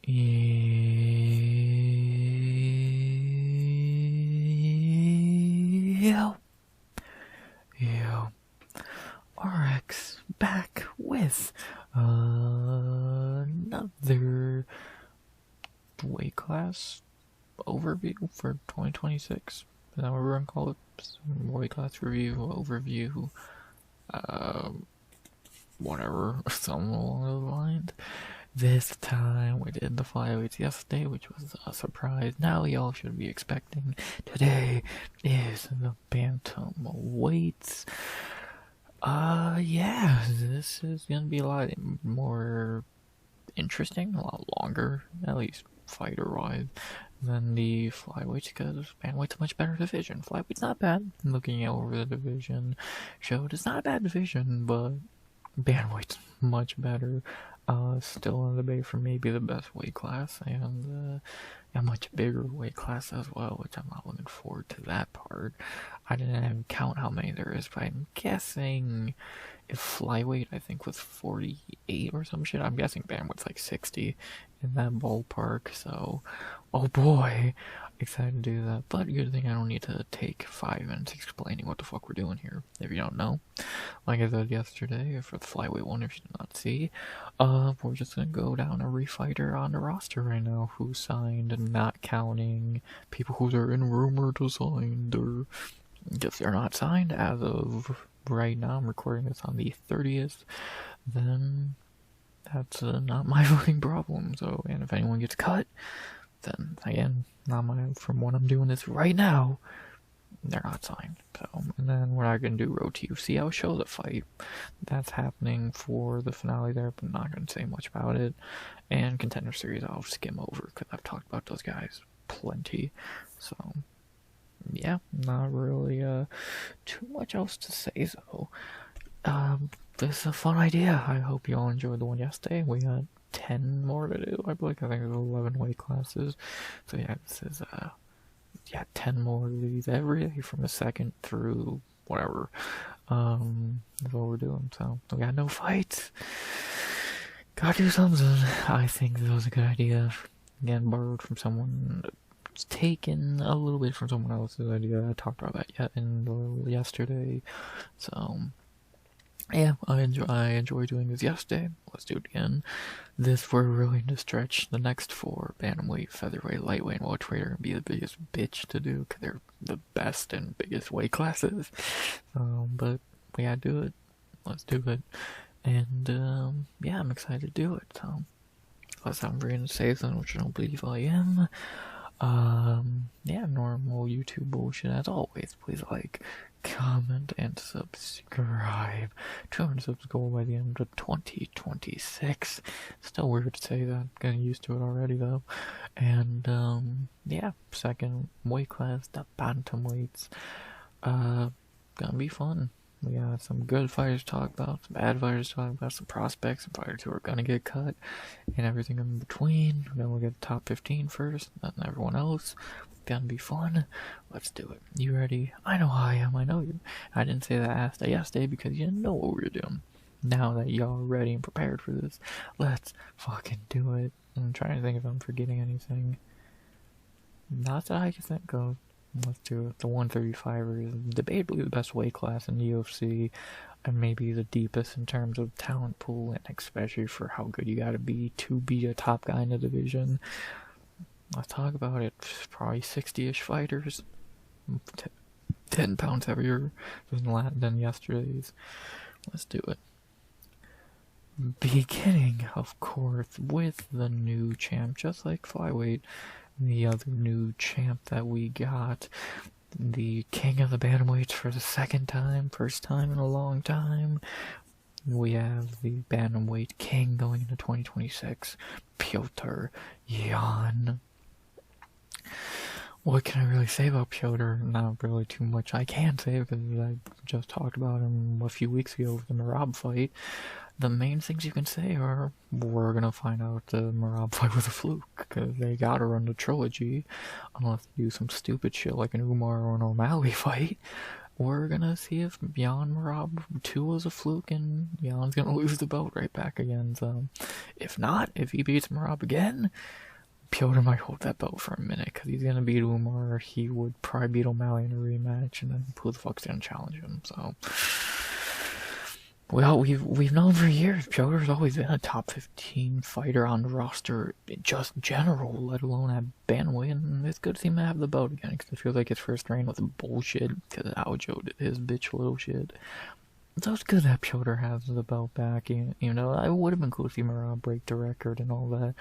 Yo, yo, RX back with another weight class overview for 2026. Is that what we're gonna call it? Some weight class review, overview, whatever, something along those lines. This time we did the flyweights yesterday, which was a surprise. Now y'all should be expecting today is the bantamweights. Yeah, this is gonna be a lot more interesting, a lot longer, at least fighter-wise, than the flyweights, because bantamweight's a much better division. Flyweight's not bad. Looking over the division showed it's not a bad division, but bantamweight's much better. Still in the debate for maybe the best weight class, and a much bigger weight class as well, which I'm not looking forward to that part. I didn't even count how many there is, but I'm guessing if flyweight I think was 48 or some shit, I'm guessing bantamweight's like 60 in that ballpark, so oh boy, excited to do that. But good thing I don't need to take 5 minutes explaining what the fuck we're doing here, if you don't know. Like I said yesterday, for the flyweight one, if you did not see, we're just gonna go down every fighter on the roster right now who signed, and not counting people who are in rumor to sign. Or if they're not signed as of right now, I'm recording this on the 30th, then that's not my fucking problem. So, and if anyone gets cut, then again, not my, from what I'm doing this right now, they're not signed. So, and then we're not gonna do Road to UFC. I'll show the fight that's happening for the finale there, but I'm not gonna say much about it. And Contender Series I'll skim over because I've talked about those guys plenty. So yeah, not really too much else to say though. This is a fun idea. I hope you all enjoyed the one yesterday. We got 10 more to do, I believe. I think there's 11 weight classes. So yeah, this is 10 more of these every day from the second through whatever. That's what we're doing. So we got no fights. Gotta do something. I think that was a good idea. Again, borrowed from someone. It's taken a little bit from someone else's idea. I talked about that yesterday. So yeah, I enjoy doing this yesterday. Let's do it again. This we're really going to stretch the next 4: bantamweight, featherweight, lightweight, and welterweight are going to be the biggest bitch to do because they're the best and biggest weight classes. But we gotta do it. Let's do it. And yeah, I'm excited to do it. So unless I'm ready to say something, which I don't believe I am. Yeah, normal YouTube bullshit as always. Please like, comment, and subscribe. 200 subs goal by the end of 2026. Still weird to say that. Getting used to it already though. And yeah, second weight class, the bantamweights. Gonna be fun. We got some good fighters to talk about, some bad fighters to talk about, some prospects, some fighters who are gonna get cut, and everything in between. Then we'll get the top 15 first, then everyone else. Gonna be fun. Let's do it. You ready? I know I am. I know you. I didn't say that yesterday because you didn't know what we were doing. Now that y'all are ready and prepared for this, let's fucking do it. I'm trying to think if I'm forgetting anything. Not that I can think of. Let's do it. The 135er is debatably the best weight class in the UFC, and maybe the deepest in terms of talent pool, and especially for how good you gotta be to be a top guy in the division. Let's talk about it. Probably 60-ish fighters. 10 pounds heavier than yesterday's. Let's do it. Beginning, of course, with the new champ, just like flyweight. The other new champ that we got, the king of the bantamweights for the second time, first time in a long time. We have the bantamweight king going into 2026, Piotr Yan. What can I really say about Piotr? Not really too much I can say because I just talked about him a few weeks ago with the Merab fight. The main things you can say are, we're gonna find out the Merab fight was a fluke, because they gotta run the trilogy, unless they do some stupid shit like an Umar or an O'Malley fight. we're gonna see if Jan Marab 2 was a fluke and Jan's gonna lose the belt right back again. So, if not, if he beats Marab again, Piotr might hold that belt for a minute because he's gonna beat Umar. He would probably beat O'Malley in a rematch, and then who the fuck's gonna challenge him? So, well, we've known for years Piotr's always been a top 15 fighter on the roster, just general, let alone at bantamweight. And it's good to see him have the belt again because it feels like his first reign was bullshit because Aljo did his bitch little shit. So it's good that Piotr has the belt back. You know, it would have been cool to see Marab break the record and all that.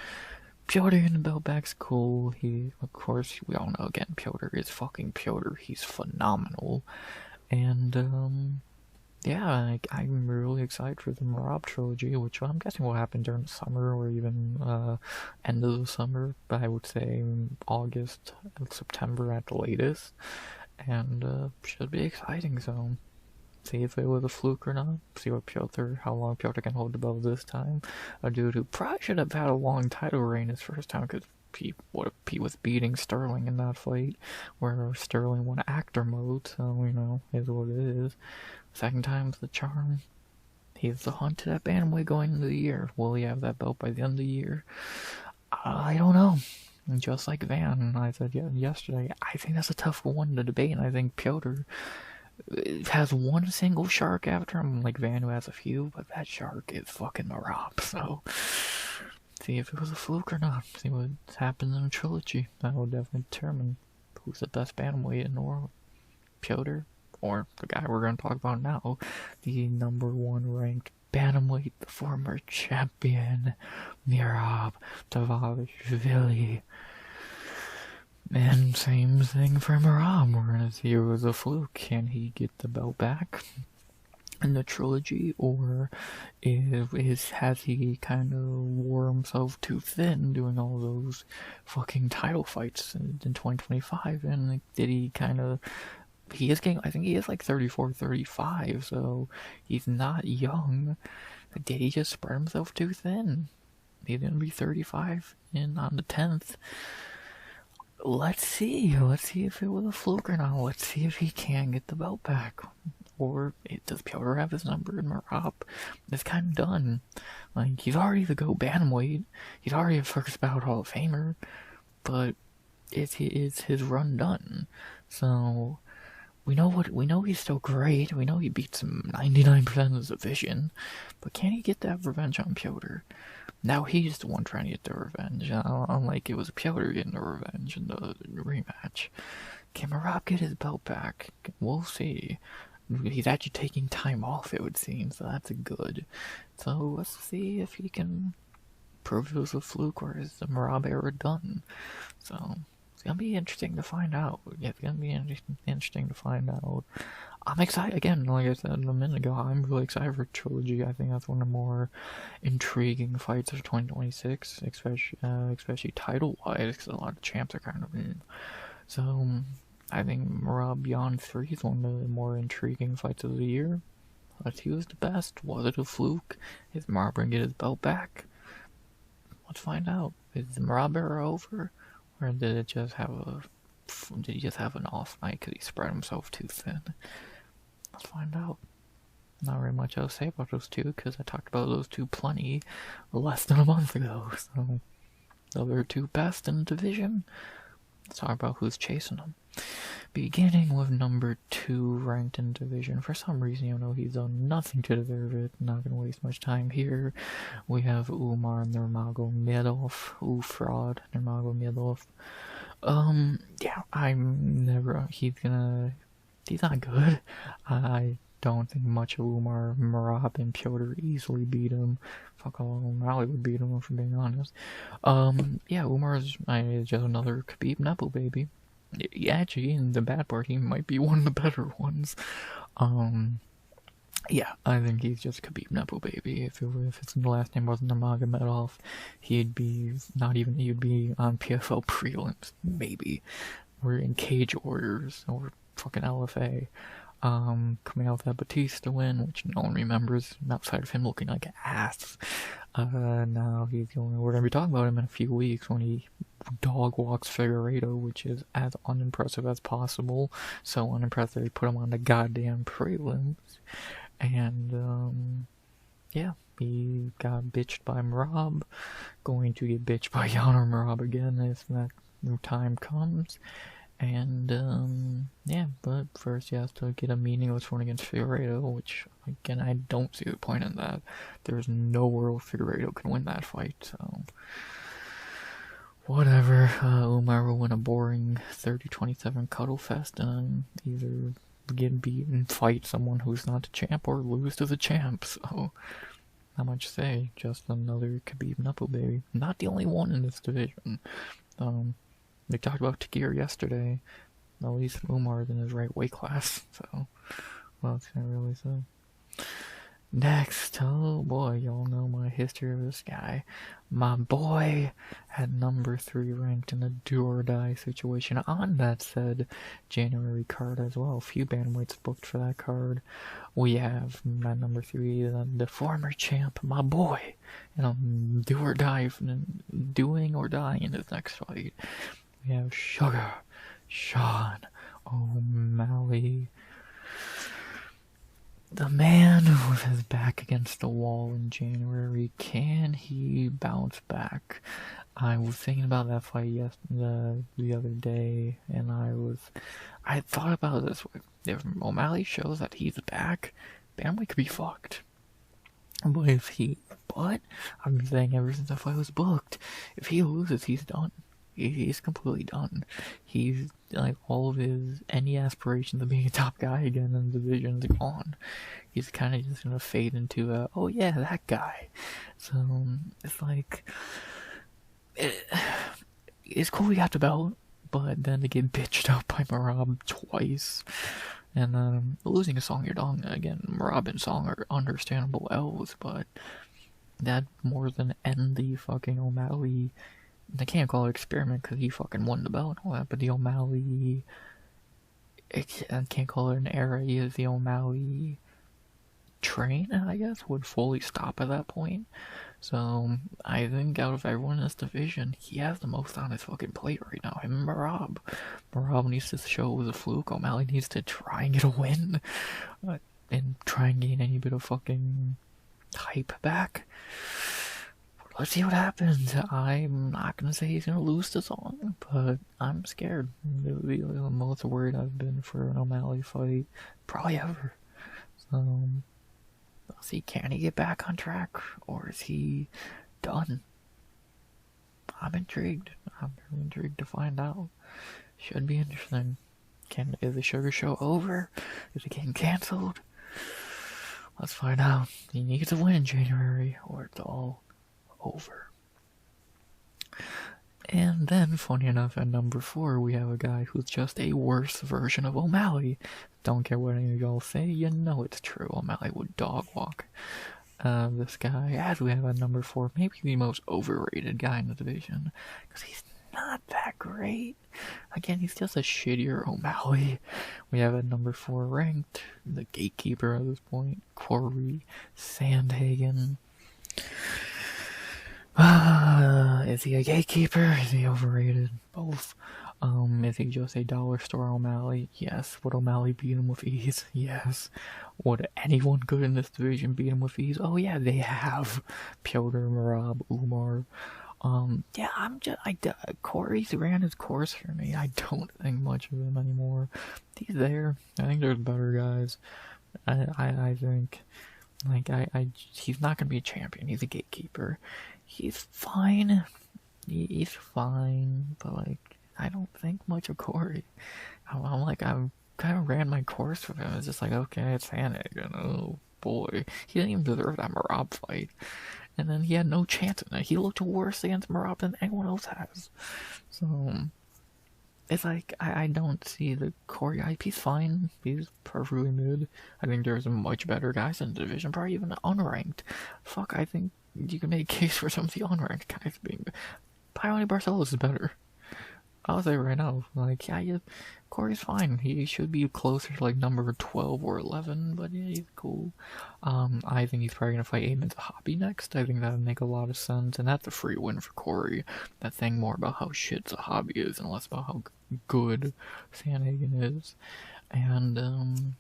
Piotr getting the belt back's cool. He, of course, we all know again, Piotr is fucking Piotr. He's phenomenal. And, yeah, I'm really excited for the Marab trilogy, which I'm guessing will happen during the summer or even end of the summer. But I would say August, September at the latest. And should be exciting, so see if it was a fluke or not. See what how long Piotr can hold the belt this time. A dude who probably should have had a long title reign his first time because he was beating Sterling in that fight, where Sterling won actor mode, so, you know, is what it is. Second time's the charm. He's the hunt to that bantamweight going into the year. Will he have that belt by the end of the year? I don't know. Just like Van, I said yesterday, I think that's a tough one to debate, and I think Piotr has one single shark after him, like Van, who has a few, but that shark is fucking Marab, so see if it was a fluke or not. See what happens in the trilogy. That will definitely determine who's the best bantamweight in the world. Piotr, or the guy we're going to talk about now, the #1 ranked bantamweight, the former champion, Merab Dvalishvili. And same thing for Merab. We're gonna see if it was a fluke. Can he get the belt back in the trilogy, or has he kind of wore himself too thin doing all those fucking title fights in 2025? And did he kind of? He is getting. I think he is like 34, 35, so he's not young. Did he just spread himself too thin? He's gonna be 35 on the 10th. Let's see. Let's see if it was a fluke or not. Let's see if he can get the belt back. Or does Piotr have his number in Marab? It's kind of done. Like, he's already the GOAT bantamweight. He's already a first ballot Hall of Famer. But is his run done? So we know he's still great. We know he beats him 99% of his division. But can he get that revenge on Piotr? Now he's the one trying to get the revenge, unlike it was Piotr getting the revenge in the rematch. Can Marab get his belt back? We'll see. He's actually taking time off, it would seem, so that's good. So let's see if he can prove it was a fluke, or is the Marab era done? So it's gonna be interesting to find out. Yeah, it's gonna be interesting to find out. I'm excited, again, like I said a minute ago, I'm really excited for Trilogy. I think that's one of the more intriguing fights of 2026, especially title-wise, because a lot of champs are kind of in. So, I think Marab Beyond 3 is one of the more intriguing fights of the year. Let's see who's the best. Was it a fluke? Is Marab going to get his belt back? Let's find out. Is the Marab era over? Or did he just have an off night because he spread himself too thin? Let's find out. Not very much else to say about those two, because I talked about those two plenty less than a month ago. So, the other two best in the division. Let's talk about who's chasing them. Beginning with #2 ranked in the division. For some reason, you know, he's done nothing to deserve it. Not gonna waste much time here. We have Umar Nurmagomedov. Fraud. Nurmagomedov. Yeah, he's not good. I don't think much of Umar. Marab and Piotr easily beat him. Fuck, O'Malley would beat him, if I'm being honest. Yeah, Umar is just another Khabib Nepo baby. Yeah, actually, in the bad part, he might be one of the better ones. Yeah, I think he's just Khabib Nepo baby. If his last name wasn't Nurmagomedov, he'd be on PFL prelims, maybe. Or in Cage Warriors, or fucking LFA. Coming out with that Batista win, which no one remembers outside of him looking like ass. Now we're gonna be talking about him in a few weeks when he dog walks Figueiredo, which is as unimpressive as possible. So unimpressive they put him on the goddamn prelims. And yeah, he got bitched by Merab, going to get bitched by Yanor Merab again if that time comes. And yeah, but first he has to get a meaningless one against Figueiredo, which again I don't see the point in that. There's no world Figueiredo can win that fight, so whatever. Umar will win a boring 30-27 cuddle fest and either get beaten, fight someone who's not the champ, or lose to the champ. So not much to say. Just another Khabib Knuckle baby. Not the only one in this division. They talked about Tagir yesterday. At least Umar's in his right weight class, so what else can I really say? Next, oh boy, y'all know my history of this guy. My boy at number 3 ranked in a do-or-die situation on that said January card as well. A few bantamweights booked for that card. We have at number 3 the former champ, my boy, do-or-die, doing or dying in his next fight. We have Sugar Sean O'Malley. The man with his back against the wall in January, can he bounce back? I was thinking about that fight the other day, and I thought about it this way. If O'Malley shows that he's back, Bantamweight could be fucked. But I've been saying ever since that fight was booked, if he loses, he's done. He's completely done. He's like any aspirations of being a top guy again in the division's gone. He's kind of just gonna fade into oh yeah, that guy. So it's like it's cool he got the belt, but then to get bitched out by Merab twice, and losing a Song Yadong again. Merab and Song are understandable L's, but that more than end the fucking O'Malley. I can't call it experiment because he fucking won the belt and all that, but the O'Malley, I can't call it an era. He is the O'Malley train, I guess, would fully stop at that point. So I think out of everyone in this division, he has the most on his fucking plate right now. Him and Merab. Merab needs to show it was a fluke. O'Malley needs to try and get a win and try and gain any bit of fucking hype back. Let's see what happens. I'm not gonna say he's gonna lose the Song, but I'm scared. It would be the most worried I've been for an O'Malley fight probably ever. So let's see, can he get back on track, or is he done? I'm intrigued. I'm very intrigued to find out. Should be interesting. Is the Sugar Show over? Is it getting cancelled? Let's find out. He needs to win in January, or it's all over. And then, funny enough, at number 4, we have a guy who's just a worse version of O'Malley. Don't care what any of y'all say, you know it's true. O'Malley would dog walk this guy, as we have at number 4, maybe the most overrated guy in the division, because he's not that great. Again, he's just a shittier O'Malley. We have at number 4 ranked, the gatekeeper at this point, Corey Sandhagen. Is he a gatekeeper? Is he overrated? Both. Is he just a dollar store O'Malley? Yes. Would O'Malley beat him with ease? Yes. Would anyone good in this division beat him with ease? Oh yeah, they have. Piotr, Merab, Umar. Yeah, Corey's ran his course for me. I don't think much of him anymore. He's there. I think there's better guys. I think, he's not gonna be a champion. He's a gatekeeper. He's fine. He's fine, but I don't think much of Corey. I've kind of ran my course with him. It's just okay, it's Sandhagen. Oh boy, he didn't even deserve that Merab fight, and then he had no chance in it. He looked worse against Merab than anyone else has. So it's I don't see the Corey hype. He's fine. He's perfectly mid. I think there's much better guys in the division, probably even unranked. Fuck, I think you can make a case for some of the unranked guys being. Paoli Barcelos is better. I'll say right now, like, yeah, Corey's fine. He should be closer to like number 12 or 11, but yeah, he's cool. I think he's probably gonna fight Eamon Zahabi next. I think that would make a lot of sense, and that's a free win for Corey. That thing more about how shit Zahabi is and less about how good Sandhagen is. And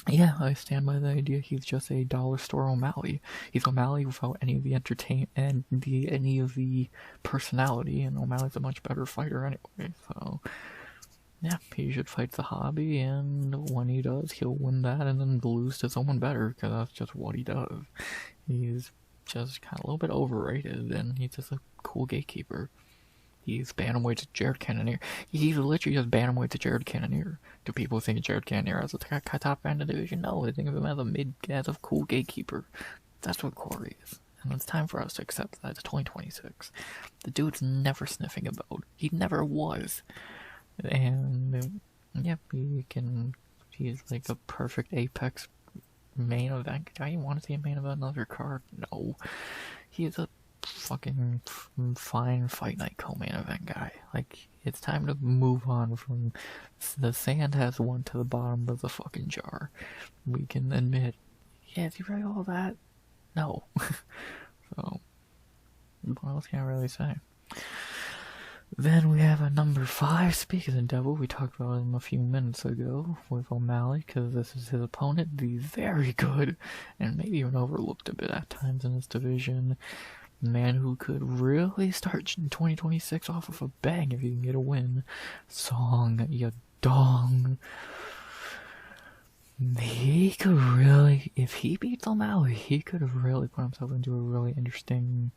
yeah, I stand by the idea he's just a dollar store O'Malley. He's O'Malley without any of the entertainment and any of the personality, and O'Malley's a much better fighter anyway. So yeah, he should fight the hobby, and when he does, he'll win that and then lose to someone better, because that's just what he does. He's just kind of a little bit overrated, and he's just a cool gatekeeper. He's Bantamweight to Jared Cannonier. He's literally just Bantamweight to Jared Cannonier. Do people think of Jared Cannonier as a top fan of the division? No, they think of him as a cool gatekeeper. That's what Corey is. And it's time for us to accept that. It's 2026. The dude's never sniffing about. He never was. And, yeah, he's like a perfect Apex main event guy. You want to see a main event another card? No. He is a fucking fine fight night co-main event guy. Like, it's time to move on from the sand has won to the bottom of the fucking jar. We can admit, yeah, is he really all that? No. So, what else can I really say? Then we have a number 5, Speaking of the Devil. We talked about him a few minutes ago with O'Malley, because this is his opponent, the very good, and maybe even overlooked a bit at times in this division, man who could really start 2026 off of a bang if he can get a win. Song Yadong. He could really, if he beats O'Malley, he could have really put himself into a really interesting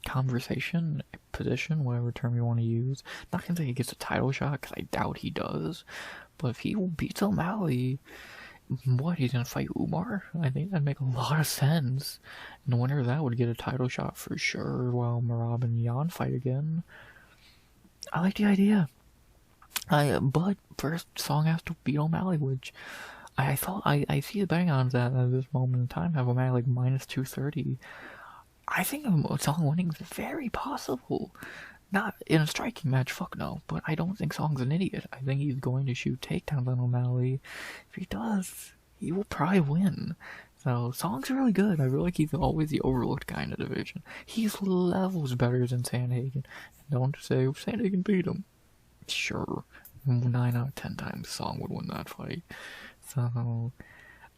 conversation, position, whatever term you want to use. Not gonna say he gets a title shot, because I doubt he does, but if he beats O'Malley, what, he's gonna fight Umar? I think that'd make a lot of sense. And the winner of that would get a title shot for sure, while Merab and Jan fight again. I like the idea. But first, Song has to beat O'Malley, which I thought, I see the betting odds at this moment in time have O'Malley like minus 230. I think Song winning is very possible. Not in a striking match, fuck no, but I don't think Song's an idiot. I think he's going to shoot takedowns on O'Malley. If he does, he will probably win. So, Song's really good. I feel like he's always the overlooked guy in the division. He's levels better than Sandhagen. And don't say Sandhagen beat him. Sure, 9 out of 10 times Song would win that fight. So,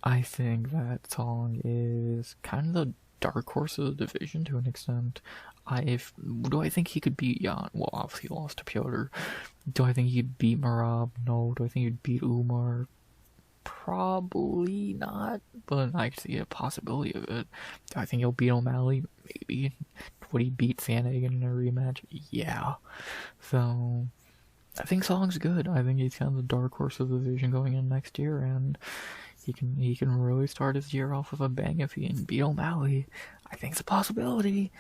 I think that Song is kind of the dark horse of the division to an extent. Do I think he could beat Jan? Well, obviously he lost to Piotr. Do I think he'd beat Merab? No. Do I think he'd beat Umar? Probably not, but I could see a possibility of it. Do I think he'll beat O'Malley? Maybe. Would he beat Sandhagen in a rematch? Yeah. So, I think Song's good. I think he's kind of the dark horse of the division going in next year, and he can really start his year off with a bang if he can beat O'Malley. I think it's a possibility.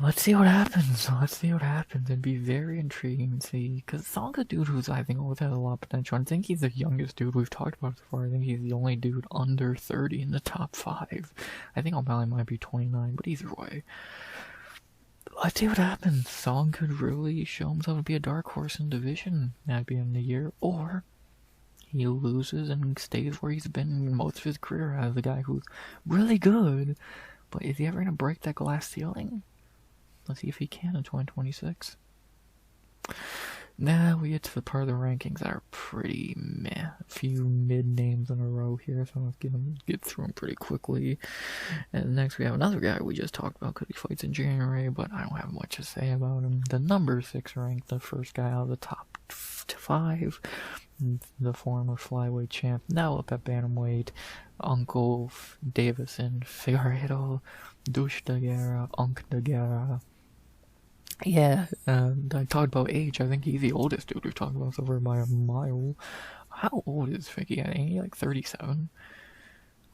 Let's see what happens. It'd be very intriguing to see, because Song's a dude who's, I think, always has a lot of potential. I think he's the youngest dude we've talked about so far. I think he's the only dude under 30 in the top 5. I think O'Malley might be 29, but either way. Let's see what happens. Song could really show himself to be a dark horse in division at the end of the year, or he loses and stays where he's been most of his career as a guy who's really good, but is he ever going to break that glass ceiling? Let's see if he can in 2026. Now we get to the part of the rankings that are pretty meh. A few mid-names in a row here, so let's get through them pretty quickly. And next we have another guy we just talked about because he fights in January, but I don't have much to say about him. The number 6 ranked, the first guy out of the top 5, the former flyweight champ, now up at bantamweight, Uncle Davison Figueiredo, Dush de Guerra, Unk de Guerra. Yeah, I talked about age. I think he's the oldest dude we've talked about so far by a mile. How old is Figgy? Ain't he like 37?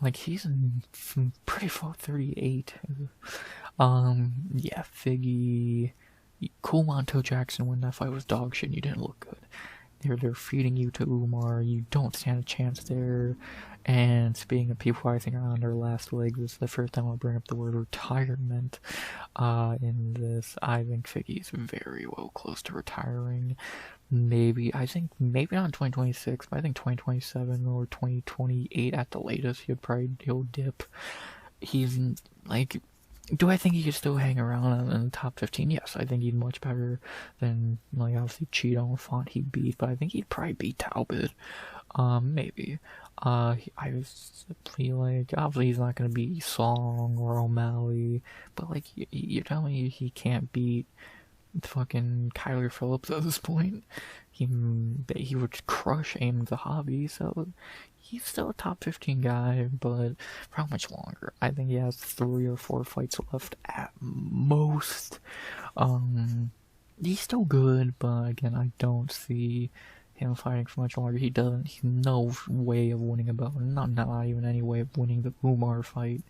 Like, he's pretty far 38. Yeah, Figgy. Cool Monto Jackson when that fight was dog shit and you didn't look good. they're feeding you to Umar. You don't stand a chance there. And speaking of people I think are on their last legs, this is the first time I'll bring up the word retirement in this. I think Figgy's very well close to retiring. I think maybe not in 2026, but I think 2027 or 2028 at the latest, he'll dip. He's like, do I think he could still hang around in the top 15? Yes, I think he's much better than, like, obviously Cheeto and Font he beat, but I think he'd probably beat Talbot. Maybe. I feel like, obviously he's not gonna beat Song or O'Malley, but like, you're telling me he can't beat fucking Kyler Phillips at this point? He would crush Eamon Zahavi, so he's still a top 15 guy, but for how much longer? I think he has 3 or 4 fights left at most. He's still good, but again, I don't see him fighting for much longer. He's no way of winning a belt, not even any way of winning the Umar fight.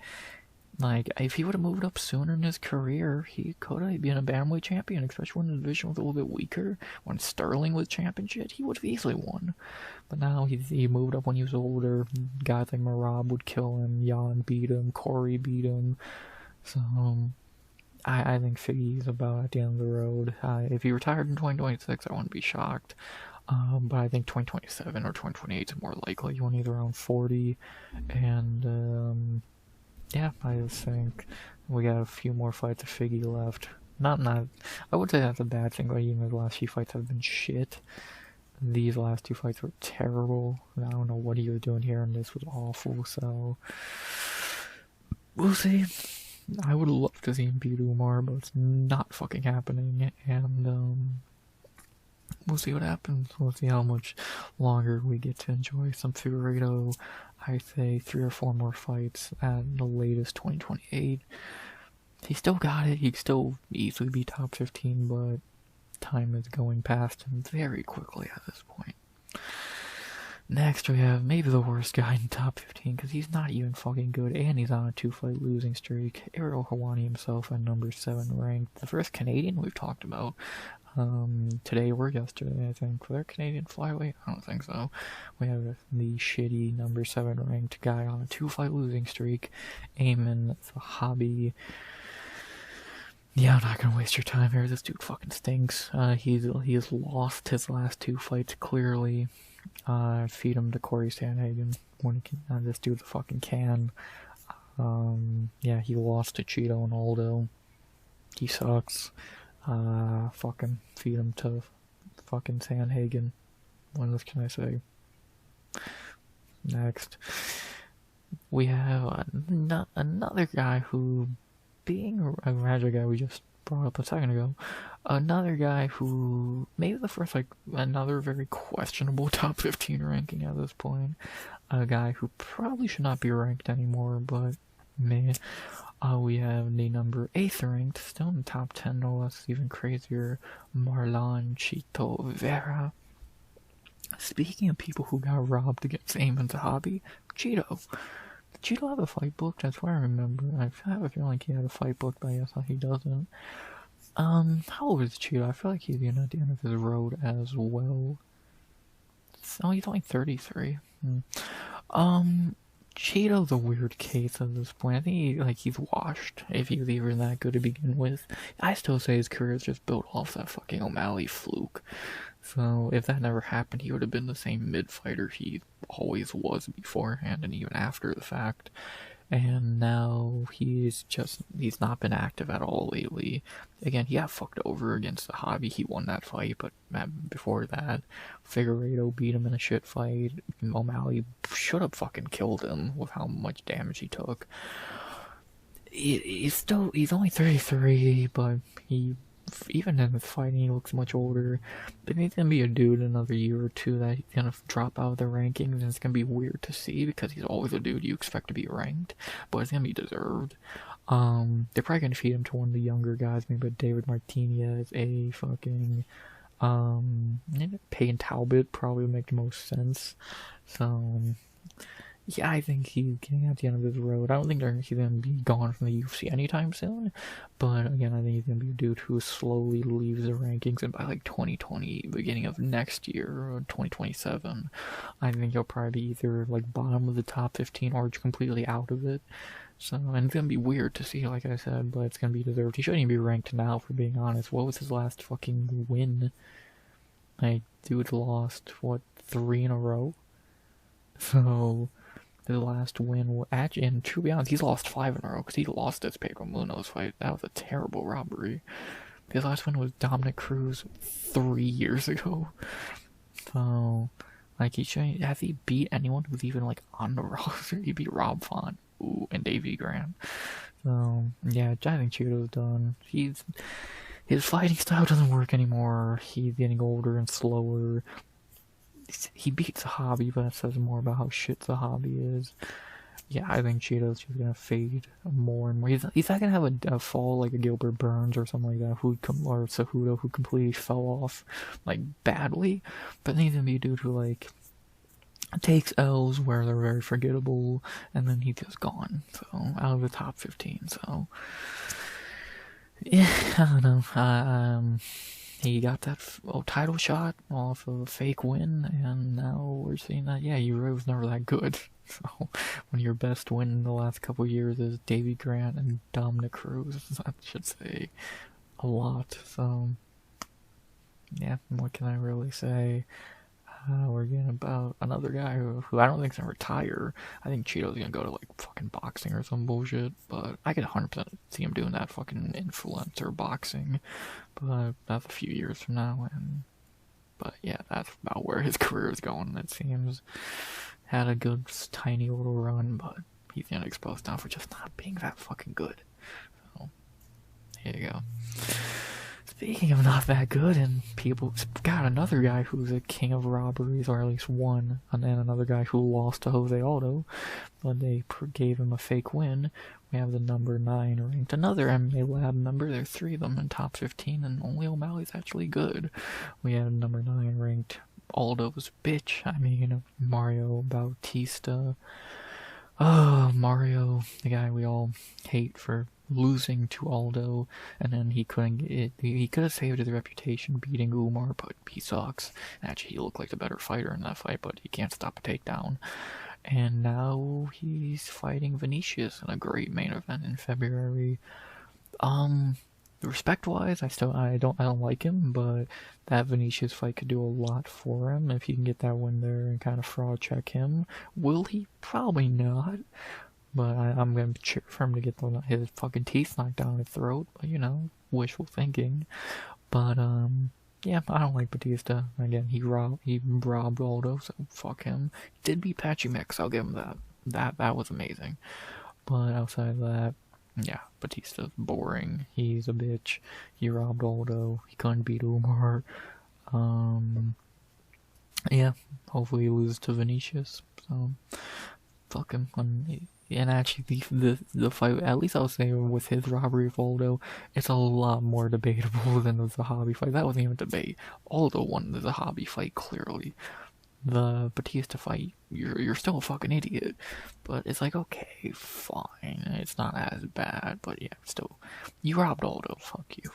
Like, if he would have moved up sooner in his career, he could have been a Bantamweight champion, especially when the division was a little bit weaker. When Sterling was championship, he would have easily won. But now he moved up when he was older. Guys like Marab would kill him, Jan beat him, Corey beat him. So, I think Figgy's about at the end of the road. If he retired in 2026, I wouldn't be shocked. But I think 2027 or 2028 is more likely. When he's around 40, and yeah, I just think we got a few more fights of Figgy left. Not, I would say that's a bad thing, but even the last few fights have been shit. These last 2 fights were terrible. I don't know what he was doing here, and this was awful, so we'll see. I would love to see him beat Umar, but it's not fucking happening, and we'll see what happens. We'll see how much longer we get to enjoy some Figueiredo. I say 3 or 4 more fights at the latest 2028. He still got it. He'd still easily be top 15, but time is going past him very quickly at this point. Next, we have maybe the worst guy in top 15, because he's not even fucking good, and he's on a 2-fight losing streak. Ariel Helwani himself at number 7 ranked. The first Canadian we've talked about today or yesterday, I think. For their Canadian flyweight? I don't think so. We have the shitty number 7 ranked guy on a 2-fight losing streak, Eamon Zahabi. Yeah, I'm not gonna waste your time here. This dude fucking stinks. He has lost his last 2 fights clearly. Feed him to Corey Sandhagen when he can. This dude's a fucking can. Yeah, he lost to Cheeto and Aldo. He sucks. Fucking feed him to fucking Sandhagen. What else can I say? Next, we have another guy who, being a Raja guy we just brought up a second ago, another guy who maybe the first, like, another very questionable top 15 ranking at this point. A guy who probably should not be ranked anymore, but man. We have the number 8th ranked, still in the top 10, no less, even crazier, Marlon Chito Vera. Speaking of people who got robbed against Eamon Zahabi, Cheeto. Did Cheeto have a fight booked? That's what I remember. I have a feeling like he had a fight booked, but I guess he doesn't. How old is Cheeto? I feel like he's at the end of his road as well. Oh, he's only 33. Cheeto's a weird case at this point. I think he's washed, if he's even that good to begin with. I still say his career is just built off that fucking O'Malley fluke. So if that never happened, he would have been the same mid-fighter he always was beforehand and even after the fact. And now he's not been active at all lately. Again, he got fucked over against the Hobby. He won that fight, but before that, Figueiredo beat him in a shit fight. O'Malley should have fucking killed him with how much damage he took. He's only 33, but even in his fighting, he looks much older. But he's gonna be a dude in another year or two that he's gonna drop out of the rankings, and it's gonna be weird to see because he's always a dude you expect to be ranked, but it's gonna be deserved. They're probably gonna feed him to one of the younger guys, maybe David Martinez, a fucking Payne Talbot probably would make the most sense. So Yeah, I think he's getting at the end of his road. I don't think he's going to be gone from the UFC anytime soon. But again, I think he's going to be a dude who slowly leaves the rankings, and by like 2020, beginning of next year, or 2027, I think he'll probably be either like bottom of the top 15 or completely out of it. So, and it's going to be weird to see, like I said, but it's going to be deserved. He shouldn't even be ranked now, for being honest. What was his last fucking win? Like, dude lost, what, 3 in a row? So, the last win, actually, and to be honest, he's lost 5 in a row because he lost this Pedro Munoz fight. That was a terrible robbery. His last win was Dominic Cruz 3 years ago. So, like, has he beat anyone who's even, like, on the roster? He beat Rob Font, and Davey Grant. So, yeah, I think Cheeto's done. His fighting style doesn't work anymore. He's getting older and slower. He beats Hobby, but that says more about how shit the Hobby is. Yeah, I think Cheeto's just gonna fade more and more. He's not gonna have a fall like a Gilbert Burns or something like that, or Cejudo, who completely fell off, like, badly. But then he's gonna be a dude who, like, takes L's where they're very forgettable, and then he's just gone. So, out of the top 15, so... yeah, I don't know. He got that title shot off of a fake win, and now we're seeing that, yeah, he was never that good. So, when your best win in the last couple years is Davey Grant and Dominic Cruz, that should say a lot. So, yeah, what can I really say? We're getting about another guy who I don't think's gonna retire. I think Cheeto's gonna go to, like, fucking boxing or some bullshit, but I could 100% see him doing that fucking influencer boxing, but that's a few years from now. But yeah, that's about where his career is going, it seems. Had a good tiny little run, but he's getting exposed now for just not being that fucking good. So, here you go. Speaking of not that good, and people got another guy who's a king of robberies, or at least one, and then another guy who lost to Jose Aldo, but they gave him a fake win. We have the number 9 ranked, another MMA Lab member. There's 3 of them in top 15, and only O'Malley's actually good. We have number 9 ranked Aldo's bitch. I mean, Mario Bautista. Oh, Mario, the guy we all hate for losing to Aldo, and then he couldn't get, he could have saved his reputation beating Umar, but he sucks. Actually, he looked like the better fighter in that fight, but he can't stop a takedown. And now he's fighting Vinicius in a great main event in February. Respect-wise, I don't like him, but that Vinicius fight could do a lot for him if he can get that win there and kind of fraud check him. Will he? Probably not. But I'm gonna cheer for him to get his fucking teeth knocked down his throat. But, you know, wishful thinking. But yeah, I don't like Batista. Again, he robbed Aldo, so fuck him. He did beat Patchy Mix. I'll give him that. That was amazing. But outside of that, yeah, Batista's boring. He's a bitch. He robbed Aldo. He couldn't beat Umar. Yeah, hopefully he loses to Vinicius. So, fuck him. And actually, the fight, at least I'll say with his robbery of Aldo, it's a lot more debatable than the Zahabi fight. That wasn't even a debate. Aldo won the Zahabi fight, clearly. The Batista fight, you're still a fucking idiot. But it's like, okay, fine. It's not as bad, but yeah, still. You robbed Aldo, fuck you.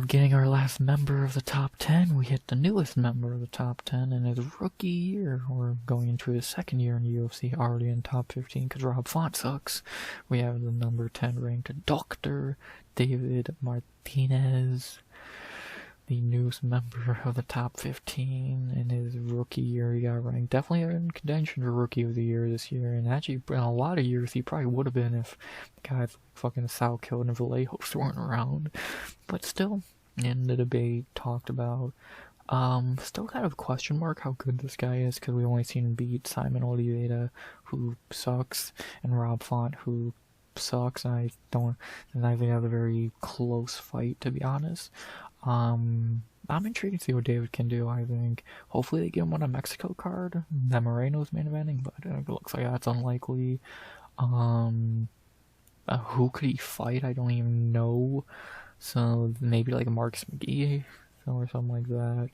Getting our last member of the top 10, we hit the newest member of the top 10 in his rookie year, or going into his second year in the UFC, already in top 15 because Rob Font sucks. We have the number 10 ranked Dr. David Martinez, the newest member of the top 15 in his rookie year. He got ranked definitely in contention for rookie of the year this year, and actually in a lot of years he probably would have been if guys like fucking Salkill and Vallejos weren't around. But still, in the debate, talked about. Still kind of a question mark how good this guy is, because we've only seen him beat Simon Oliveira, who sucks, and Rob Font, who sucks. And I think they have a very close fight, to be honest. I'm intrigued to see what David can do. I think hopefully they give him on a Mexico card that Moreno's main eventing, but it looks like that's unlikely. Who could he fight? I don't even know. So maybe like a Marcus McGee or something like that.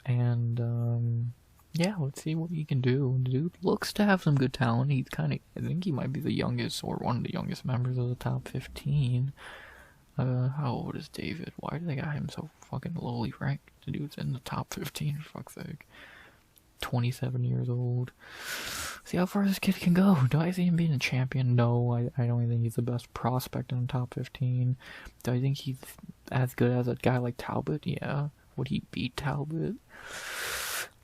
And Yeah, let's see what he can do. Dude looks to have some good talent. He's kind of, I think he might be the youngest or one of the youngest members of the top 15. How old is David? Why do they got him so fucking lowly ranked? The dude's in the top 15, for fuck's sake. 27 years old. See how far this kid can go. Do I see him being a champion? No, I don't think he's the best prospect in the top 15. Do I think he's as good as a guy like Talbot? Yeah. Would he beat Talbot?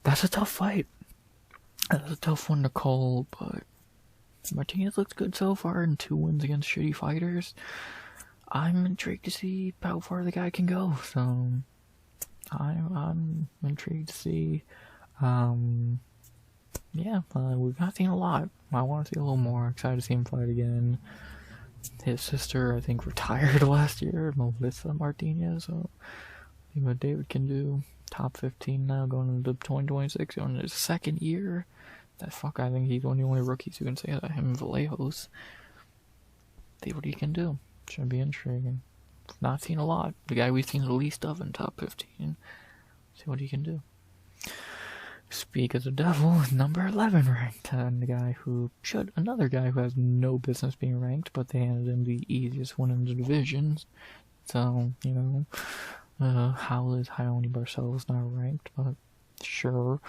That's a tough fight. That's a tough one to call, but Martinez looks good so far in 2 wins against shitty fighters. I'm intrigued to see how far the guy can go, so I'm intrigued to see. Yeah, we've not seen a lot. I want to see a little more. Excited to see him fight again. His sister, I think, retired last year, Melissa Martinez, so see what David can do. Top 15 now, going into 2026, going into his 2nd year. I think he's one of the only rookies who can say that, him and Vallejos. See what he can do. Should be intriguing. Not seen a lot. The guy we've seen the least of in top 15. See what he can do. Speak as a devil, number 11 ranked, and another guy who has no business being ranked, but they handed him the easiest one in the divisions. So, how is Raoni Barcelos not ranked? But sure.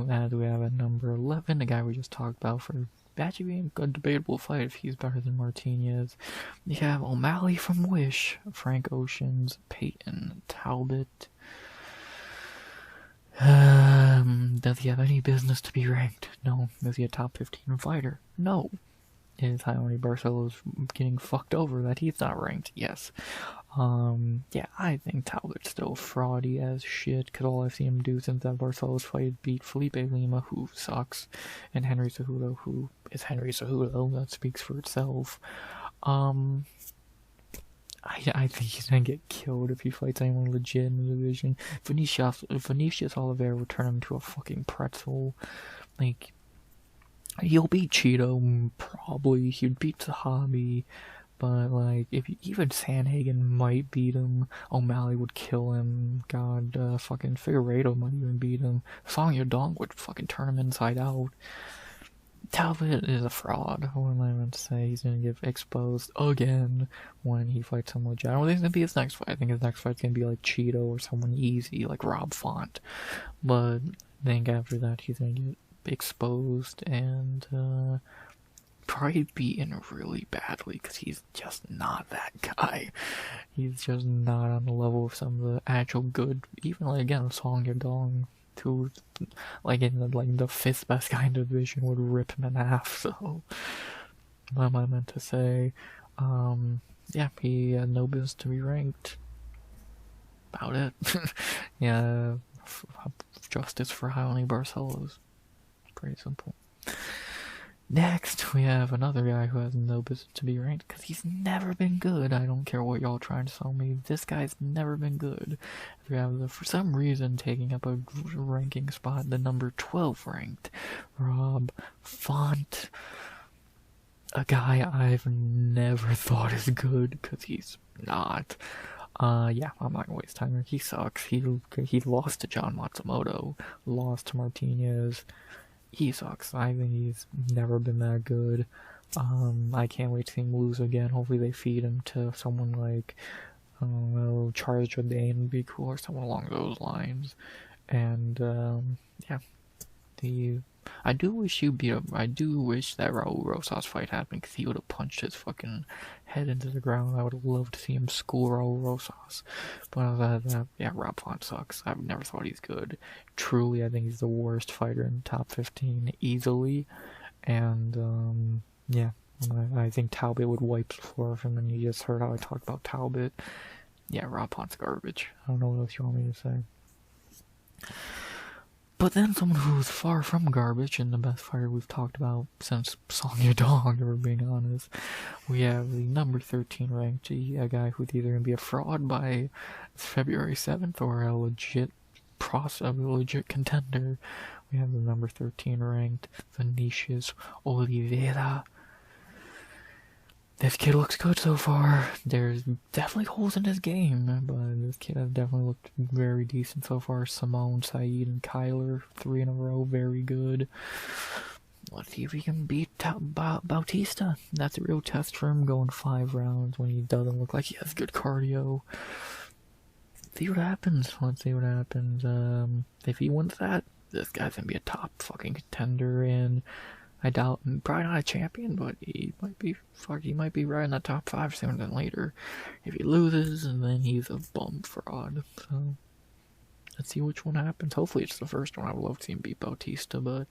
As we have at number 11, the guy we just talked about for actually being a good debatable fight if he's better than Martinez. You have O'Malley from Wish, Frank Oceans, Peyton Talbot. Does he have any business to be ranked? No. Is he a top 15 fighter? No. Is Raoni Barcelos getting fucked over that he's not ranked? Yes. Yeah, I think Talbot's still fraudy as shit, because all I've seen him do since that Barcelos fight beat Felipe Lima, who sucks, and Henry Cejudo, who is Henry Cejudo. That speaks for itself. I think he's gonna get killed if he fights anyone legit in the division. Vinicius Oliveira will turn him into a fucking pretzel. Like, he'll beat Cheeto, probably. He'd beat Zahabi, but like, even Sanhagen might beat him. O'Malley would kill him. God, fucking Figueiredo might even beat him. Song Yadong would fucking turn him inside out. Talbot is a fraud. What am I going to say? He's going to get exposed again when he fights someone legit. I don't think it's going to be his next fight. I think his next fight's going to be like Cheeto or someone easy, like Rob Font. But I think after that, he's going to get exposed and probably beaten really badly, because he's just not that guy. He's just not on the level of some of the actual good, even like, again, Song Yadong, who, like, in the 5th best guy in the division, would rip him in half. So what am I meant to say? Yeah, he had no business to be ranked. About it. Yeah, justice for Raoni Barcelos. Pretty simple. Next, we have another guy who has no business to be ranked, because he's never been good. I don't care what y'all trying to tell me. This guy's never been good. We have, for some reason, taking up a ranking spot, the number 12 ranked, Rob Font. A guy I've never thought is good, because he's not. Yeah, I'm not gonna waste time here. He sucks. He lost to John Matsumoto, lost to Martinez. He sucks. I think he's never been that good. I can't wait to see him lose again. Hopefully they feed him to someone like, I don't know, Charles Jourdain would be cool, or someone along those lines. And, yeah. I do wish that Raul Rosas fight happened, because he would have punched his fucking head into the ground. I would have loved to see him school Raul Rosas. But other than that, yeah, Rob Font sucks. I've never thought he's good. Truly, I think he's the worst fighter in the top 15, easily. And, yeah, I think Talbot would wipe the floor of him, and you just heard how I talked about Talbot. Yeah, Rob Font's garbage. I don't know what else you want me to say. But then someone who's far from garbage, and the best fighter we've talked about since Song Yadong, if we're being honest, we have the number 13 ranked, a guy who's either going to be a fraud by February 7th or a legit contender. We have the number 13 ranked Vinicius Oliveira. This kid looks good so far. There's definitely holes in his game, but this kid has definitely looked very decent so far. Simone, Saeed, and Kyler, 3 in a row, very good. Let's see if he can beat Bautista. That's a real test for him, going 5 rounds when he doesn't look like he has good cardio. See what happens. Let's see what happens. If he wins that, this guy's gonna be a top fucking contender, and I doubt, probably not a champion, but he might be right in the top 5 sooner than later. If he loses, and then he's a bum fraud. So let's see which one happens. Hopefully it's the first one. I would love to see him beat Bautista, but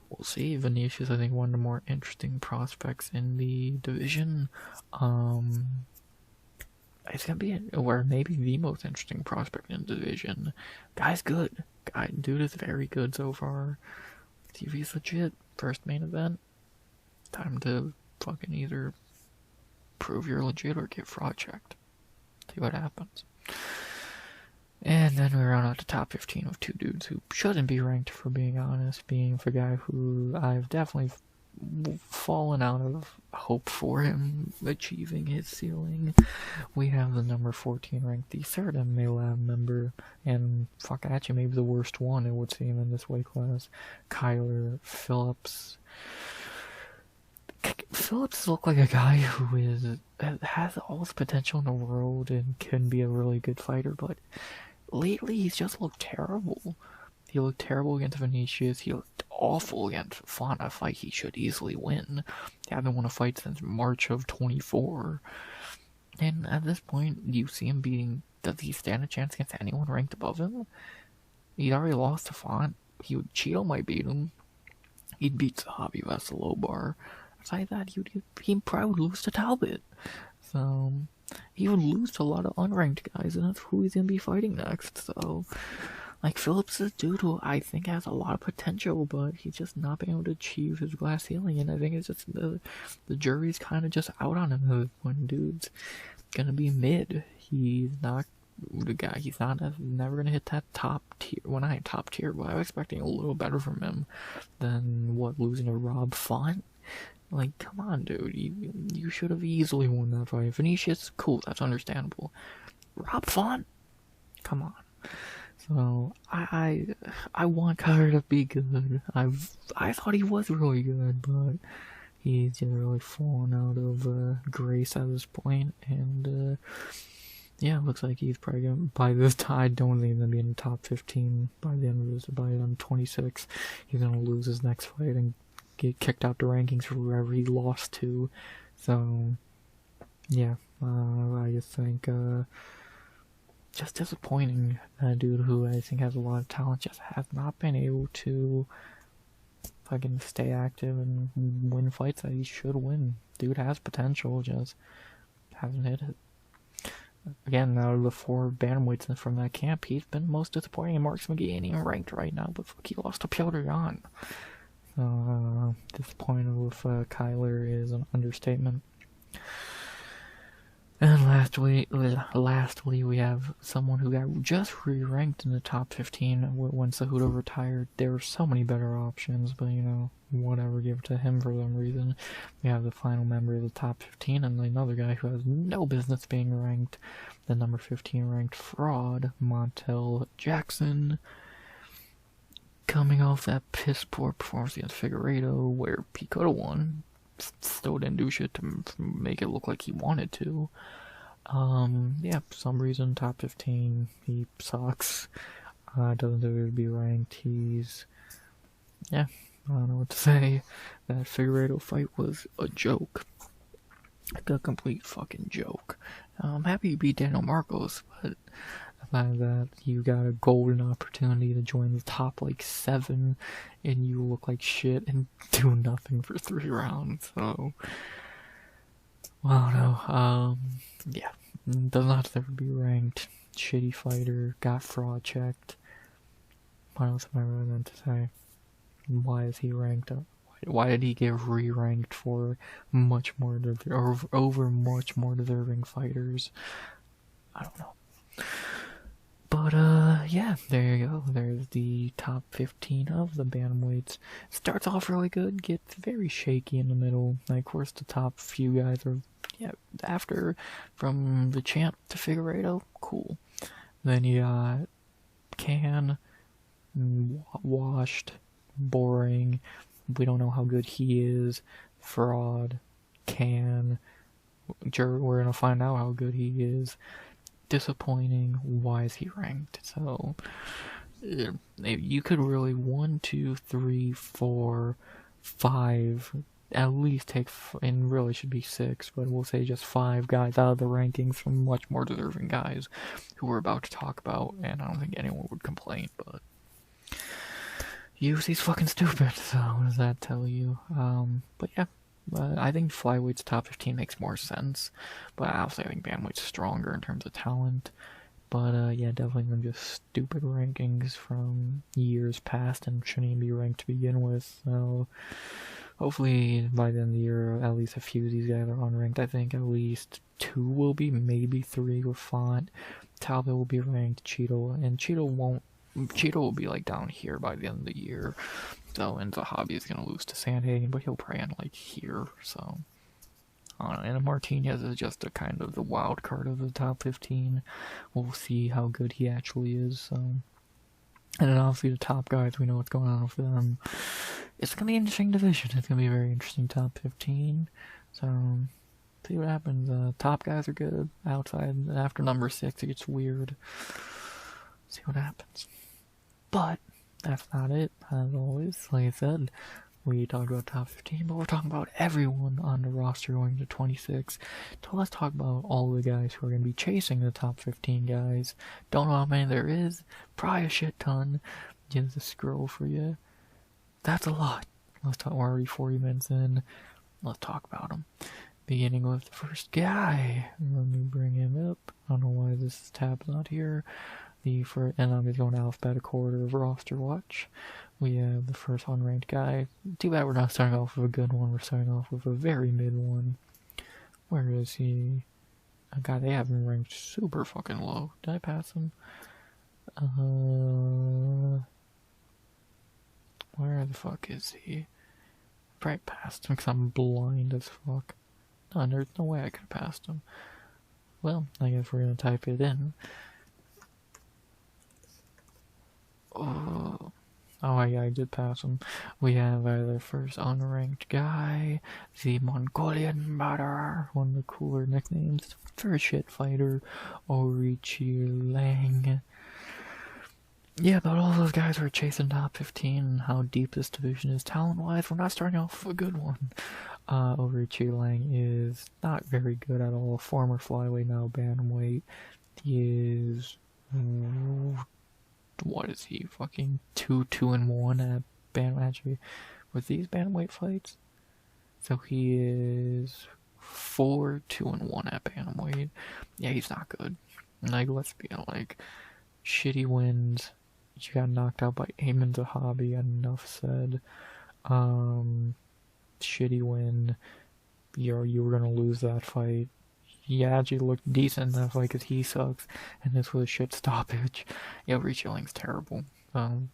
we'll see. Vinicius, I think, one of the more interesting prospects in the division. It's gonna be, or maybe the most interesting prospect in the division. Guy's good. Dude is very good so far. See if he's legit. First main event. Time to fucking either prove you're legit or get fraud checked. See what happens. And then we round out the top 15 with 2 dudes who shouldn't be ranked, for being honest. Being for a guy who I've definitely fallen out of hope for him achieving his ceiling. We have the number 14 ranked, the third MMA Lab member, and fuck at you, maybe the worst one, it would seem, in this weight class, Kyler Phillips. Phillips looks like a guy who has all the potential in the world and can be a really good fighter, but lately he's just looked terrible. He looked terrible against Vinicius. He looked awful against Font, a fight he should easily win. He hasn't won a fight since March of 24. And at this point, you see him beating... Does he stand a chance against anyone ranked above him? He'd already lost to Font. Cheeto might beat him. He'd beat Zahavi, that's the low bar. Aside that, he probably would lose to Talbot. So... he would lose to a lot of unranked guys, and that's who he's going to be fighting next. So... like, Phillips is a dude who I think has a lot of potential, but he's just not been able to achieve his glass ceiling, and I think it's just the jury's kind of just out on him. When dude's gonna be mid, he's not the guy. He's never gonna hit that top tier. Well, not top tier, but I was expecting a little better from him than losing to Rob Font. Like, come on, dude, you should have easily won that fight. Vinicius, cool, that's understandable. Rob Font, come on. So I want Kyler to be good. I thought he was really good, but he's just really fallen out of grace at this point. And yeah, it looks like he's probably gonna, by this time, I don't think he's gonna be in the top 15 by the end of this. By 26, he's gonna lose his next fight and get kicked out the rankings for wherever he lost to. So yeah, I just think just disappointing. A dude who I think has a lot of talent just has not been able to fucking stay active and win fights that he should win. Dude has potential, just hasn't hit it. Again, out of the 4 bantamweights from that camp, he's been most disappointing. And Marks McGee ain't even ranked right now, but fuck, he lost to Piotr Jan. Disappointed with Kyler is an understatement. And lastly, we have someone who got just re-ranked in the top 15 when Cejudo retired. There were so many better options, but you know, whatever, give it to him for some reason. We have the final member of the top 15, and another guy who has no business being ranked, the number 15 ranked fraud, Montel Jackson. Coming off that piss poor performance against Figueiredo, where he could have won, still didn't do shit to make it look like he wanted to. Yeah, for some reason, top 15, he sucks. Doesn't deserve to be ranked. Yeah, I don't know what to say. That Figueiredo fight was a joke. Like a complete fucking joke. I'm happy you beat Daniel Marcos, but the fact that you got a golden opportunity to join the top, 7, and you look like shit and do nothing for 3 rounds, so... well, no, yeah. Does not deserve to be ranked. Shitty fighter, got fraud checked. What else am I really meant to say? Why is he ranked up? Why did he get re-ranked for much more over much more deserving fighters? I don't know. But, yeah, there you go. There's the top 15 of the bantamweights. Starts off really good, gets very shaky in the middle. And of course, the top few guys are, yeah, after, from the champ to Figueiredo, cool. Then you got Can, washed, boring, we don't know how good he is, fraud, Can, we're gonna find out how good he is. Disappointing. Why is he ranked? So you could really 1, 2, 3, 4, 5 at least take, and really should be 6, but we'll say just 5 guys out of the rankings from much more deserving guys who we're about to talk about, and I don't think anyone would complain, but UFC's fucking stupid, so what does that tell you? But yeah, I think Flyweight's top 15 makes more sense, but obviously I think Bantamweight's stronger in terms of talent. But yeah, definitely them just stupid rankings from years past and shouldn't even be ranked to begin with. So hopefully by the end of the year, at least a few of these guys are unranked. I think at least 2 will be, maybe 3 with Font. Talbot will be ranked, Cheeto, and Cheeto will be like down here by the end of the year. So, and Zahabi is gonna lose to Sandhagen, but he'll probably end like here, so. I don't know, and Martinez is just a kind of the wild card of the top 15. We'll see how good he actually is, so. And then obviously the top guys, we know what's going on for them. It's gonna be an interesting division. It's gonna be a very interesting top 15. So, see what happens. Top guys are good. Outside, after number 6, it gets weird. See what happens. But that's not it. As always, like I said, we talked about top 15, but we're talking about everyone on the roster going to 26. So let's talk about all the guys who are going to be chasing the top 15 guys. Don't know how many there is. Probably a shit ton. Just a scroll for you. That's a lot. Let's talk. We're already 40 minutes in. Let's talk about them. Beginning with the first guy. Let me bring him up. I don't know why this tab's not here. And I'm just going alphabetical order of roster watch. We have the first unranked guy. Too bad we're not starting off with a good one. We're starting off with a very mid one. Where is he? A guy they have him ranked super fucking low. Did I pass him? Where the fuck is he? Probably passed him because I'm blind as fuck. No, there's no way I could have passed him. Well, I guess we're gonna type it in. Oh yeah, I did pass him. We have the first unranked guy, the Mongolian Murderer, one of the cooler nicknames for a shit fighter, Orichi Lang. Yeah, but all those guys are chasing top 15 and how deep this division is talent-wise. We're not starting off with a good one. Orichi Lang is not very good at all. Former flyweight, now bantamweight. He is... what is he? Fucking 2-2-1 at bantamweight. Actually, with these bantamweight fights, so he is 4-2-1 at bantamweight. Yeah, he's not good. Like, let's be like, shitty wins. You got knocked out by Ayman Zahabi. Enough said. Shitty win. You were gonna lose that fight. He actually looked decent in that fight because he sucks, and this was a shit stoppage. Yeah, Richie Lang's terrible. And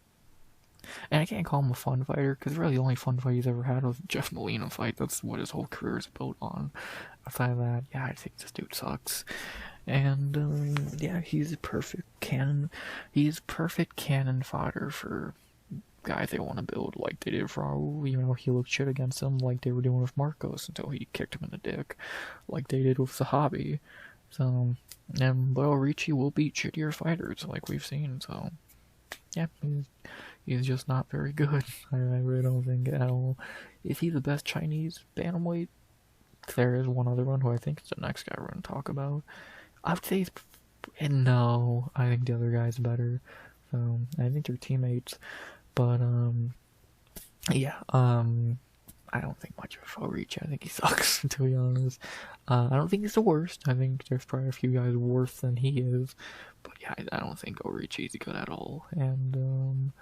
I can't call him a fun fighter because really the only fun fight he's ever had was Jeff Molina fight. That's what his whole career is built on. Aside of that, yeah, I think this dude sucks. And yeah, he's a perfect cannon. He's perfect cannon fodder for guys they want to build, like they did for Raul. You know, he looked shit against them, like they were doing with Marcos until he kicked him in the dick, like they did with Zahabi. So, and well, Ricci will beat shittier fighters, like we've seen. So, yeah, he's just not very good. I really don't think at all. Is he the best Chinese bantamweight? There is one other one who I think is the next guy we're going to talk about. I would say no, I think the other guy's better. So, I think they're teammates. But, yeah, I don't think much of Orichi. I think he sucks, to be honest. I don't think he's the worst. I think there's probably a few guys worse than he is. But yeah, I don't think Orichi's good at all. And,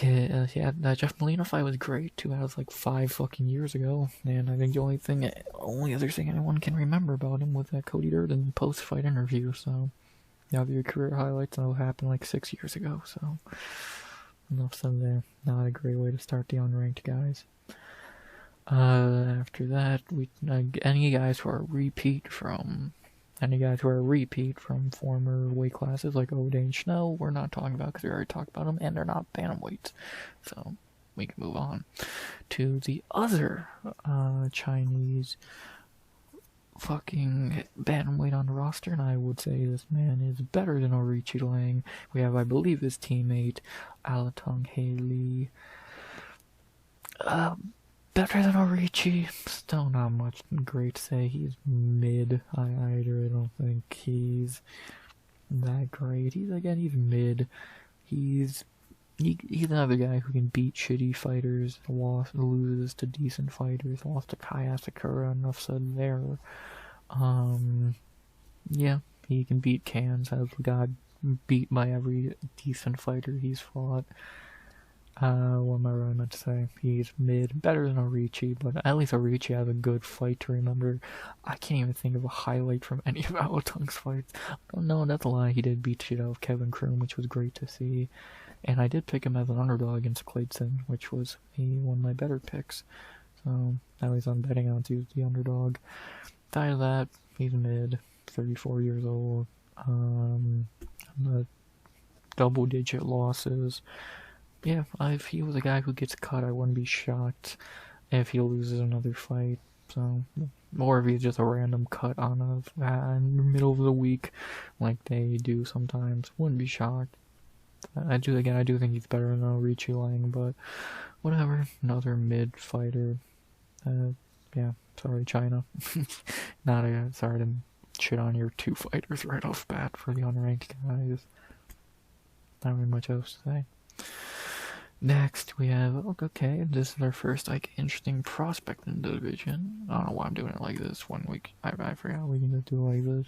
yeah, that Jeff Molina fight was great, too. That was like 5 fucking years ago. And I think the only other thing anyone can remember about him was that Cody Durden post-fight interview, so... Now your career highlights and it'll happen like 6 years ago, so enough said there. Not a great way to start the unranked guys. After that, any guys who are repeat from former weight classes like O'Day and Schnell, we're not talking about because we already talked about them, and they're not bantamweights, so we can move on to the other Chinese fucking bantamweight on the roster, and I would say this man is better than Orichi Lang. We have, I believe, his teammate Alatong Haley. Better than Orichi. Still not much great to say. He's mid. I really don't think he's that great. He's mid. He's another guy who can beat shitty fighters, loses to decent fighters, lost to Kai Asakura, enough said there. Yeah, he can beat cans, has got beat by every decent fighter he's fought. What am I really meant to say? He's mid, better than Orichi, but at least Orichi has a good fight to remember. I can't even think of a highlight from any of Alatong's fights. Oh no, that's a lie. He did beat shit out of Kevin Kroom, which was great to see. And I did pick him as an underdog against Clayton, which was one of my better picks. So, at least I'm betting on to the underdog. Aside of that, he's mid, 34 years old. Double-digit losses. Yeah, if he was a guy who gets cut, I wouldn't be shocked if he loses another fight. So, or if he's just a random cut on in the middle of the week, like they do sometimes. Wouldn't be shocked. I do think he's better than Orichi Lang, but whatever. Another mid fighter. Yeah, sorry, China. Sorry to shit on your two fighters right off bat for the unranked guys. Not really much else to say. Next, we have, okay, this is our first, interesting prospect in the division. I don't know why I'm doing it like this 1 week. I forgot we can do it like this.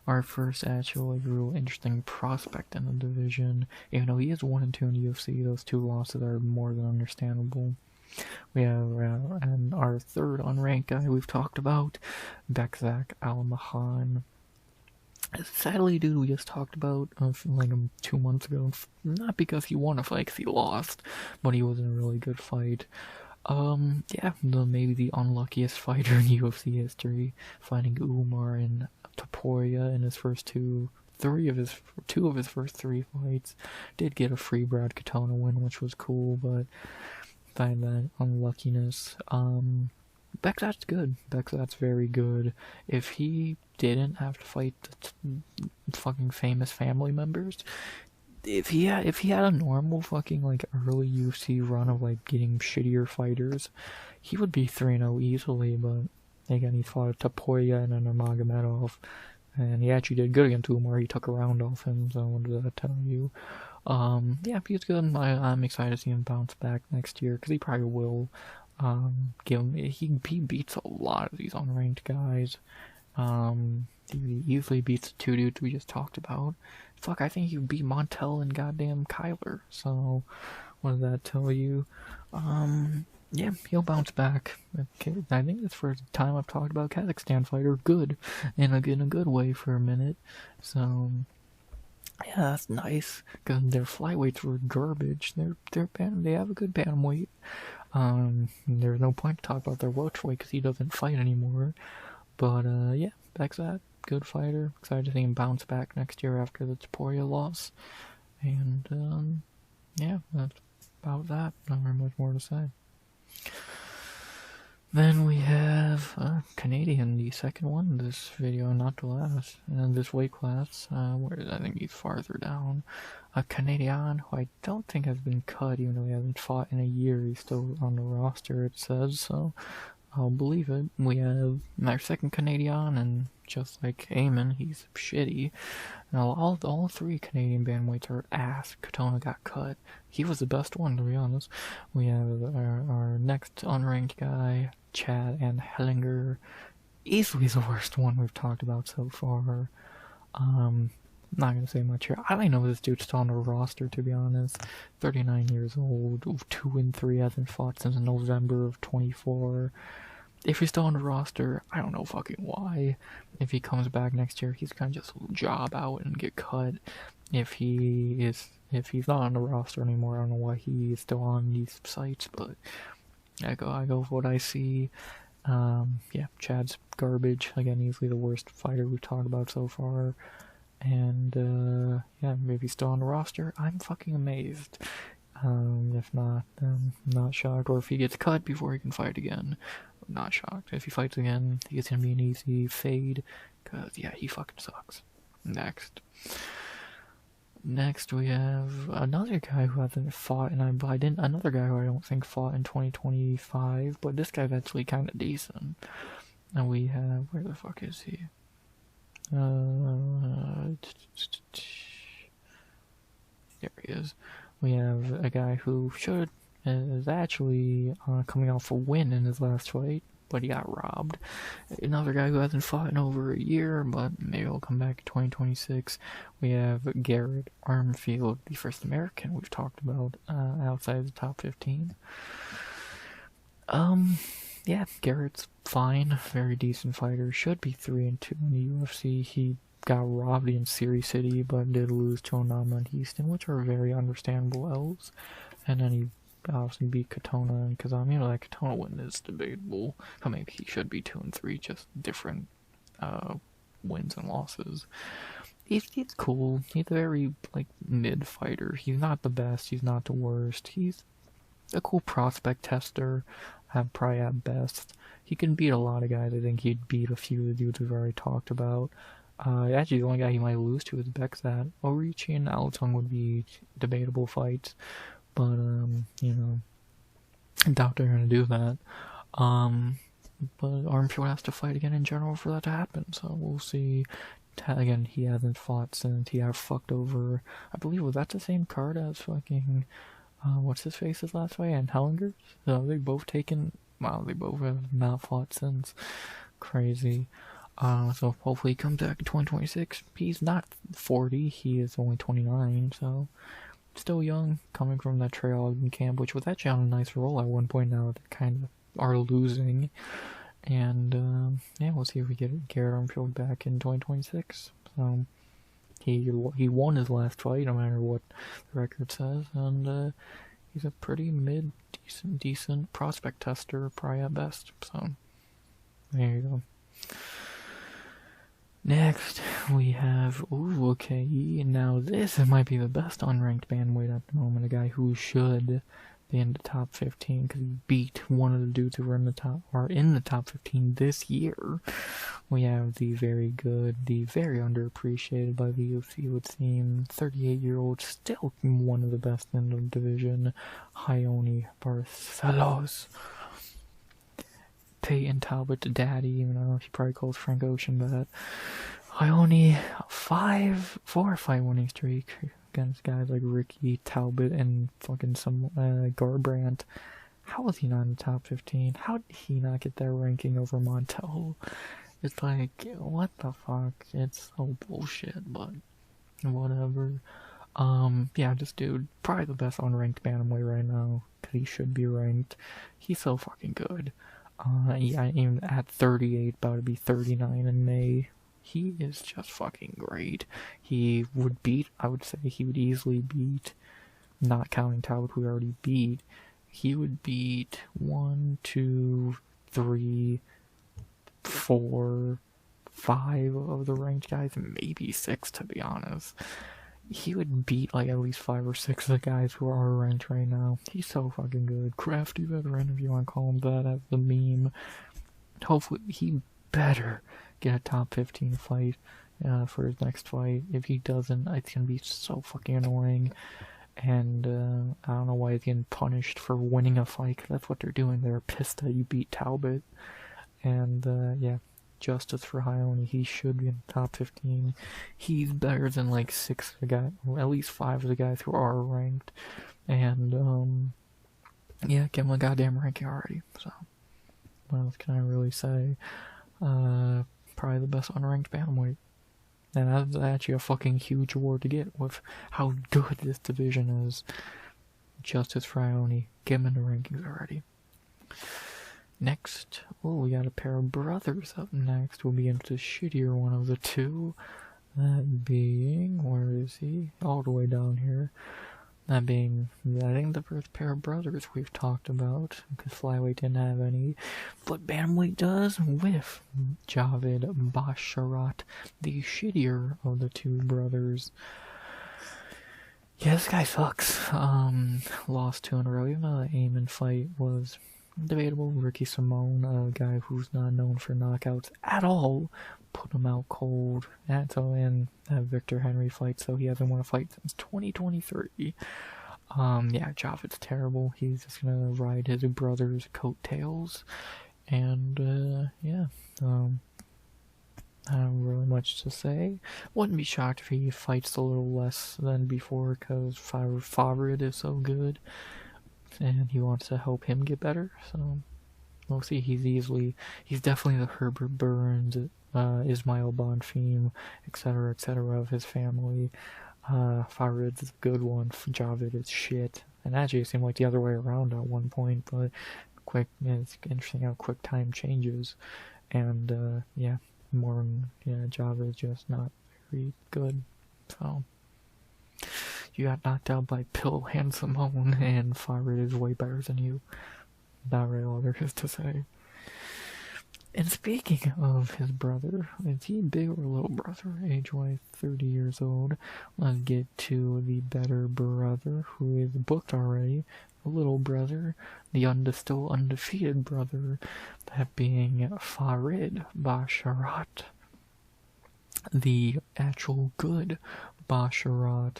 Our first actual, real interesting prospect in the division. Even though he is 1-2 in the UFC, those two losses are more than understandable. We have, and our third unranked guy we've talked about, Bekzak Almahan. Sadly, dude, we just talked about 2 months ago. Not because he won a fight, because he lost, but he was in a really good fight. Yeah, maybe the unluckiest fighter in UFC history, fighting Umar and Topuria in his first two of his first three fights. Did get a free Brad Katona win, which was cool, but by that unluckiness, Bekzat's good. Bekzat's very good. If he didn't have to fight the fucking famous family members, if he had a normal fucking early UFC run of getting shittier fighters, he would be 3-0 easily. But again, he fought Topuria and Nurmagomedov, and he actually did good against Umar. He took a round off him. So what does that tell you? Yeah, he's good. I'm excited to see him bounce back next year because he probably will. He beats a lot of these unranked guys. He easily beats the two dudes we just talked about. Fuck, I think he beat Montel and goddamn Kyler. So, what does that tell you? Yeah, he'll bounce back. Okay, I think that's the first time I've talked about Kazakhstan fighter good, in a good way for a minute. So, yeah, that's nice because their flyweights were garbage. They have a good bantamweight. There's no point to talk about their welterweight because he doesn't fight anymore. But yeah, Bekzat, good fighter. Excited to see him bounce back next year after the Topuria loss. And yeah, that's about that. Not very much more to say. Then we have Canadian, the second one in this video, not the last. And this weight class, I think he's farther down. A Canadian who I don't think has been cut, even though he hasn't fought in a year. He's still on the roster, it says, so I'll believe it. We have our second Canadian, and just like Eamon, he's shitty. Now, all three Canadian bantamweights are ass. Katona got cut. He was the best one, to be honest. We have our next unranked guy, Chad and Hellinger. Easily the worst one we've talked about so far. Not gonna say much here. I don't know if this dude's still on the roster, to be honest. 39 years old, 2-3, hasn't fought since November of 24. if he's still on the roster, I don't know fucking why. If he comes back next year, he's gonna just job out and get cut. If he's not on the roster anymore, I don't know why he is still on these sites, but I go for what I see. Yeah, Chad's garbage. Again, easily the worst fighter we've talked about so far. And, yeah, maybe he's still on the roster. I'm fucking amazed. If not, I'm not shocked. Or if he gets cut before he can fight again, I'm not shocked. If he fights again, it's gonna be an easy fade. Cause, yeah, he fucking sucks. Next, we have another guy who hasn't fought, another guy who I don't think fought in 2025, but this guy's actually kind of decent. And we have, where the fuck is he? There he is. We have a guy who is actually coming off a win in his last fight, but he got robbed. Another guy who hasn't fought in over a year, but maybe he'll come back in 2026. We have Garrett Armfield, the first American we've talked about outside the top 15. Yeah, Garrett's fine, very decent fighter. Should be 3-2 in the UFC. He got robbed in Siri City, but did lose to Onama and Houston, which are very understandable L's. And then he obviously beat Katona and Kazami. That Katona win is debatable. I mean, he should be 2-3, just different wins and losses. He's cool. He's a very mid fighter. He's not the best. He's not the worst. He's a cool prospect tester. Probably at best. He can beat a lot of guys. I think he'd beat a few of the dudes we've already talked about. Actually, the only guy he might lose to is Bekzat. Orichi and Alatung would be debatable fights, but, I doubt they're gonna do that. But Armfield has to fight again in general for that to happen, so we'll see. Again, he hasn't fought since he got fucked over. I believe, was that the same card as fucking, what's his face's last fight, and Hellinger's? So they both they both have not fought since. Crazy. So hopefully he comes back in 2026. He's not 40, he is only 29, so still young, coming from that trail camp, which was actually on a nice roll at one point. Now they kind of are losing. And, yeah, we'll see if we get Garrett Armfield back in 2026. So, he won his last fight, no matter what the record says, and, he's a pretty decent prospect tester, probably at best. So, there you go. Next, we have, okay, now this might be the best unranked bantamweight at the moment, a guy who should be in the top 15, because he beat one of the dudes who were in the top 15 this year. We have the very good, the very underappreciated by the UFC, it would seem, 38-year-old, still one of the best in the division, Raoni Barcelos. Peyton Talbot's daddy, even though he probably calls Frank Ocean that. Raoni, 4-5 winning streak against guys like Ricky, Talbot, and fucking some Garbrandt. How was he not in the top 15? How did he not get that ranking over Montel? It's like, what the fuck? It's so bullshit, but whatever. Yeah, this dude, probably the best unranked bantamweight right now, because he should be ranked. He's so fucking good. Yeah, even at 38, about to be 39 in May. He is just fucking great. He would I would say he would easily beat, not counting Talbot who we already beat, he would beat 1, 2, 3, 4, 5 of the ranked guys, maybe 6 to be honest. He would beat at least 5 or 6 of the guys who are ranked right now. He's so fucking good. Crafty veteran, if you want to call him that, as the meme. Hopefully, he better get a top 15 fight for his next fight. If he doesn't, it's gonna be so fucking annoying. And I don't know why he's getting punished for winning a fight, because that's what they're doing. They're pissed that you beat Talbot. And yeah, justice for Raoni. He should be in the top 15. He's better than 6 of the guys, or at least 5 of the guys who are ranked. And yeah, give him a goddamn ranking already. So what else can I really say? Probably the best unranked bantamweight. And that's actually a fucking huge award to get with how good this division is. Justice for Raoni. Give him in the rankings already. Next, we got a pair of brothers up next. We'll be into the shittier one of the two. That being, where is he? All the way down here. That being, I think the first pair of brothers we've talked about, because flyweight didn't have any, but bantamweight does, with Javid Basharat, the shittier of the two brothers. Yeah, this guy sucks. Lost 2 in a row, even though the Amen fight was debatable. Ricky Simone, a guy who's not known for knockouts at all, put him out cold. And so in that Victor Henry fight, so he hasn't won a fight since 2023. Yeah, Javid's terrible. He's just gonna ride his brother's coattails. And, yeah, I don't really much to say. Wouldn't be shocked if he fights a little less than before, because Farid is so good, and he wants to help him get better, so we'll see. He's definitely the Herbert Burns, Ismail Bonfim, etc., of his family. Farid's a good one, Javid is shit, and actually it seemed like the other way around at one point, but it's interesting how quick time changes, and, yeah. Java is just not very good. So you got knocked out by Pill and Simone, and Farid is way better than you. About right, all there is to say. And speaking of his brother, is he big or little brother? Age-wise, 30 years old. Let's get to the better brother, who is booked already. The little brother, the still undefeated brother, that being Farid Basharat. The actual good Basharat,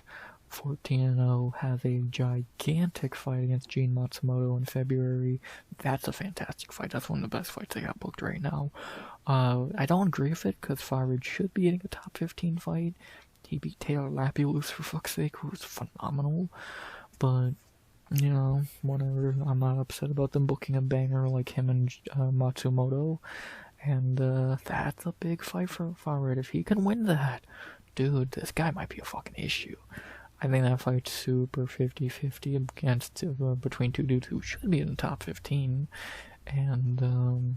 14-0, has a gigantic fight against Gene Matsumoto in February. That's a fantastic fight. That's one of the best fights I got booked right now. I don't agree with it, because Farid should be getting a top 15 fight. He beat Taylor Lapulus, for fuck's sake, who was phenomenal. But, you know, whatever. I'm not upset about them booking a banger like him and Matsumoto. And that's a big fight for Farid. If he can win that, dude, this guy might be a fucking issue. I think that fight's super 50-50 against between two dudes who should be in the top 15. And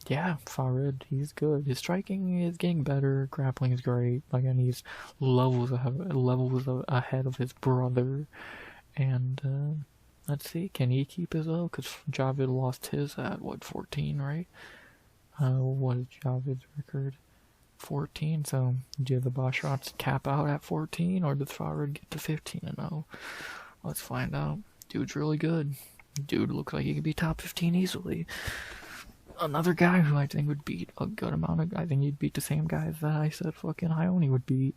yeah, Farid, he's good. His striking is getting better. Grappling is great. Again, he's levels ahead of his brother. And let's see, can he keep his O? Because Javid lost his at 14, right? What is Javid's record? 14. So do the Basharats cap out at 14, or does Farid get to 15-0? Let's find out. Dude's really good. Dude looks like he could be top 15 easily. Another guy who I think would beat a good amount of. I think he'd beat the same guys that I said fucking Ione would beat.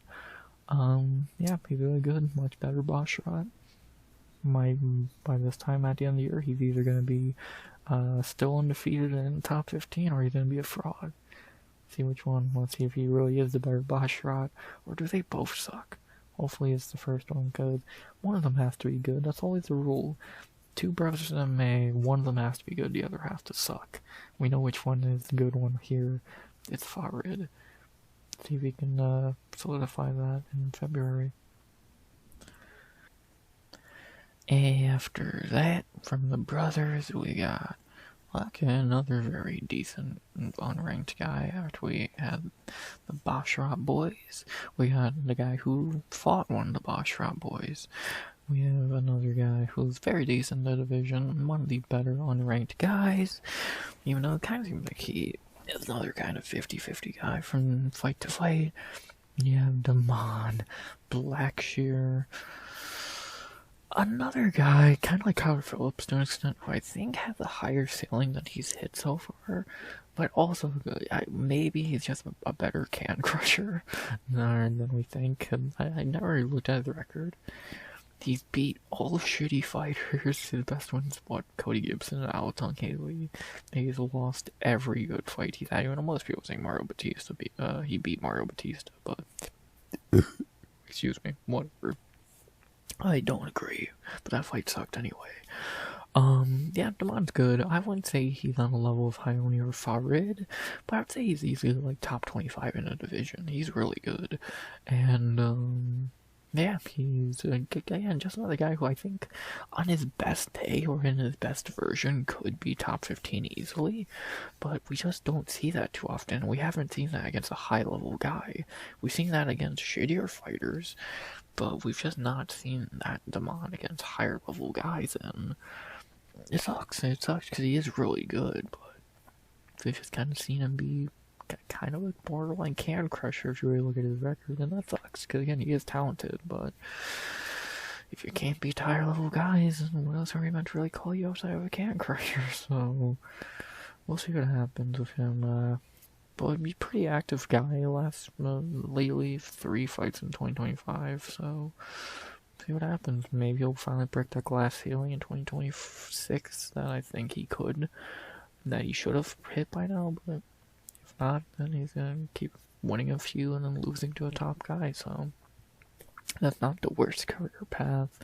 Yeah, he's really good. Much better Basharat. By this time at the end of the year, he's either gonna be still undefeated in the top 15, or he's gonna be a fraud. See which one. Let's see if he really is the better Basharat, or do they both suck? Hopefully it's the first one, because one of them has to be good. That's always the rule. Two brothers in MMA, one of them has to be good, the other has to suck. We know which one is the good one here. It's Farid. See if we can solidify that in February. After that, from the brothers, we got another very decent unranked guy. After we had the Basharat boys, we got the guy who fought one of the Basharat boys. We have another guy who's very decent in the division, one of the better unranked guys, even though it kind of seems like he is another kind of 50-50 guy from fight to fight. You have Damon Blackshear. Another guy, kind of like Howard Phillips to an extent, who I think has a higher ceiling than he's hit so far, but also maybe he's just a better can crusher than we think. I never really looked at the record. He's beat all shitty fighters. His best one's Cody Gibson and Alaton Haley. He's lost every good fight he's had. Even most people saying Mario Batista he beat Mario Batista, but excuse me, whatever. I don't agree, but that fight sucked anyway. Yeah, Damon's good. I wouldn't say he's on the level of Ione or Farid, but I'd say he's easily like top 25 in a division. He's really good. And, Yeah, he's a good guy, and just another guy who I think on his best day or in his best version could be top 15 easily, but we just don't see that too often. We haven't seen that against a high-level guy. We've seen that against shittier fighters, but we've just not seen that demand against higher-level guys, and it sucks. It sucks because he is really good, but we've just kind of seen him be kind of like borderline can crusher if you really look at his record, and that sucks because again he is talented, but if you can't beat higher level guys, then what else are we meant to really call you outside of a can crusher? So we'll see what happens with him. But he's a pretty active guy lately, 3 fights in 2025, so see what happens. Maybe he'll finally break that glass ceiling in 2026 that I think he could, that he should have hit by now, but if not, then he's gonna keep winning a few and then losing to a top guy, so that's not the worst career path,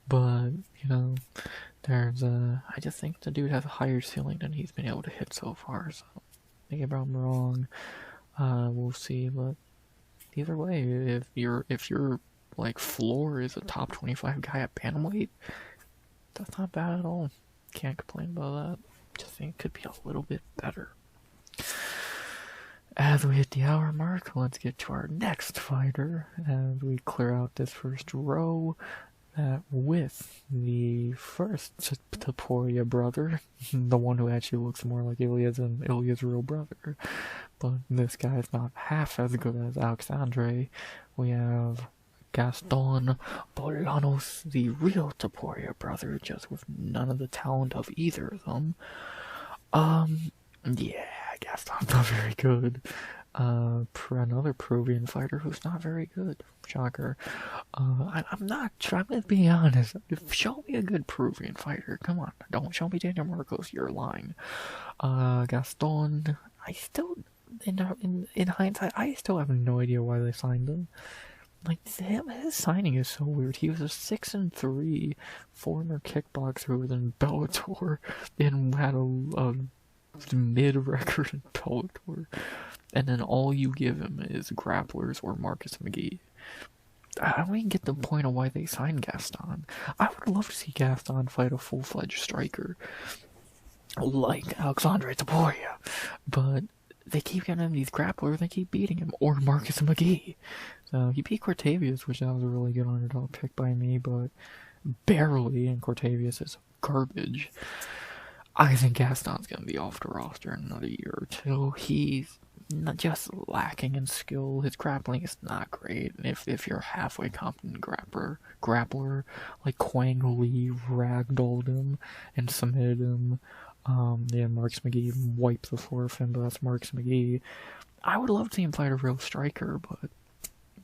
but, you know, I just think the dude has a higher ceiling than he's been able to hit so far, so maybe I'm wrong, we'll see, but either way, if your like floor is a top 25 guy at Bantamweight, that's not bad at all. Can't complain about that. Just think it could be a little bit better. As we hit the hour mark, let's get to our next fighter as we clear out this first row with the first Taporia brother, the one who actually looks more like Ilya than Ilya's real brother. But this guy's not half as good as Alexandre. We have Gaston Bolanos, the real Taporia brother, just with none of the talent of either of them. Yeah, Gaston's not very good. Another Peruvian fighter who's not very good. Shocker. I'm just being honest. Show me a good Peruvian fighter. Come on. Don't show me Daniel Marcos. You're lying. Gaston, I still, in hindsight, I still have no idea why they signed him. Like, his signing is so weird. He was a 6-3 former kickboxer who was in Bellator and had a mid-record in Bellator, and then all you give him is grapplers or Marcus McGee. I don't even get the point of why they signed Gaston. I would love to see Gaston fight a full-fledged striker like Alexandre Taporia, but they keep getting him these grapplers, they keep beating him, or Marcus McGee. So he beat Cortavius, which that was a really good underdog pick by me, but barely, and Cortavius is garbage. I think Gaston's going to be off the roster in another year or two. He's not just lacking in skill. His grappling is not great. If you're halfway competent grappler like Quang Lee ragdolled him and submitted him, Marcus McGee wiped the floor of him, but that's Marcus McGee. I would love to see him fight a real striker, but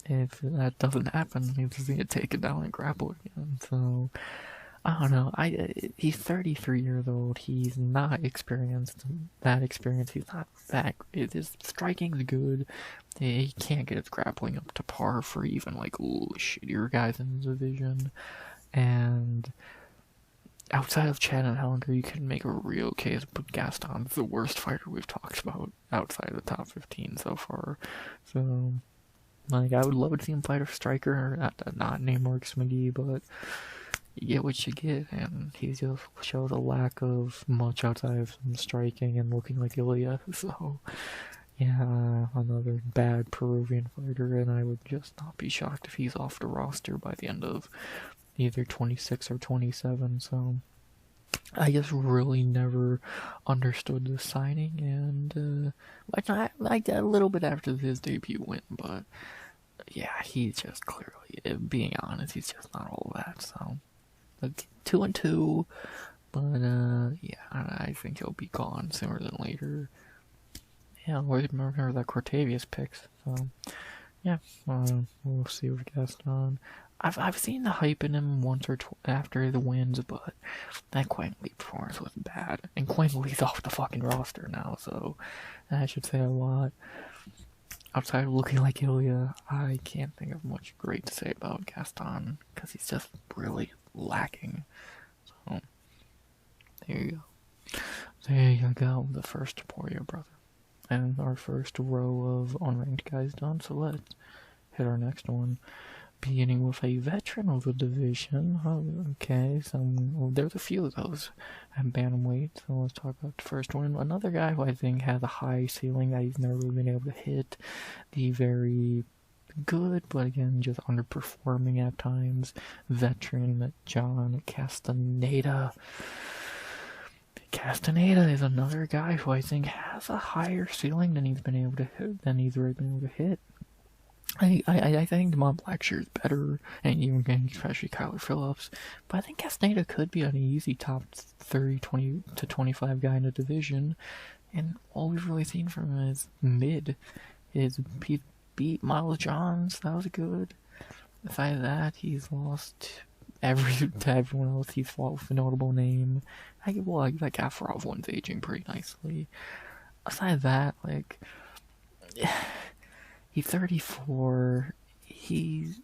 if that doesn't happen, he's just going to take it down and grapple again. So I don't know. He's 33 years old. He's not experienced. He's not that. His striking's good. He can't get his grappling up to par for even like shittier guys in the division. And outside of Chad and Hellinger, you can make a real case, but Gaston's the worst fighter we've talked about outside of the top 15 so far. So, like, I would love to see him fight a striker, not named Marcus McGee, but you get what you get, and he just shows a lack of much outside of some striking and looking like Ilya, so yeah, another bad Peruvian fighter, and I would just not be shocked if he's off the roster by the end of either 26 or 27, so I just really never understood the signing, and I liked that a little bit after his debut win, but yeah, he's just clearly, being honest, he's just not all that, so 2-2, but yeah, I think he'll be gone sooner than later. Yeah, I always remember that Cortavius picks, so yeah, we'll see with Gaston. I've seen the hype in him once or twice after the wins, but that Quang Lee performance was bad, and Quang Lee's off the fucking roster now, so that should say a lot. Outside of looking like Ilya, I can't think of much great to say about Gaston, because he's just really lacking. So, there you go. There you go, the first Taporia brother. And our first row of unranked guys done, so let's hit our next one. beginning with a veteran of the division. Oh, okay, well, there's a few of those at Bantamweight, so let's talk about the first one. Another guy who I think has a high ceiling that he's never really been able to hit. The very good, but again, just underperforming at times, veteran John Castaneda. Castaneda is another guy who I think has a higher ceiling than he's been able to hit, I think Demont Blackshear is better, and even especially Kyler Phillips, but I think Castaneda could be an easy top 30, 20 to 25 guy in the division, and all we've really seen from him is mid. He beat Miles Johns, that was good. Besides that, he's lost to everyone else he's fought with a notable name. Like Afrov one's aging pretty nicely. Aside that, he's 34. He's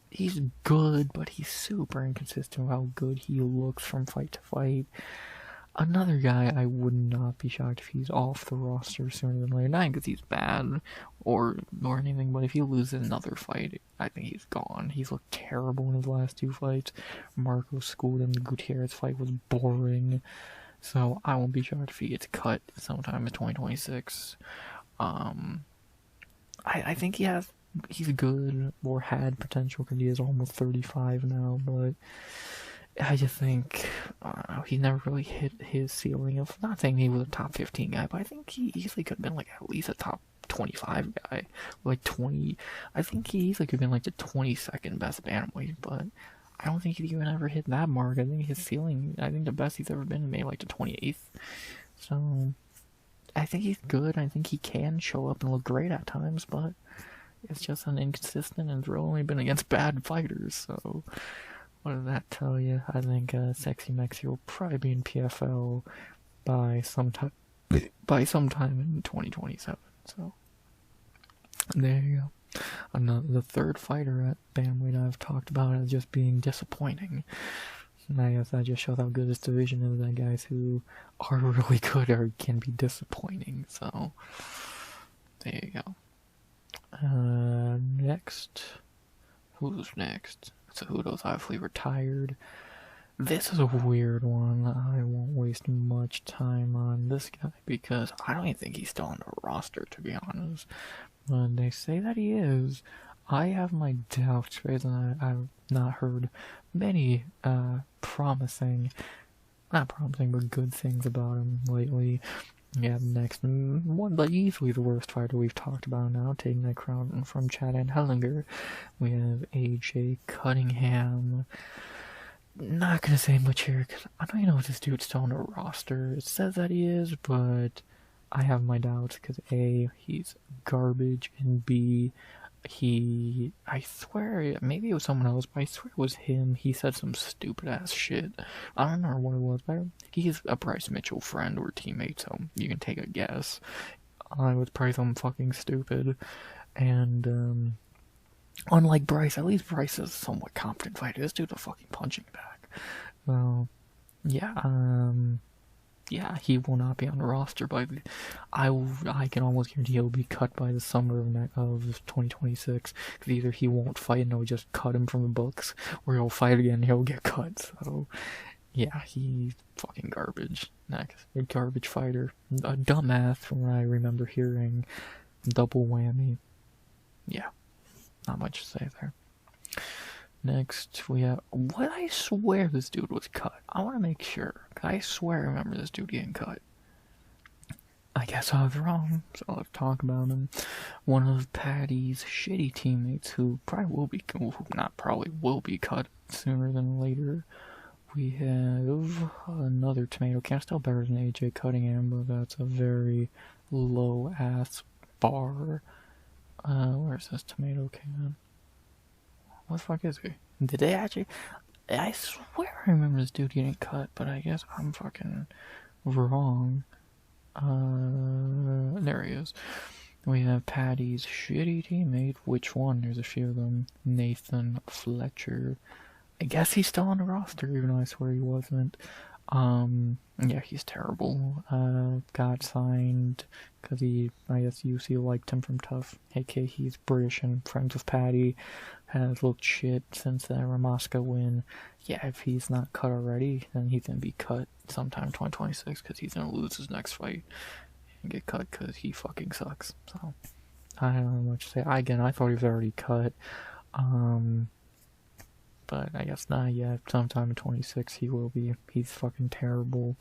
good, but he's super inconsistent with how good he looks from fight to fight. Another guy I would not be shocked if he's off the roster sooner than later. Not because he's bad or anything, but if he loses another fight, I think he's gone. He's looked terrible in his last 2 fights. Marco schooled him. The Gutierrez fight was boring. So I won't be shocked if he gets cut sometime in 2026. I think he's good, or had potential, because he is almost 35 now, but I just think he never really hit his ceiling of, not saying he was a top 15 guy, but I think he easily could have been at least a top 25 guy. 20, I think he easily could have been the 22nd best bantamweight, but I don't think he even ever hit that mark. I think his ceiling, I think the best he's ever been maybe the 28th. So I think he's good. I think he can show up and look great at times, but it's just an inconsistent, and it's really only been against bad fighters. So what does that tell you? I think Sexy Mexi will probably be in PFL by sometime in 2027. So there you go. The third fighter at bantamweight I've talked about as just being disappointing. And I guess that just shows how good this division is, that guys who are really good can be disappointing. So there you go. Next. Who's next? Cejudo's obviously retired. This is a weird one. I won't waste much time on this guy because I don't even think he's still on the roster, to be honest. But they say that he is. I have my doubts because I've not heard many promising, not promising, but good things about him lately. Yeah, next one, but easily the worst fighter we've talked about now, taking that crown from Chad and Hellinger. We have AJ Cunningham. Not gonna say much here because I don't even know if this dude's still on the roster. It says that he is, but I have my doubts because A, he's garbage, and B, I swear, maybe it was someone else, but I swear it was him. He said some stupid ass shit. I don't remember what it was, but he's a Bryce Mitchell friend or teammate, so you can take a guess. I was probably something fucking stupid. And, unlike Bryce, at least Bryce is a somewhat competent fighter. This dude's a fucking punching bag. Well, yeah, he will not be on the roster, but I can almost guarantee he'll be cut by the summer of 2026, because either he won't fight and they'll just cut him from the books, or he'll fight again and he'll get cut. So, yeah, he's fucking garbage. Next, a garbage fighter. A dumbass from what I remember hearing. Double whammy. Yeah, not much to say there. Next, we have, what, I swear this dude was cut. I want to make sure, because I swear I remember this dude getting cut. I guess I was wrong, so let's talk about him. One of Patty's shitty teammates who will be cut sooner than later. We have another tomato can, still better than AJ Cunningham, but that's a very low-ass bar. Where's this tomato can? What the fuck is he? Did they actually? I swear I remember this dude getting cut, but I guess I'm fucking wrong. There he is. We have Patty's shitty teammate. Which one? There's a few of them. Nathan Fletcher. I guess he's still on the roster, even though I swear he wasn't. Yeah, he's terrible. Got signed because I guess UC liked him from Tough. AK, he's British and friends with Patty. has looked shit since that Ramaska win. Yeah, if he's not cut already, then he's gonna be cut sometime 2026 because he's gonna lose his next fight and get cut because he fucking sucks. So I don't know much to say. Again, I thought he was already cut. But I guess not yet. Sometime in 26 he will be. He's fucking terrible.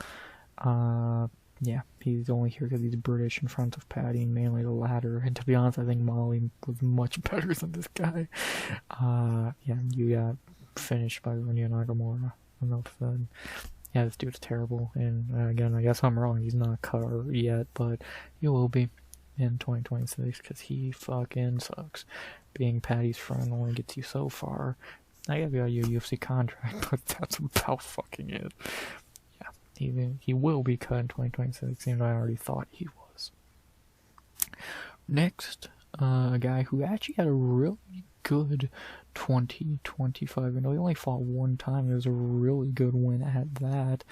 Yeah, he's only here because he's British in front of Paddy, and mainly the latter. And to be honest, I think Molly was much better than this guy. Yeah, you got finished by Runya Nagamura. Enough said. Yeah, this dude's terrible. And again, I guess I'm wrong. He's not cut yet, but he will be in 2026 because he fucking sucks. Being Paddy's friend only gets you so far. I gotta be on your UFC contract, but that's about fucking it. He will be cut in 2026, even though I already thought he was. Next, a guy who actually had a really good 2025. I know he only fought one time. It was a really good win at that.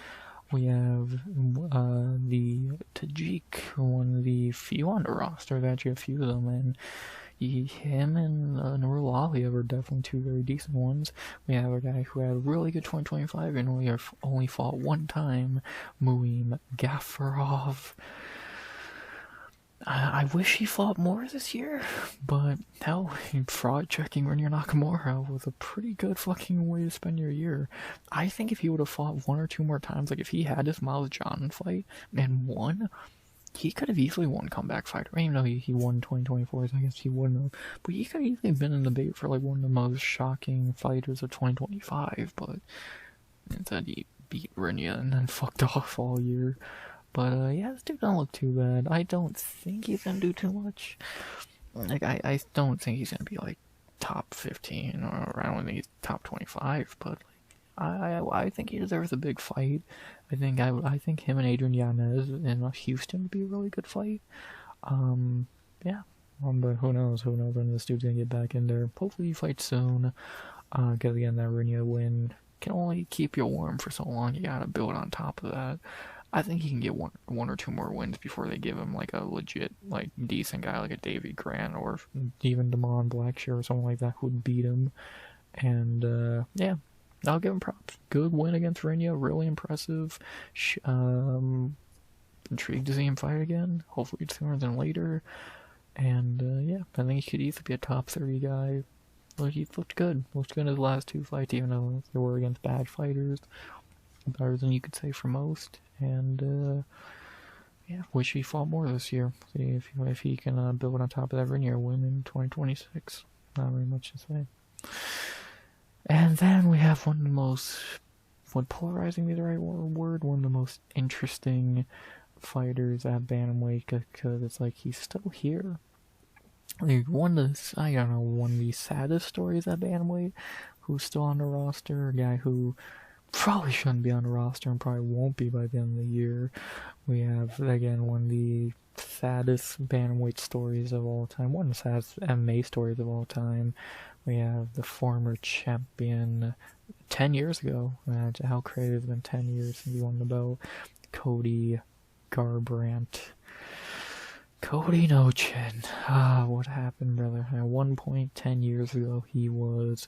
We have the Tajik, one of the few on the roster. There's actually a few of them, and him and Nurul Aliyev are definitely two very decent ones. We have a guy who had a really good 2025 and we have only fought one time, Muim Gafarov. I wish he fought more this year, but hell, fraud checking Runya Nakamura was a pretty good fucking way to spend your year. I think if he would have fought one or two more times, like if he had this Miles John fight and won, he could have easily won Comeback Fighter. Even though he won 2024, so I guess he wouldn't have. But he could have easily been in the debate for like one of the most shocking fighters of 2025. But instead he beat Runya and then fucked off all year. But yeah, this dude don't look too bad. I don't think he's gonna do too much. Like I don't think he's gonna be like top 15 or around the top 25. But I think he deserves a big fight. I think him and Adrian Yanez in Houston would be a really good fight. Yeah. But who knows when this dude's gonna get back in there. Hopefully he fights soon. Cause again, that Runya win can only keep you warm for so long. You gotta build on top of that. I think he can get one or two more wins before they give him like a legit, like decent guy like a Davy Grant or even Damon Blackshear or someone like that who would beat him. And yeah, I'll give him props. Good win against Runya, really impressive. Intrigued to see him fight again. Hopefully sooner than later. And yeah, I think he could easily be a top 30 guy. But he looked good. Looked good in his last two fights, even though they were against bad fighters. Better than you could say for most. And yeah, wish he fought more this year. See if he can build on top of that Runya win in 2026. Not very much to say. And then we have one of the most, would polarizing be the right word? One of the most interesting fighters at Bantamweight, because it's like he's still here. Like one of the saddest stories at Bantamweight, who's still on the roster, a guy who probably shouldn't be on the roster and probably won't be by the end of the year. We have, again, one of the saddest Bantamweight stories of all time, one of the saddest MMA stories of all time. We have the former champion 10 years ago. How crazy it's been 10 years since he won the belt. Cody Garbrandt. Cody No Chin. What happened, brother? At one point 10 years ago, he was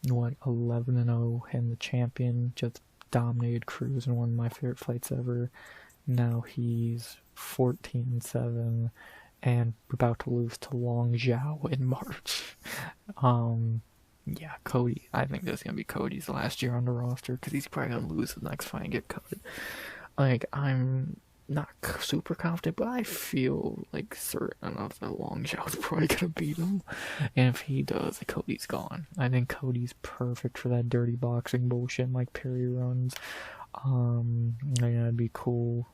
11-0 and the champion, just dominated Cruz in one of my favorite fights ever. Now he's 14-7 and about to lose to Long Zhao in March. Yeah, Cody. I think this is gonna be Cody's last year on the roster because he's probably gonna lose the next fight and get cut. Like, I'm not super confident, but I feel like certain enough that Long Zhao's probably gonna beat him. And if he does, Cody's gone. I think Cody's perfect for that dirty boxing bullshit Mike Perry runs. Yeah, it'd be cool.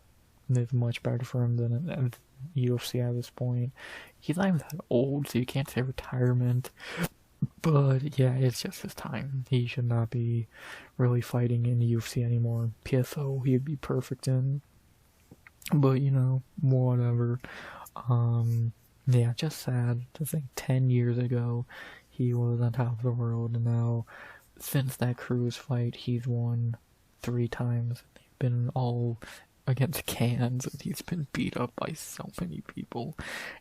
It's much better for him than UFC at this point. He's not even that old, so you can't say retirement. But yeah, it's just his time. He should not be really fighting in the UFC anymore. PFO, he'd be perfect in. But, whatever. Yeah, just sad to think 10 years ago he was on top of the world, and now, since that Cruz fight, he's won 3 times. Been all against cans, and he's been beat up by so many people,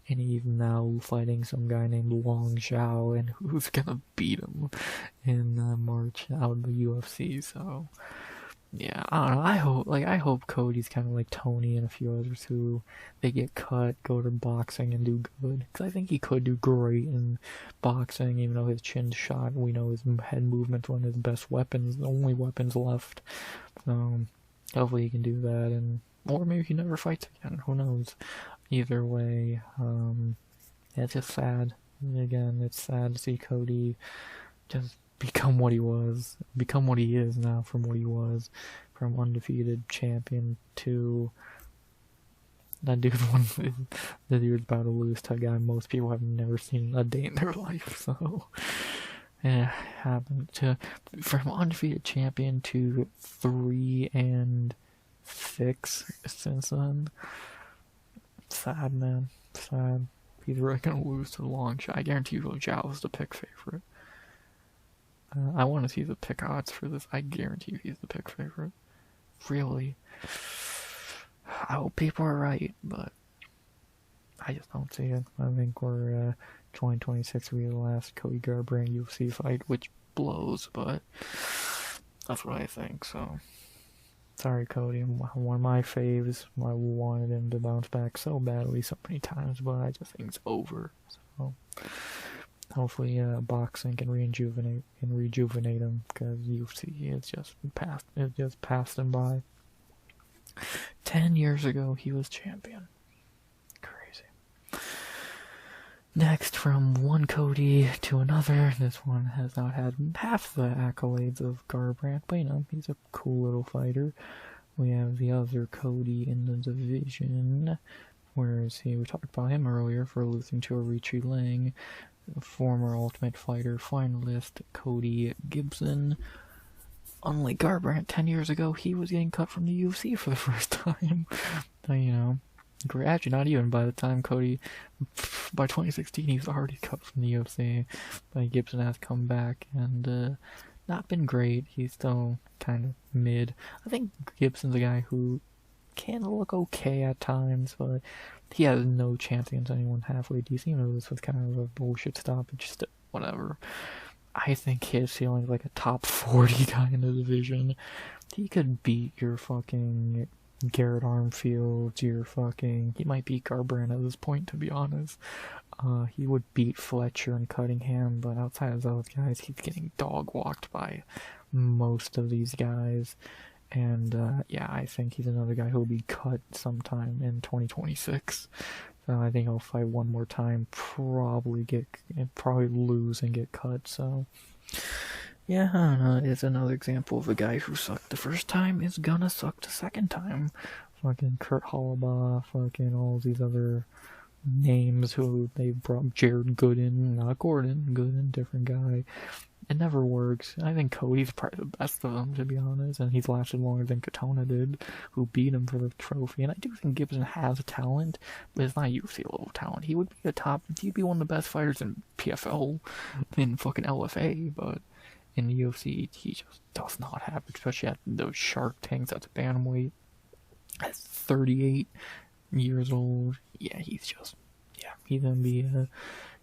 and he's now fighting some guy named Long Zhao, and who's gonna beat him in March out of the UFC. So yeah, I don't know. I hope Cody's kind of like Tony and a few others who they get cut, go to boxing and do good. Because I think he could do great in boxing, even though his chin's shot. We know his head movement's one of his best weapons, the only weapons left. Hopefully he can do that, and or maybe he never fights again. Who knows? Either way, it's just sad. Again, it's sad to see Cody just become what he was, become what he is now from what he was, from undefeated champion to that dude the dude's about to lose to a guy most people have never seen a day in their life. So yeah, happened to from undefeated champion to 3-6 since then. Sad, man. Sad. He's really gonna lose to the long shot. I guarantee you Zhao is the pick favorite. I want to see the pick odds for this. I guarantee you he's the pick favorite. Really. I hope people are right, but I just don't see it. I think we're 2026 will be the last Cody Garbrandt UFC fight, which blows, but that's what I think. So sorry, Cody. One of my faves. I wanted him to bounce back so badly so many times, but I just think it's over. So hopefully, boxing can rejuvenate him, because UFC is just passed him by. 10 years ago, he was champion. Crazy. Next, from one Cody to another, this one has not had half the accolades of Garbrandt, but he's a cool little fighter. We have the other Cody in the division. Where is he? We talked about him earlier for losing to Arichi Lang. Former Ultimate Fighter finalist Cody Gibson. Unlike Garbrandt, 10 years ago, he was getting cut from the UFC for the first time. Actually, not even by the time Cody, by 2016, he was already cut from the UFC. But Gibson has come back and not been great. He's still kind of mid. I think Gibson's a guy who can look okay at times, but he has no chance against anyone halfway decent. This was kind of a bullshit stoppage, just whatever. I think his ceiling's like a top 40 guy in the division. He could beat your fucking Garrett Armfield, he might beat Garbrandt at this point, to be honest. He would beat Fletcher and Cunningham, but outside of those guys, he's getting dog-walked by most of these guys. And yeah, I think he's another guy who will be cut sometime in 2026. So I think I'll fight one more time, probably lose and get cut. So yeah, I don't know. It's another example of a guy who sucked the first time is gonna suck the second time. Fucking Kurt Hollabaugh, fucking all these other names who they brought. Jared Gooden, not Gordon. Gooden, different guy. It never works. I think Cody's probably the best of them, to be honest, and he's lasted longer than Katona did, who beat him for the trophy. And I do think Gibson has talent, but it's not UFC level talent. He'd be one of the best fighters in PFL, in fucking LFA, but in the UFC, he just does not have, especially at those shark tanks at the Bantamweight. At 38 years old, yeah, he's gonna be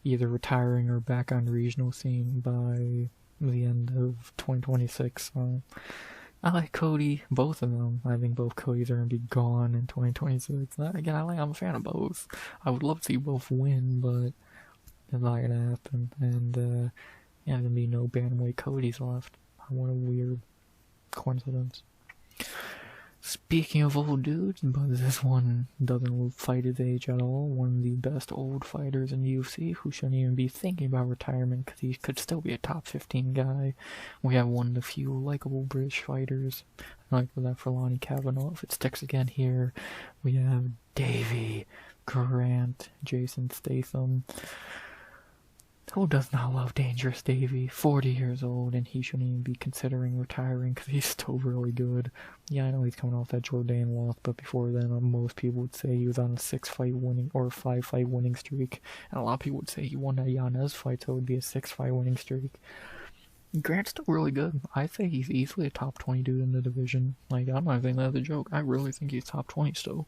either retiring or back on the regional scene by the end of 2026. So I like Cody, both of them. I think both Codys are gonna be gone in 2026. Again, I'm a fan of both. I would love to see both win, but it's not gonna happen. And yeah, there's gonna be no Bantamweight Codys left. What a weird coincidence. Speaking of old dudes, but this one doesn't fight his age at all. One of the best old fighters in the UFC who shouldn't even be thinking about retirement because he could still be a top 15 guy. We have one of the few likable British fighters. I like that for Lonnie Kavanaugh. If it sticks again here, we have Davy Grant, Jason Statham. Who does not love Dangerous Davy? 40 years old, and he shouldn't even be considering retiring because he's still really good. Yeah, I know he's coming off that Jourdain loss, but before then, most people would say he was on a 6-fight winning or 5-fight winning streak, and a lot of people would say he won that Yanez fight, so it would be a 6-fight winning streak. Grant's still really good. I think he's easily a top 20 dude in the division. Like, I'm not saying that as a joke. I really think he's top 20 still.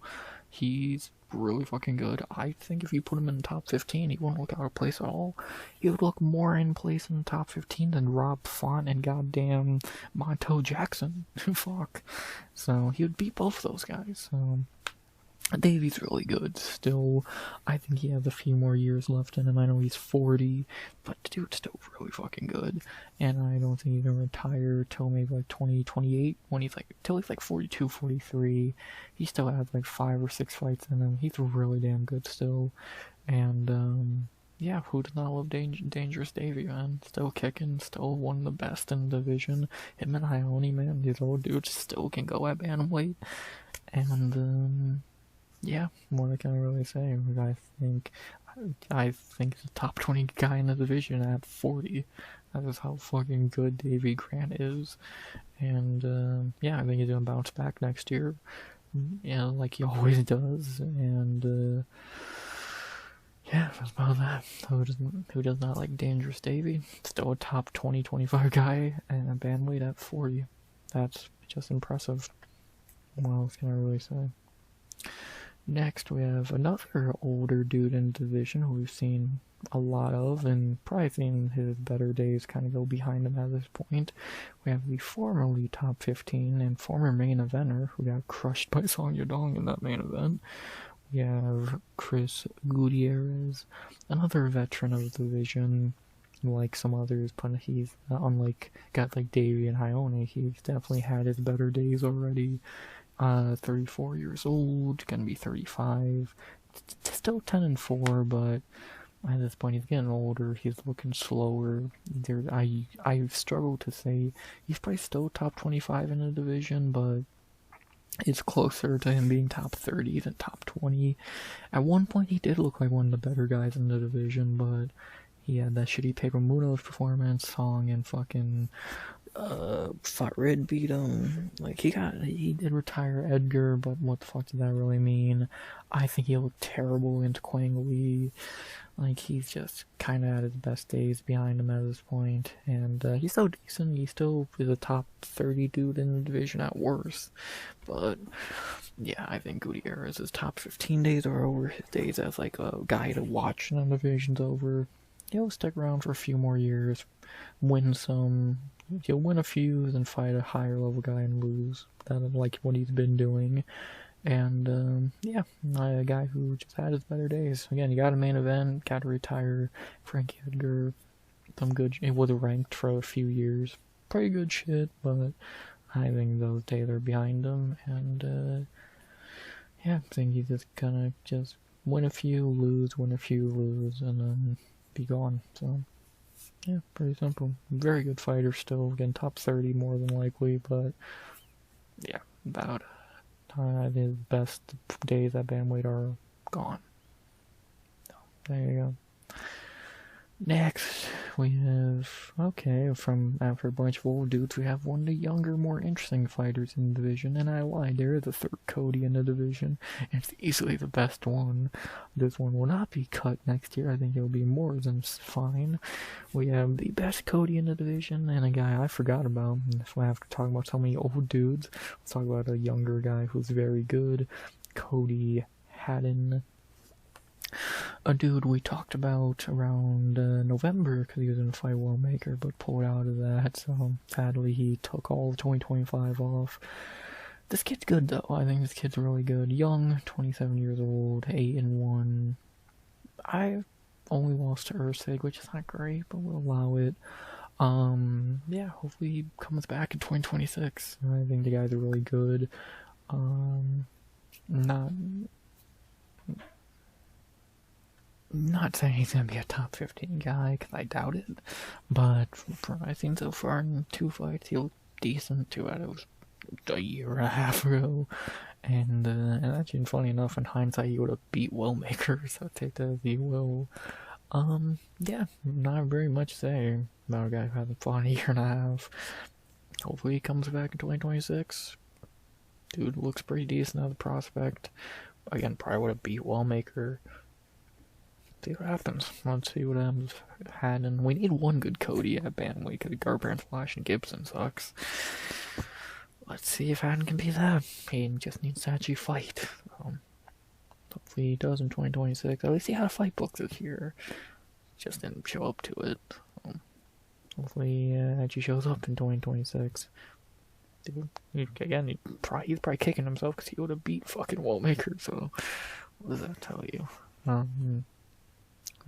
He's really fucking good. I think if you put him in the top 15, he won't look out of place at all. He would look more in place in the top 15 than Rob Font and goddamn Montel Jackson. Fuck. So he would beat both of those guys. Davy's really good still. I think he has a few more years left in him. I know he's 40, but the dude's still really fucking good. And I don't think he's gonna retire till maybe like 2028 when till he's like 42, 43. He still has like 5 or 6 fights in him. He's really damn good still. And yeah, who does not love Dangerous Davy, man? Still kicking, still one of the best in the division. Him and Ione, man, these old dudes still can go at bantamweight. And yeah, what can I really say? I think the top 20 guy in the division at 40. That is how fucking good Davy Grant is. And yeah, I think he's gonna bounce back next year. Yeah, like he always does. And yeah, that's about that. Who does not like Dangerous Davy? Still a top 20, 25 guy and a bandweight at 40. That's just impressive. What else can I really say? Next, we have another older dude in the division who we've seen a lot of, and probably seen his better days kind of go behind him at this point. We have the formerly top 15 and former main eventer who got crushed by Song Yadong in that main event. We have Chris Gutierrez, another veteran of the division, like some others, but he's unlike guys like Davey and Ione, he's definitely had his better days already. 34 years old, gonna be 35. Still 10-4, but at this point he's getting older. He's looking slower. I struggle to say he's probably still top 25 in the division, but it's closer to him being top 30 than top 20. At one point he did look like one of the better guys in the division, but he had that shitty Paper Munoz performance song and fucking Fought Red beat him. Like he did retire Edgar, but what the fuck did that really mean? I think he looked terrible against Quang Lee. Like he's just kind of at his best days behind him at this point, and he's so decent. He still is a top 30 dude in the division at worst. But yeah, I think Gutierrez's top 15 days are over. His days as like a guy to watch in the division's over. He'll stick around for a few more years, win some. He'll win a few, then fight a higher level guy and lose. That's like what he's been doing. And yeah, a guy who just had his better days. Again, you got a main event, got to retire. Frankie Edgar, some good. It was ranked for a few years. Pretty good shit, but I think those days are behind him. And yeah, I think he's just gonna just win a few, lose, win a few, lose, and then be gone. So. Yeah, pretty simple. Very good fighter still. Again, top 30 more than likely, but yeah, about his best days at bantamweight are gone. So, there you go. Next, we have, from after a bunch of old dudes, we have one of the younger, more interesting fighters in the division, and I lied, there is a third Cody in the division, and it's easily the best one. This one will not be cut next year, I think it'll be more than fine. We have the best Cody in the division, and a guy I forgot about, and that's why I have to talk about so many old dudes. Let's talk about a younger guy who's very good, Cody Haddon. A dude we talked about around November because he was in a fight World Maker but pulled out of that, so sadly he took all of 2025 off. This kid's good though. I think this kid's really good. Young, 27 years old, 8-1. I only lost to Ursig, which is not great, but we'll allow it. Yeah, hopefully he comes back in 2026. I think the guy's really good. Not saying he's gonna be a top 15 guy, because I doubt it, but from what I've seen so far in 2 fights, he looked decent. 2 out of a year and a half ago, and actually, funny enough, in hindsight, he would have beat Wellmaker, so take that as you will. Yeah, not very much to say about a guy who hasn't fought in a year and a half. Hopefully he comes back in 2026. Dude looks pretty decent as a prospect. Again, probably would have beat Wellmaker. See what happens. Let's see what happens. And we need one good Cody at Bantamweight because Garbrandt, Flash, and Gibson sucks. Let's see if Haddon can be that. He just needs to actually fight. Hopefully he does in 2026. At least he had a fight book this year. Just didn't show up to it. Hopefully he actually shows up in 2026. He's probably kicking himself because he would have beat fucking Wallmaker, so what does that tell you? I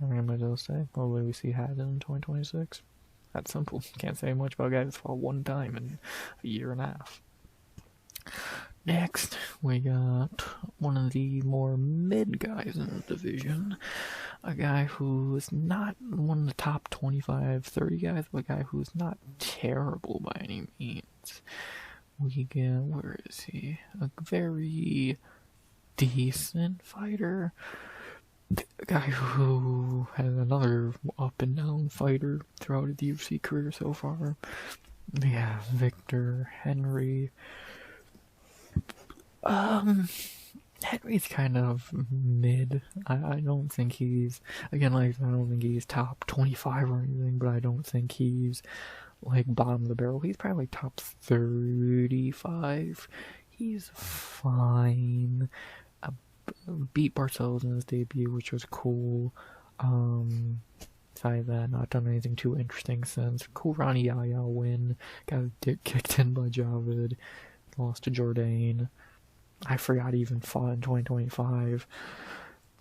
don't know what else to say. Hopefully we see Haddon in 2026. That's simple. Can't say much about guys that fought one time in a year and a half. Next, we got one of the more mid guys in the division. A guy who's not one of the top 25, 30 guys, but a guy who's not terrible by any means. We get, where is he? A very decent fighter. A guy who has another up and down fighter throughout his UFC career so far. Yeah, Victor Henry. Henry's kind of mid. I don't think he's, again, like, I don't think he's top 25 or anything, but I don't think he's, like, bottom of the barrel. He's probably top 35. He's fine. Beat Barcelos in his debut, which was cool. Besides that, not done anything too interesting since. Cool Ronnie Yaya win. Got his dick kicked in by Javid. Lost to Jourdain. I forgot he even fought in 2025.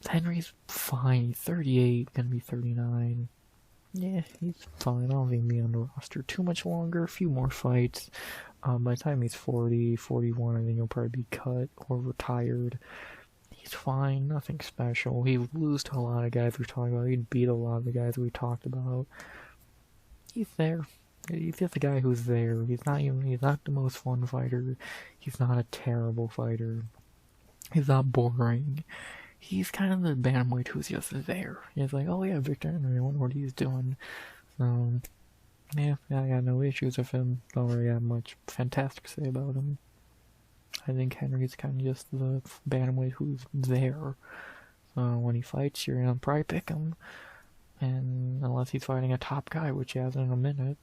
Henry's fine. He's 38, gonna be 39. Yeah, he's fine. I don't think he'll be on the roster too much longer. A few more fights. By the time he's 40, 41, I think he'll probably be cut or retired. He's fine, nothing special. He lose to a lot of guys we talked about. He'd beat a lot of the guys we talked about. He's there. He's just a guy who's there. He's not the most fun fighter. He's not a terrible fighter. He's not boring. He's kind of the bantamweight who's just there. He's like, oh yeah, Victor Henry, I wonder what he's doing. So, yeah, I got no issues with him. Don't really have much fantastic to say about him. I think Henry's kind of just the bantamweight who's there. So when he fights, you're gonna probably pick him. And unless he's fighting a top guy, which he hasn't in a minute.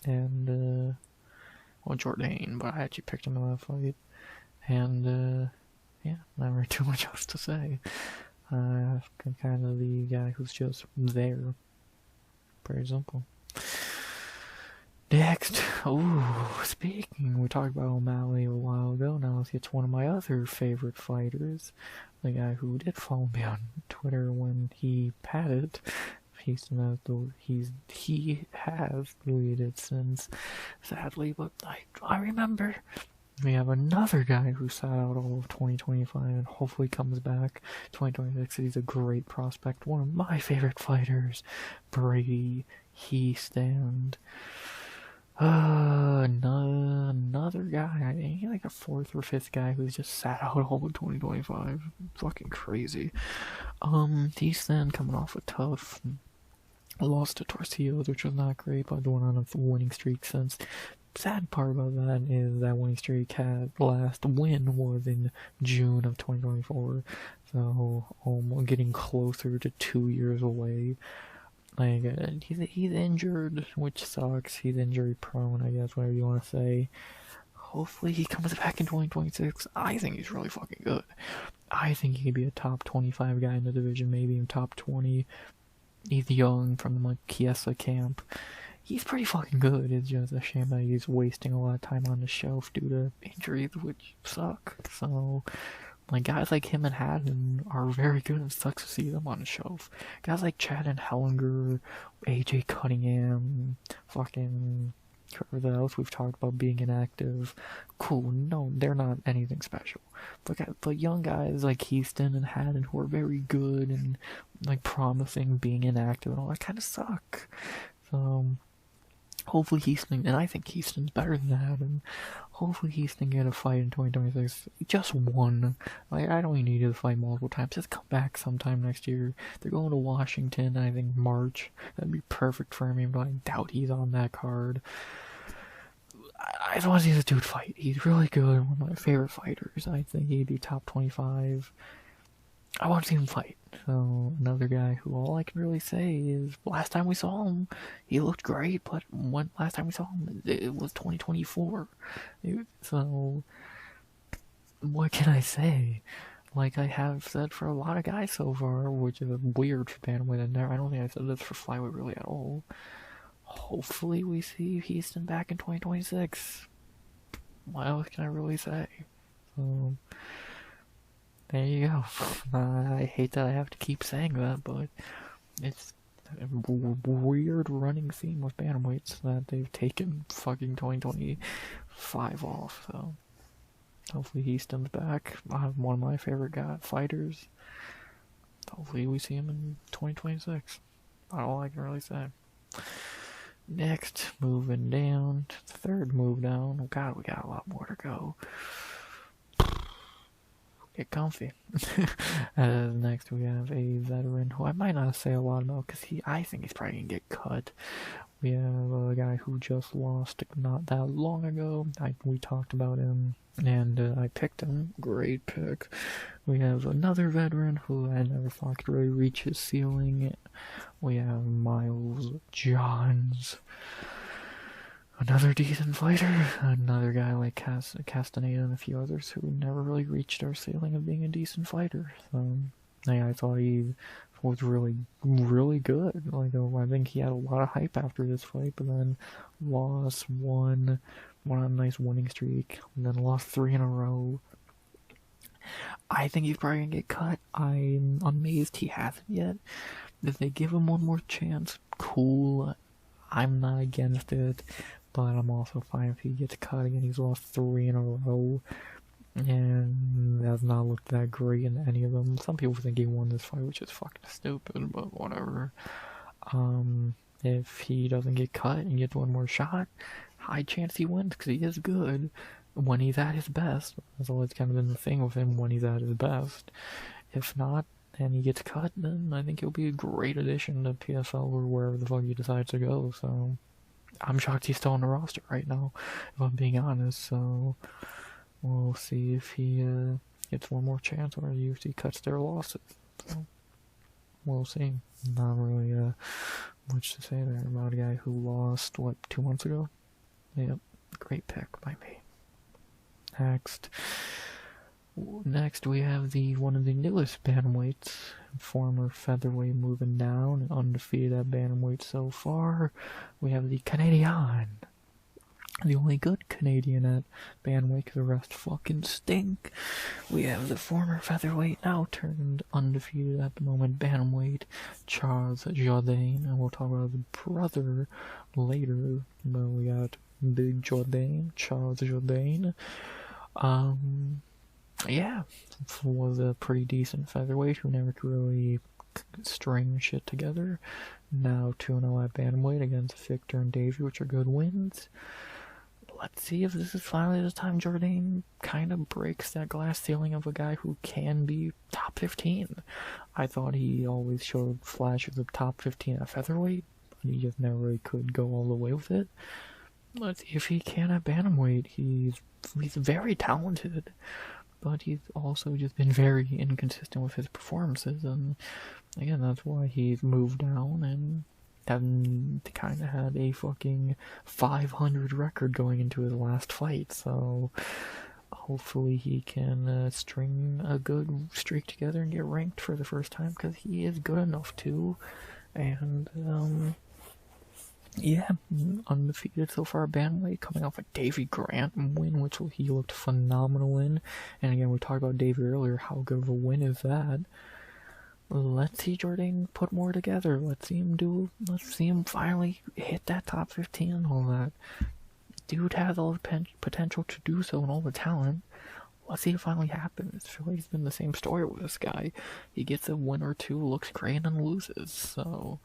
And, well, Jourdain, but I actually picked him in that fight. And, yeah, not really too much else to say. Kind of the guy who's just there. Pretty simple. Next, speaking, we talked about O'Malley a while ago. Now let's get to one of my other favorite fighters. The guy who did follow me on Twitter when he had it. He has deleted since, sadly, but I remember. We have another guy who sat out all of 2025 and hopefully comes back 2026. He's a great prospect. One of my favorite fighters, Brady Heastand. Another guy, I think like a fourth or fifth guy who's just sat out all of 2025. Fucking crazy. Heastand coming off a tough loss to Torcillos, which was not great, but going on a winning streak since. Sad part about that is that winning streak had last win was in June of 2024, so getting closer to 2 years away. Like, he's injured, which sucks. He's injury prone, I guess, whatever you want to say. Hopefully he comes back in 2026. I think he's really fucking good. I think he could be a top 25 guy in the division, maybe even top 20. He's young from the Chiesa camp. He's pretty fucking good. It's just a shame that he's wasting a lot of time on the shelf due to injuries, which suck. So, like, guys like him and Haddon are very good. It sucks to see them on the shelf. Guys like Chad and Hellinger, AJ Cunningham, fucking whoever else we've talked about being inactive. Cool, no, they're not anything special. But young guys like Heaston and Haddon who are very good and, like, promising being inactive and all that kind of suck. So, hopefully Heaston, and I think Heaston's better than that, and hopefully Heaston get a fight in 2026. Just one. Like, I don't even need to fight multiple times. Just come back sometime next year. They're going to Washington, I think, March. That'd be perfect for me, but I doubt he's on that card. I just want to see this dude fight. He's really good. One of my favorite fighters. I think he'd be top 25. I want to see him fight. So another guy who all I can really say is last time we saw him, he looked great, but when last time we saw him, it was 2024. So what can I say? Like I have said for a lot of guys so far, which is weird for Bantamweight and there. I don't think I said this for Flyweight really at all. Hopefully we see Houston back in 2026. What else can I really say? So there you go. I hate that I have to keep saying that, but it's a weird running theme with bantamweights that they've taken fucking 2025 off. So hopefully Houston's back. One of my favorite fighters. Hopefully we see him in 2026. That's all I can really say. Next, moving down, third move down. Oh god, we got a lot more to go. Get comfy. Next, we have a veteran who I might not say a lot about because I think he's probably gonna get cut. We have a guy who just lost not that long ago. We talked about him, and I picked him. Great pick. We have another veteran who I never thought could really reach his ceiling. We have Miles Johns. Another decent fighter, another guy like Castaneda and a few others who never really reached our ceiling of being a decent fighter. So, yeah, I thought he was really, really good. Like, I think he had a lot of hype after this fight, but then lost one, went on a nice winning streak, and then lost 3 in a row. I think he's probably gonna get cut. I'm amazed he hasn't yet. If they give him one more chance, cool. I'm not against it. But I'm also fine if he gets cut again. He's lost 3 in a row, and has not looked that great in any of them. Some people think he won this fight, which is fucking stupid, but whatever. If he doesn't get cut and gets one more shot, high chance he wins because he is good when he's at his best. That's always kind of been the thing with him, when he's at his best. If not, and he gets cut, then I think he'll be a great addition to PFL or wherever the fuck he decides to go. So I'm shocked he's still on the roster right now, if I'm being honest. So we'll see if he gets one more chance or UFC cuts their losses. So we'll see. Not really much to say there about a guy who lost, 2 months ago? Yep, great pick by me. Next we have one of the newest bantamweights, former featherweight, moving down and undefeated at bantamweight so far. We have the Canadian, the only good Canadian at bantamweight because the rest fucking stink. We have the former featherweight, now turned undefeated at the moment bantamweight, Charles Jourdain, and we'll talk about the brother later. But we got Big Jourdain, Charles Jourdain. Yeah, was a pretty decent featherweight who never could really string shit together. Now 2-0 at bantamweight against Victor and Davey, which are good wins. Let's see if this is finally the time Jourdain kind of breaks that glass ceiling of a guy who can be top 15. I thought he always showed flashes of top 15 at featherweight, but he just never really could go all the way with it. Let's see if he can at bantamweight. He's very talented, but he's also just been very inconsistent with his performances, and again, that's why he's moved down and kind of had a fucking 500 record going into his last fight. So hopefully he can string a good streak together and get ranked for the first time, because he is good enough to. And yeah, undefeated so far bantamweight, coming off a Davey Grant win, which he looked phenomenal in. And again, we talked about Davey earlier, how good of a win is that? Let's see Jourdain put more together. Let's see him finally hit that top 15 and all that. Dude has all the potential to do so and all the talent. Let's see if it finally happens. I feel like it's been the same story with this guy. He gets a win or two, looks great, and then loses. So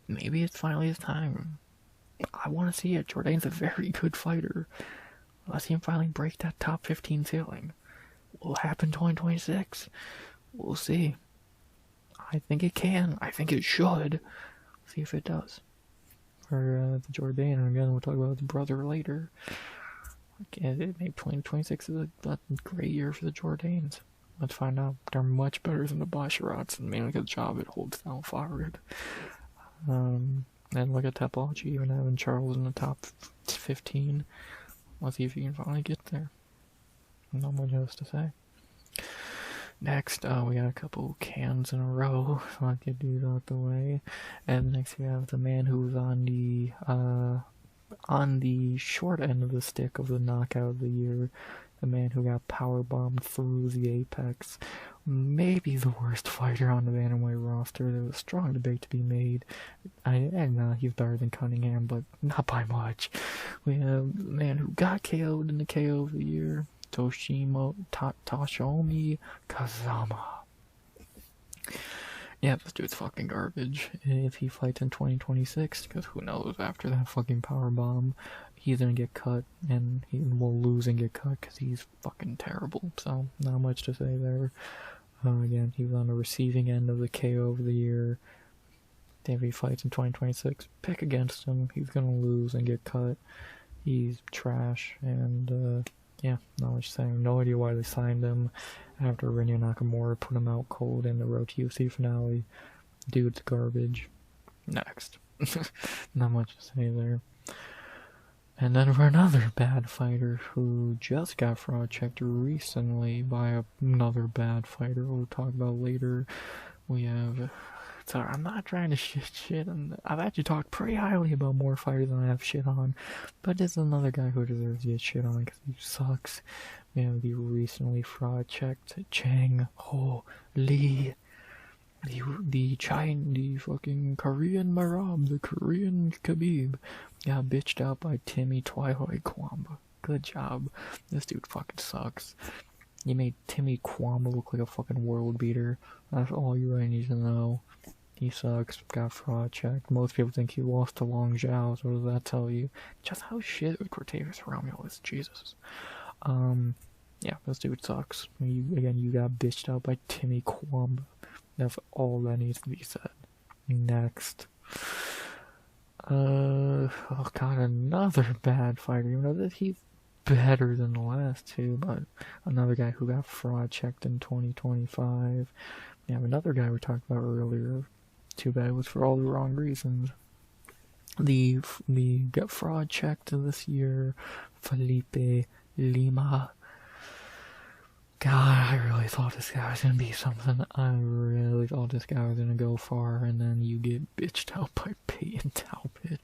maybe it's finally his time. I want to see it. Jourdain's a very good fighter. Let's see him finally break that top 15 ceiling. Will it happen 2026? We'll see. I think it can. I think it should. See if it does. For the Jourdain, and again, we'll talk about the brother later. Maybe 2026 is a great year for the Jourdains. Let's find out. They're much better than the Basharats, and mainly because Javid holds down forward. And look at Topology, even having Charles in the top 15. Let's see if he can finally get there. Not much else to say. Next, we got a couple cans in a row, so I get these out the way. And next we have the man who was on the short end of the stick of the knockout of the year. The man who got powerbombed through the apex. Maybe the worst fighter on the Bantamweight roster. There was a strong debate to be made. He's better than Cunningham, but not by much. We have the man who got KO'd in the KO of the year. Toshomi Kazama. Yeah, this dude's fucking garbage. If he fights in 2026, because who knows, after that fucking powerbomb, he's gonna get cut, and he will lose and get cut, because he's fucking terrible. So, not much to say there. Again, he was on the receiving end of the KO of the year. If he fights in 2026, pick against him. He's gonna lose and get cut. He's trash, and, yeah, not much saying. No idea why they signed him after Rinya Nakamura put him out cold in the Road to UFC finale. Dude's garbage. Next. Not much to say there. And then for another bad fighter who just got fraud checked recently by another bad fighter we'll talk about later, we have... Sorry, I'm not trying to shit on... I've actually talked pretty highly about more fighters than I have shit on, but this is another guy who deserves to get shit on because he sucks. We have the recently fraud-checked Chang Ho Lee. The fucking Korean Marab, the Korean Khabib, got bitched out by Timmy Twilight Kwamba. Good job. This dude fucking sucks. You made Timmy Kwamba look like a fucking world beater. That's all you really need to know. He sucks, got fraud checked. Most people think he lost to Long Zhao, so what does that tell you? Just how shit Cortavius Romeo is, Jesus. Yeah, this dude sucks. You got bitched out by Timmy Kwamba. That's all that needs to be said. Next. Oh god, another bad fighter. You know that he's better than the last two, but another guy who got fraud checked in 2025. We have another guy we talked about earlier. Too bad it was for all the wrong reasons. The got fraud checked this year, Felipe Lima. God, I really thought this guy was gonna be something. I really thought this guy was gonna go far, and then you get bitched out by Peyton Talbot.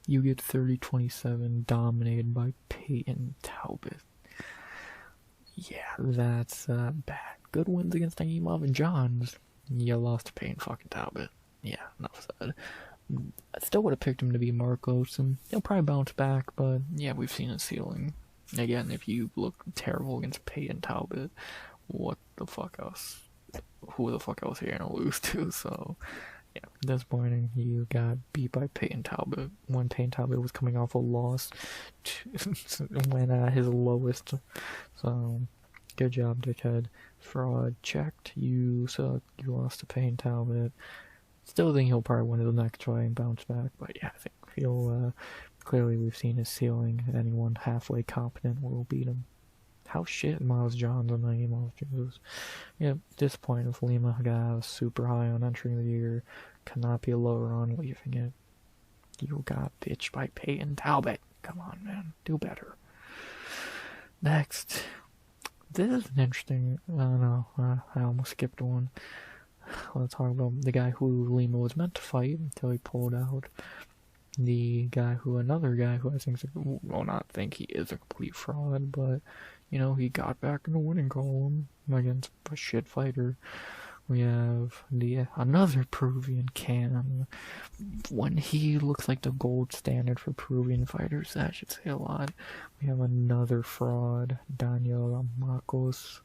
You get 30-27 dominated by Peyton Talbot. Yeah, that's bad. Good wins against Naimov and Johns. You lost to Peyton fucking Talbot. Yeah, enough said. I still would have picked him to be Marcos, and he'll probably bounce back, but yeah, we've seen his ceiling. Again, if you look terrible against Peyton Talbot, what the fuck else? Who the fuck else are you gonna lose to? So, yeah, disappointing. You got beat by Peyton Talbot when Peyton Talbot was coming off a loss when at his lowest. So, good job, dickhead. Fraud checked. You suck. You lost to Peyton Talbot. Still think he'll probably win the next try and bounce back, but yeah, I think he'll, clearly we've seen his ceiling. Anyone halfway competent will beat him. How shit Miles Johns and Naimov Jesus. Yeah, disappointed if Lima got super high on entry of the year, cannot be lower on leaving it. You got bitched by Peyton Talbot. Come on, man, do better. Next. This is an interesting, I don't know, I almost skipped one. Let's talk about the guy who Lima was meant to fight until he pulled out. Another guy who I think, well, not think he is a complete fraud, but, you know, he got back in the winning column against a shit fighter. We have another Peruvian can. When he looks like the gold standard for Peruvian fighters, that should say a lot. We have another fraud, Daniel Marcos.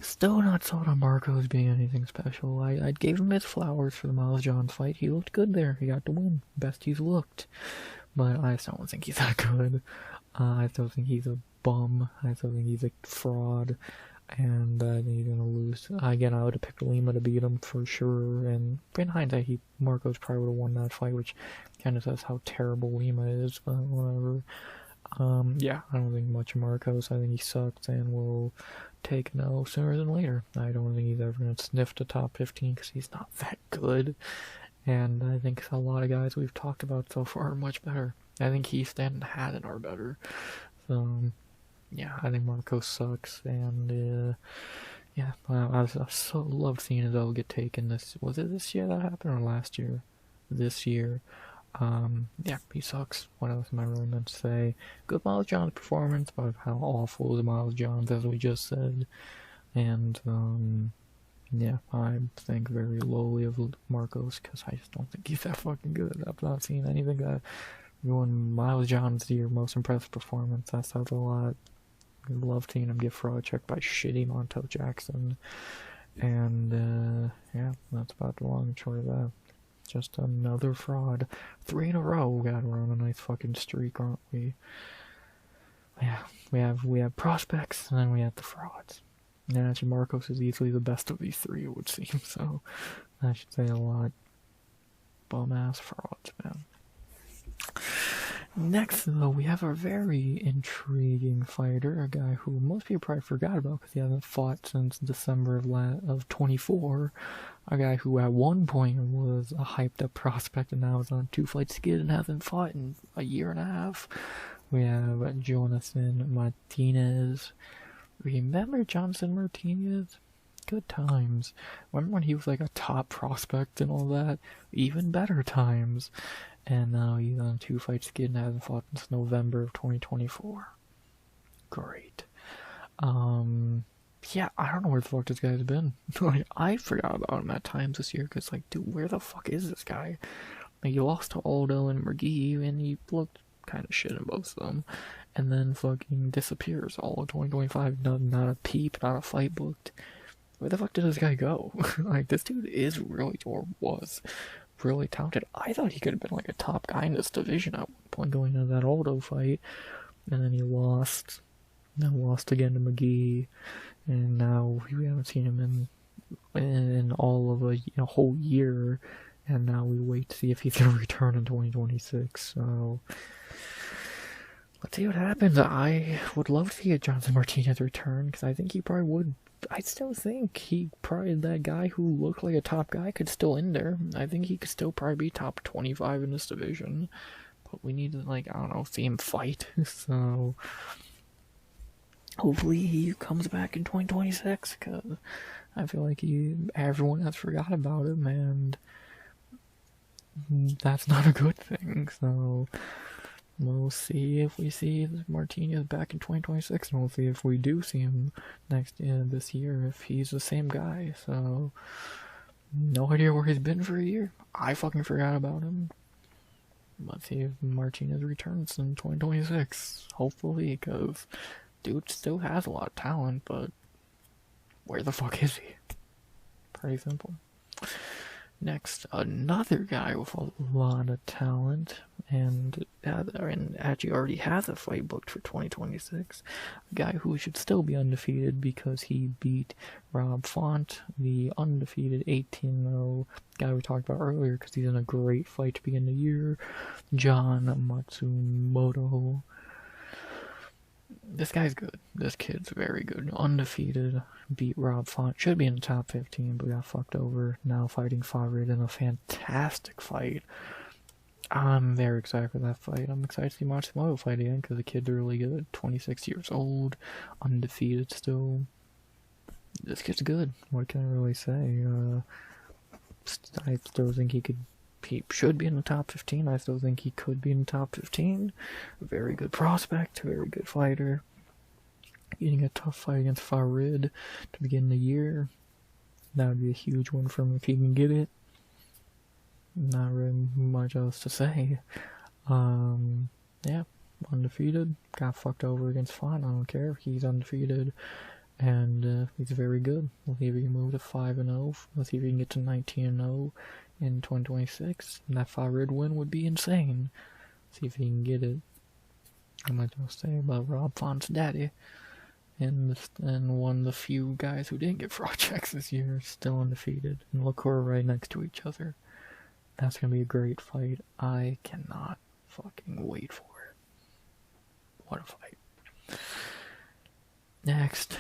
Still not sold on Marcos being anything special. I gave him his flowers for the Miles Johns fight. He looked good there. He got the win. Best he's looked. But I still don't think he's that good. I still think he's a bum. I still think he's a fraud. And I think he's gonna lose. Again, I would have picked Lima to beat him for sure. And in hindsight, Marcos probably would have won that fight, which kind of says how terrible Lima is. But whatever. Yeah, I don't think much of Marcos. I think he sucks and will take no sooner than later. I don't think he's ever going to sniff the top 15 because he's not that good. And I think a lot of guys we've talked about so far are much better. I think Heath and Haddon are better. So, yeah, I think Marcos sucks. And, yeah, I so loved seeing his L get taken. Was it this year that happened or last year? This year. Yeah, he sucks. What else am I really meant to say? Good Miles Johns performance, but how awful is Miles Johns, as we just said. And, yeah, I think very lowly of Marcos, because I just don't think he's that fucking good. I've not seen anything that going Miles Johns your most impressive performance. That sounds a lot. I love seeing him get fraud checked by shitty Montel Jackson. And, yeah, that's about the long and short of that. Just another fraud. 3 in a row. God, we're on a nice fucking streak, aren't we? Yeah, we have prospects, and then we have the frauds. And actually, Marcos is easily the best of these 3, it would seem, so I should say a lot. Bum-ass frauds, man. Next, though, we have a very intriguing fighter, a guy who most people probably forgot about because he hasn't fought since December of 24. A guy who at one point was a hyped-up prospect and now is on 2-fight skid and hasn't fought in a year and a half. We have Jonathan Martinez. Remember Jonathan Martinez? Good times. Remember when he was like a top prospect and all that? Even better times. And now he's on 2-fight skid and hasn't fought since November of 2024. Great. Yeah, I don't know where the fuck this guy's been. Like, I forgot about him at times this year, because, like, dude, where the fuck is this guy? Like, he lost to Aldo and McGee, and he looked kind of shit in both of them. And then fucking disappears all of 2025. Not a peep, not a fight booked. Where the fuck did this guy go? Like, this dude is really, or was, really talented. I thought he could have been like a top guy in this division at one point going into that Aldo fight, and then he lost. Then lost again to McGee, and now we haven't seen him in all of a whole year, and now we wait to see if he's gonna return in 2026. So let's see what happens. I would love to see a Jonathan Martinez return because I think he probably would. I still think he probably, that guy who looked like a top guy, could still in there. I think he could still probably be top 25 in this division. But we need to, like, I don't know, see him fight. So hopefully he comes back in 2026, because I feel like everyone has forgot about him, and that's not a good thing. So we'll see if we see Martinez back in 2026, and we'll see if we do see him this year, if he's the same guy. So, no idea where he's been for a year. I fucking forgot about him. Let's see if Martinez returns in 2026. Hopefully, because dude still has a lot of talent, but where the fuck is he? Pretty simple. Next, another guy with a lot of talent, and actually already has a fight booked for 2026. A guy who should still be undefeated because he beat Rob Font, the undefeated 18-0 guy we talked about earlier, because he's in a great fight to begin the year. John Matsumoto. This guy's good. This kid's very good. Undefeated. Beat Rob Font. Should be in the top 15, but got fucked over. Now fighting Farid in a fantastic fight. I'm very excited for that fight. I'm excited to see Matsumoto fight again, because the kid's really good. 26 years old. Undefeated still. This kid's good. What can I really say? I still think he should be in the top 15. I still think he could be in the top 15. Very good prospect, very good fighter. Getting a tough fight against Farid to begin the year. That would be a huge one for him if he can get it. Not really much else to say. Yeah, undefeated. Got fucked over against Font. I don't care. He's undefeated. And he's very good. We'll see if he can move to 5-0. We'll see if he can get to 19-0 in 2026. And that Farid win would be insane. See if he can get it. I'm not gonna say about Rob Font's daddy. And one of the few guys who didn't get fraud checks this year, still undefeated. And Lacour right next to each other. That's gonna be a great fight. I cannot fucking wait for What a fight. Next,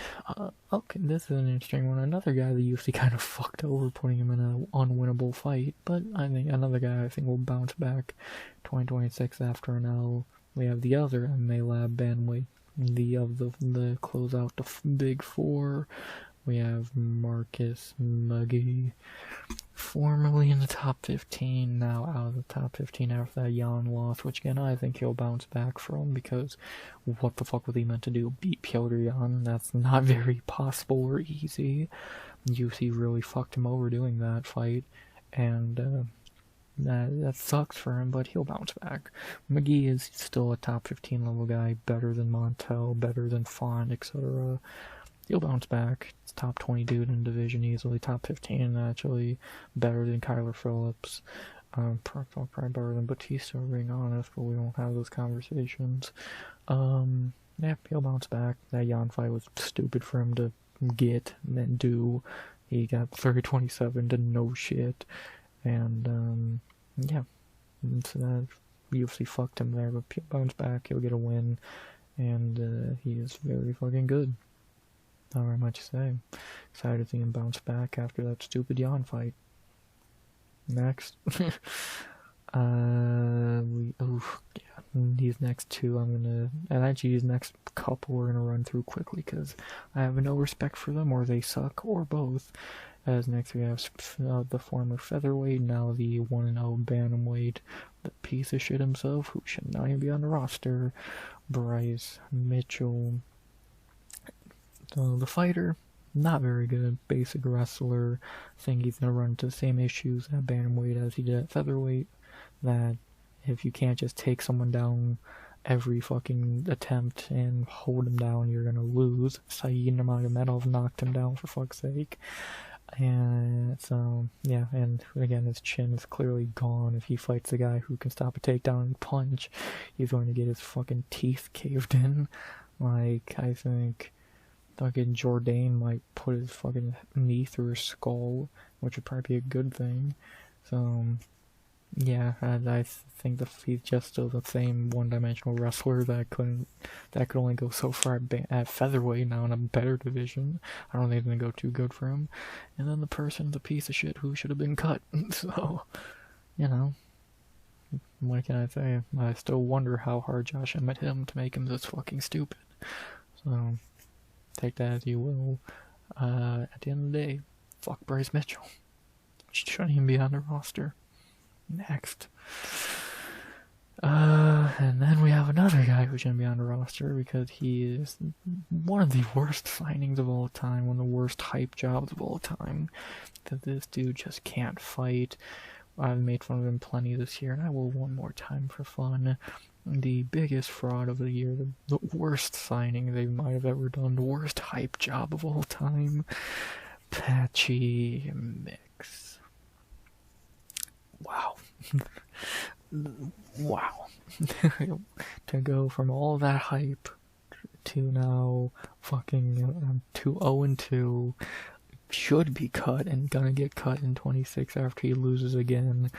okay, this is an interesting one. Another guy that UFC kind of fucked over, putting him in an unwinnable fight, but I think another guy I think will bounce back 2026 after an L. We have the other MMA Lab Bantamweight, the close out the Big Four. We have Marcus Muggy, formerly in the top 15, now out of the top 15 after that Jan loss, which again I think he'll bounce back from, because what the fuck was he meant to do? Beat Piotr Jan? That's not very possible or easy. UFC really fucked him over doing that fight, and that sucks for him, but he'll bounce back. McGee is still a top 15 level guy, better than Montel, better than Font, etc. He'll bounce back. It's top 20 dude in the division easily. Top 15 actually. Better than Kyler Phillips. Probably better than Batista, being honest, but we won't have those conversations. Yeah, he'll bounce back. That Jan fight was stupid for him to get and then do. He got 30-27 to no shit. And, yeah. So that UFC fucked him there, but he'll bounce back. He'll get a win. And, he is very fucking good. Not very much to say. Excited to see him bounce back after that stupid Jan fight. Next. These next two and actually these next couple we're gonna run through quickly because I have no respect for them, or they suck, or both. As next we have the former featherweight, now the 1-0 bantamweight, the piece of shit himself, who should not even be on the roster, Bryce Mitchell. The fighter, not very good, basic wrestler. Think he's gonna run into the same issues at bantamweight as he did at featherweight. That if you can't just take someone down every fucking attempt and hold him down, you're gonna lose. Saeed Nurmagomedov knocked him down, for fuck's sake. And so, yeah, and again, his chin is clearly gone. If he fights a guy who can stop a takedown and punch, he's going to get his fucking teeth caved in. Like, I think fucking Jourdain might put his fucking knee through his skull, which would probably be a good thing. So, yeah, I think he's just still the same one-dimensional wrestler that could only go so far at featherweight, now in a better division. I don't think it's gonna go too good for him. And then the person's a piece of shit who should have been cut. So, you know, what can I say? I still wonder how hard Josh Emmett hit him to make him this fucking stupid. So, take that as you will. At the end of the day, fuck Bryce Mitchell. Shouldn't even be on the roster. Next. And then we have another guy who shouldn't be on the roster because he is one of the worst signings of all time, one of the worst hype jobs of all time. That this dude just can't fight. I've made fun of him plenty this year, and I will one more time for fun. The biggest fraud of the year, the worst signing they might have ever done, the worst hype job of all time, Patchy Mix. Wow. Wow. To go from all that hype to now fucking to 0-2, should be cut and gonna get cut in 26 after he loses again.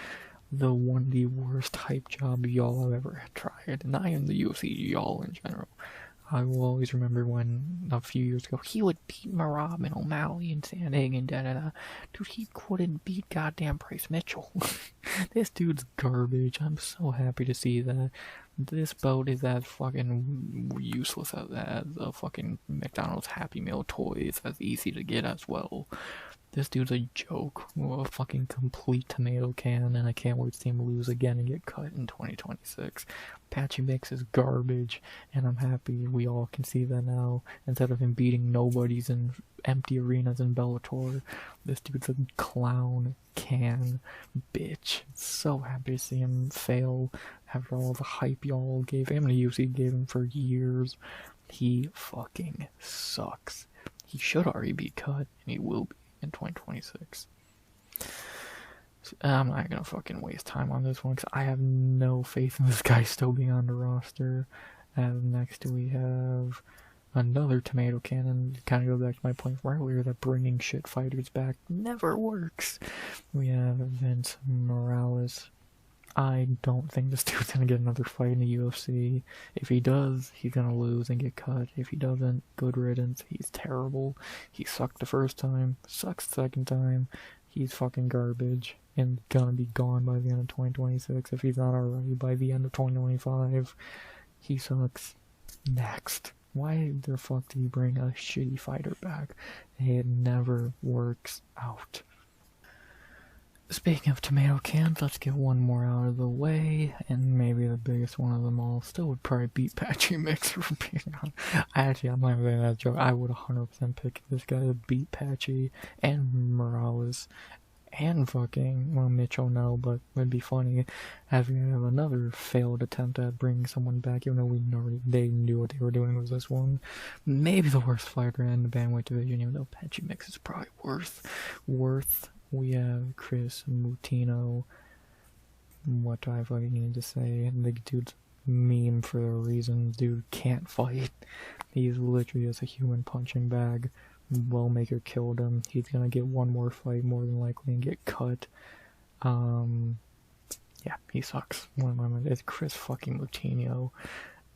The worst hype job y'all have ever tried, and I am the UFC, y'all in general. I will always remember when, a few years ago, he would beat Marab and O'Malley and Sandhagen and da-da-da. Dude, he couldn't beat goddamn Bryce Mitchell. This dude's garbage. I'm so happy to see that. This boat is as fucking useless as the fucking McDonald's Happy Meal toys, as easy to get as well. This dude's a joke, a fucking complete tomato can, and I can't wait to see him lose again and get cut in 2026. Patchy Mix is garbage, and I'm happy we all can see that now. Instead of him beating nobodies in empty arenas in Bellator, this dude's a clown can bitch. So happy to see him fail after all the hype y'all gave him, and the UFC gave him for years. He fucking sucks. He should already be cut, and he will be in 2026. I'm not gonna fucking waste time on this one because I have no faith in this guy still being on the roster. And next we have another tomato cannon. Kind of go back to my point from earlier that bringing shit fighters back never works. We have Vince Morales. I don't think this dude's gonna get another fight in the UFC. If he does, he's gonna lose and get cut. If he doesn't, good riddance. He's terrible. He sucked the first time, sucks the second time. He's fucking garbage and gonna be gone by the end of 2026 if he's not already by the end of 2025. He sucks. Next. Why the fuck do you bring a shitty fighter back? It never works out. Speaking of tomato cans, let's get one more out of the way, and maybe the biggest one of them all still would probably beat Patchy Mix for being on. I'm not even saying that joke. I would 100% pick this guy to beat Patchy and Morales and fucking, well, Mitchell, no, but it'd be funny having another failed attempt at bringing someone back, even though they knew what they were doing with this one. Maybe the worst fighter in the Bantamweight division, even though Patchy Mix is probably worth. We have Chris Mutino. What do I fucking need to say? The dude's meme for a reason. Dude can't fight. He's literally just a human punching bag. Wellmaker killed him. He's gonna get one more fight more than likely and get cut. Yeah, he sucks. It's Chris fucking Moutinho.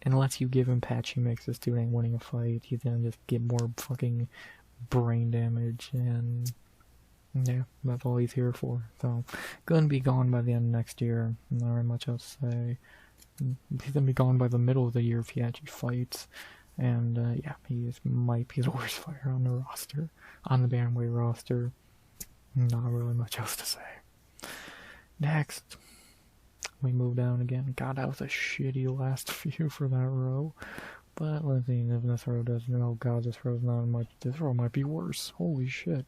Unless you give him Patchy Mix, this dude ain't winning a fight. He's gonna just get more fucking brain damage, and yeah, that's all he's here for. So, gonna be gone by the end of next year. Not very much else to say. He's gonna be gone by the middle of the year if he actually fights. And yeah, he might be the worst fighter on the roster, on the Bantamweight roster. Not really much else to say. Next, we move down again. God, that was a shitty last few for that row. But let's see if this row doesn't. Oh god, this row's not much. This row might be worse. Holy shit.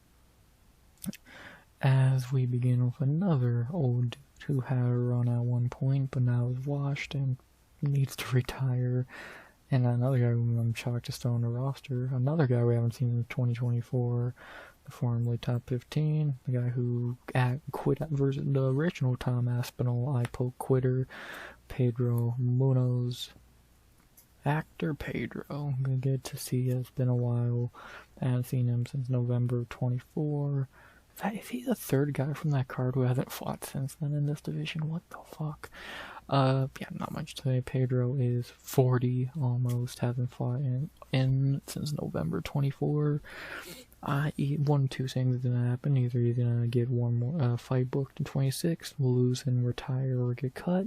As we begin with another old dude who had a run at one point, but now is washed and needs to retire. And another guy who I'm shocked is still on the roster. Another guy we haven't seen in 2024, the formerly top 15, the guy who quit versus the original Tom Aspinall IPO quitter, Pedro Munoz. Actor Pedro, good to see you. It's been a while. I haven't seen him since November 24. Is he the third guy from that card who hasn't fought since then in this division? What the fuck? Yeah, not much to say. Pedro is 40, almost, hasn't fought in since November 24. One of two things is gonna happen. Either he's gonna get one more fight booked in 26, lose and retire or get cut,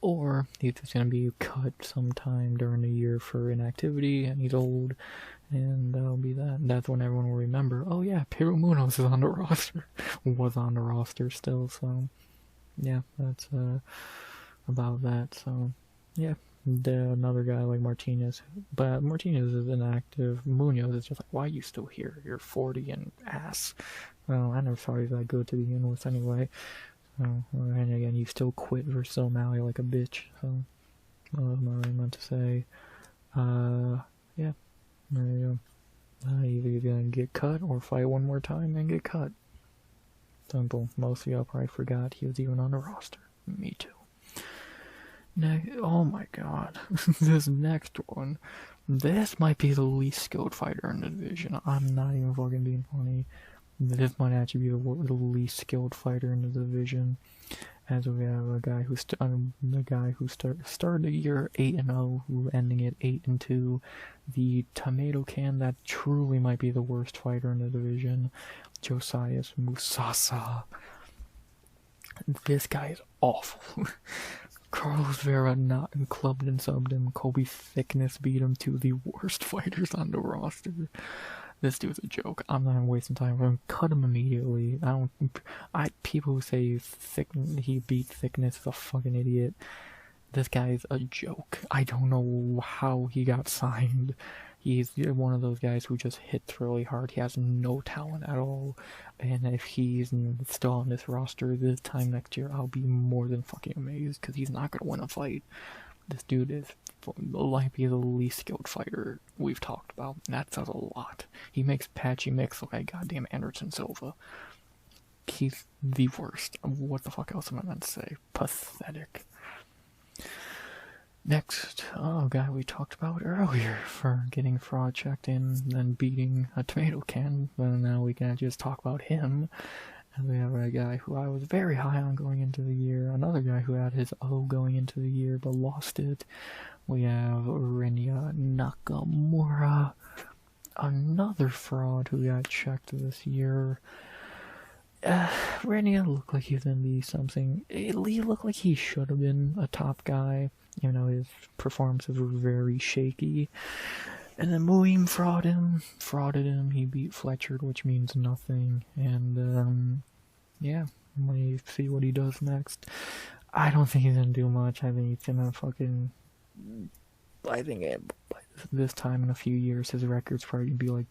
or he's just gonna be cut sometime during the year for inactivity, and he's old, and that'll be that. That's when everyone will remember, oh yeah, Pedro Munoz is on the roster. Was on the roster still, so yeah, that's about that. So yeah, another guy like Martinez, but Martinez is inactive. Munoz is just like, why are you still here? You're 40 and ass. Well, I never thought he was that good to begin with anyway. So, and again, you still quit versus O'Malley like a bitch. So, what am I really meant to say? Yeah, there you go. Either you're gonna get cut or fight one more time and get cut. Simple. Most of y'all probably forgot he was even on the roster. Me too. Oh my god, this next one. This might be the least skilled fighter in the division. I'm not even fucking being funny. This might actually be the least skilled fighter in the division. As we have a guy who started the year 8-0, who ending it 8-2. The tomato can that truly might be the worst fighter in the division, Josias Musasa. This guy is awful. Carlos Vera not clubbed and subbed him. Kobe Thickness beat him, to the worst fighters on the roster. This dude's a joke. I'm not wasting time for him. Cut him immediately. People who say he beat Thickness is a fucking idiot. This guy is a joke. I don't know how he got signed. He's one of those guys who just hits really hard. He has no talent at all. And if he's still on this roster this time next year, I'll be more than fucking amazed, because he's not going to win a fight. This dude is like the least skilled fighter we've talked about. And that says a lot. He makes Patchy Mix look like goddamn Anderson Silva. He's the worst. What the fuck else am I meant to say? Pathetic. Next, guy we talked about earlier for getting fraud checked in and beating a tomato can, but now we can just talk about him. And we have a guy who I was very high on going into the year. Another guy who had his O going into the year but lost it. We have Rinya Nakamura. Another fraud who got checked this year. Rinya looked like he was going to be something. He looked like he should have been a top guy. You know, his performances were very shaky. And then Muim frauded him. He beat Fletcher, which means nothing. And, yeah, we see what he does next. I don't think he's gonna do much. I think he's gonna I think by this time in a few years, his record's probably gonna be like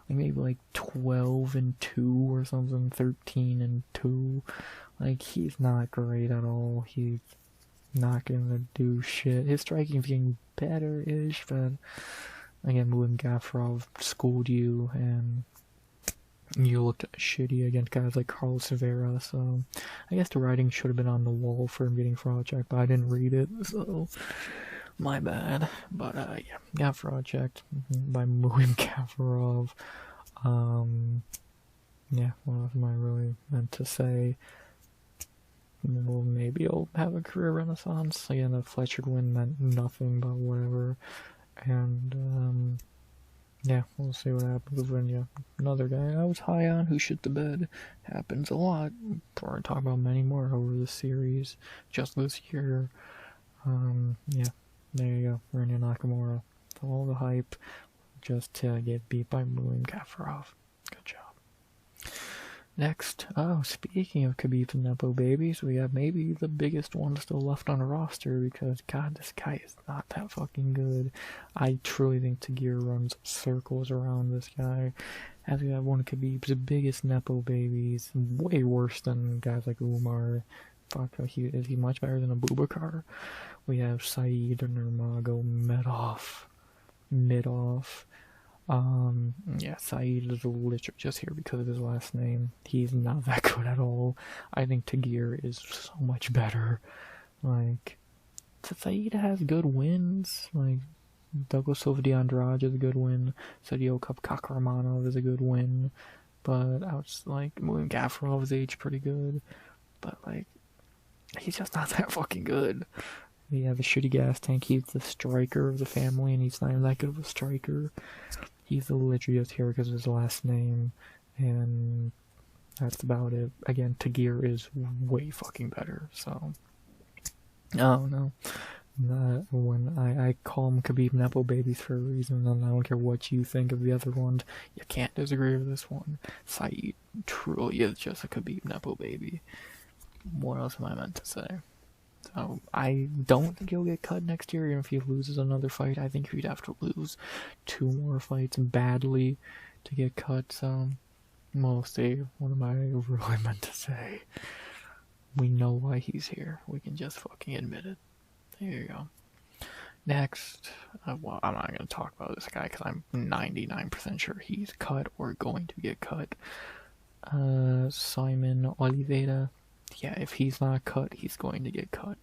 maybe like 12-2 or something, 13-2. Like, he's not great at all. He's not gonna do shit. His striking's getting better-ish, but again, Muim Gafurov schooled you, and you looked shitty against guys like Carlos Rivera, so I guess the writing should have been on the wall for him getting fraud checked, but I didn't read it, so my bad. But yeah, got fraud checked by Muim Gafurov. Yeah, what else am I really meant to say? Well, maybe he'll have a career renaissance. Again, the Fletcher win meant nothing, but whatever. And, yeah, we'll see what happens with Rinya. Another guy I was high on who shit the bed. Happens a lot. We're going to talk about many more over the series. Just this year. Yeah, there you go. Rinya Nakamura. All the hype just to get beat by Muim Gafurov. Good job. Next, speaking of Khabib's Nepo babies, we have maybe the biggest one still left on the roster because, God, this guy is not that fucking good. I truly think Tagir runs circles around this guy. As we have one of Khabib's biggest Nepo babies, way worse than guys like Umar. Fuck, is he much better than Abubakar? We have Saeed Nurmagomedov. Yeah, Saeed is literally just here because of his last name. He's not that good at all. I think Tagir is so much better. Like, Saeed has good wins. Like, Douglas Silva de Andrade is a good win. Sergio Kakramanov is a good win. But I was like, Muim Gafurov's age pretty good. But, like, he's just not that fucking good. He has a shitty gas tank. He's the striker of the family, and he's not even that good of a striker. He's literally just here because of his last name, and that's about it. Again, Tagir is way fucking better, so I don't know. When I call them Khabib Nepo babies for a reason, and I don't care what you think of the other ones, you can't disagree with this one. Saeed truly is just a Khabib Nepo baby. What else am I meant to say? So, I don't think he'll get cut next year, even if he loses another fight. I think he'd have to lose 2 more fights badly to get cut, so we'll see. What am I really meant to say? We know why he's here. We can just fucking admit it. There you go. Next, well, I'm not going to talk about this guy because I'm 99% sure he's cut or going to get cut. Simon Oliveira. Yeah, if he's not cut, he's going to get cut.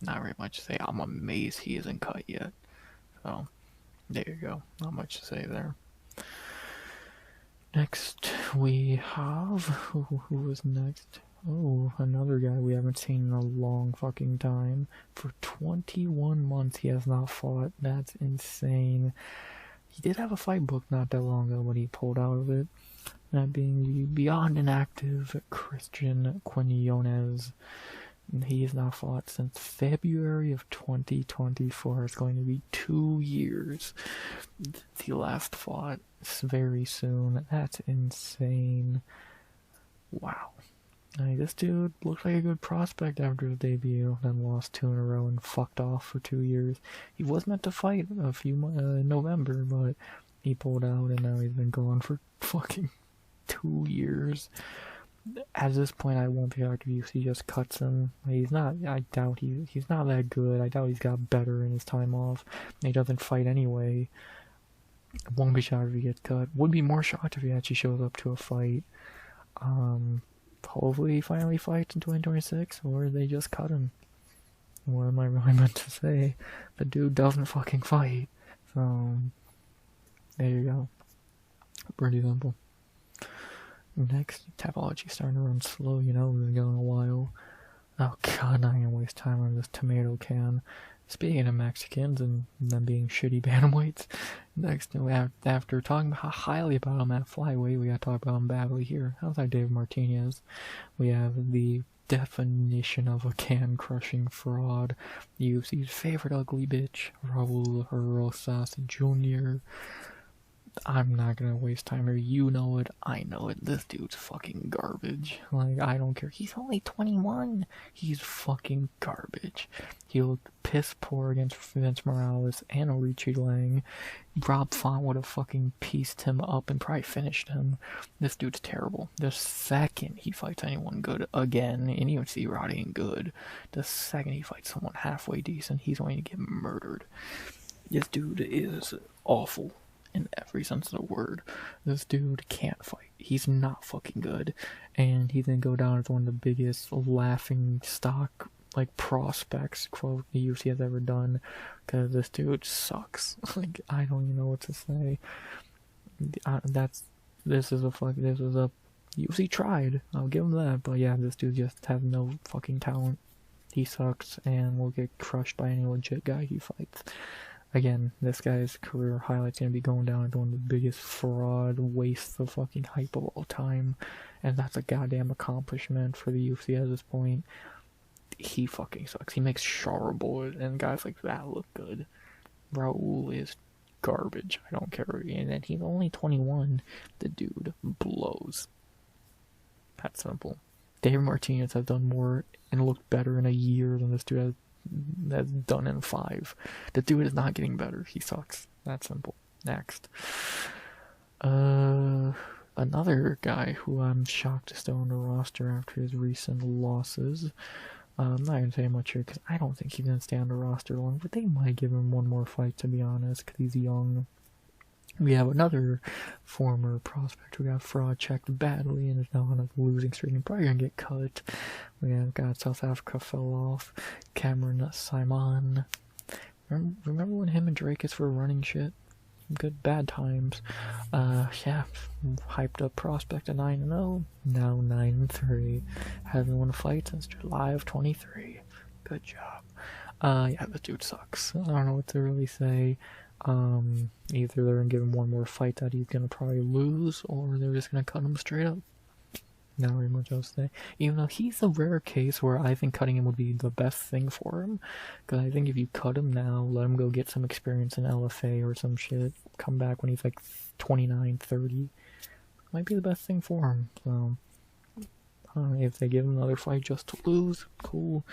Not very much to say. I'm amazed he isn't cut yet. So, there you go. Not much to say there. Next, we have... Who was next? Oh, another guy we haven't seen in a long fucking time. For 21 months he has not fought. That's insane. He did have a fight booked not that long ago, but he pulled out of it. That being the beyond inactive Christian Quinones. He has not fought since February of 2024. It's going to be 2 years. He last fought very soon. That's insane. Wow. Like, this dude looked like a good prospect after his debut, then lost 2 in a row and fucked off for 2 years. He was meant to fight in November, but he pulled out, and now he's been gone for fucking 2 years. At this point, I won't be shocked if UFC just cuts him. He's not. I doubt he's not that good. I doubt he's got better in his time off. He doesn't fight anyway. Won't be shocked if he gets cut. Would be more shocked if he actually shows up to a fight. Hopefully he finally fights in 2026, or they just cut him. What am I really meant to say? The dude doesn't fucking fight. So, there you go. Pretty simple. Next, Tapology's starting to run slow, you know, we've been going a while. Oh god, I ain't gonna waste time on this tomato can. Speaking of Mexicans and them being shitty bantamweights, next, after talking highly about him at flyweight, we gotta talk about him badly here. Outside David Martinez, we have the definition of a can-crushing fraud, UFC's favorite ugly bitch, Raul Rosas Jr. I'm not gonna waste time here. You know it. I know it. This dude's fucking garbage. Like, I don't care. He's only 21. He's fucking garbage. He looked piss poor against Vince Morales and Orichi Lang. Rob Font would have fucking pieced him up and probably finished him. This dude's terrible. The second he fights anyone good again, and even see Roddy ain't good, the second he fights someone halfway decent, he's going to get murdered. This dude is awful. In every sense of the word. This dude can't fight. He's not fucking good. And he then go down as one of the biggest laughing stock, like, prospects, quote, the UFC has ever done. Because this dude sucks. Like, I don't even know what to say. This is a UFC tried. I'll give him that. But yeah, this dude just has no fucking talent. He sucks and will get crushed by any legit guy he fights. Again, this guy's career highlight's gonna be going down as one of the biggest fraud wastes of fucking hype of all time, and that's a goddamn accomplishment for the UFC at this point. He fucking sucks. He makes Shara Bullet and guys like that look good. Raul is garbage. I don't care. And he's only 21. The dude blows. That's simple. David Martinez has done more and looked better in a year than this dude has done in 5. The dude is not getting better. He sucks. That's simple. Next. Another guy who I'm shocked is still on the roster after his recent losses. I'm not going to say much here because I don't think he's going to stay on the roster long, but they might give him one more fight, to be honest, because he's young. We have another former prospect who got fraud checked badly and is now on a losing streak and probably gonna get cut. We have got South Africa fell off. Cameron Simon. Remember when him and Drakus were running shit? Good bad times. Yeah, hyped up prospect at 9-0. Now 9-3. Hasn't won a fight since July of 23. Good job. Yeah, this dude sucks. I don't know what to really say. Either they're gonna give him one more fight that he's gonna probably lose, or they're just gonna cut him straight up. Not very much else to say. Even though he's a rare case where I think cutting him would be the best thing for him, because I think if you cut him now, let him go get some experience in LFA or some shit, come back when he's like 29, 30, might be the best thing for him. So, if they give him another fight just to lose, cool.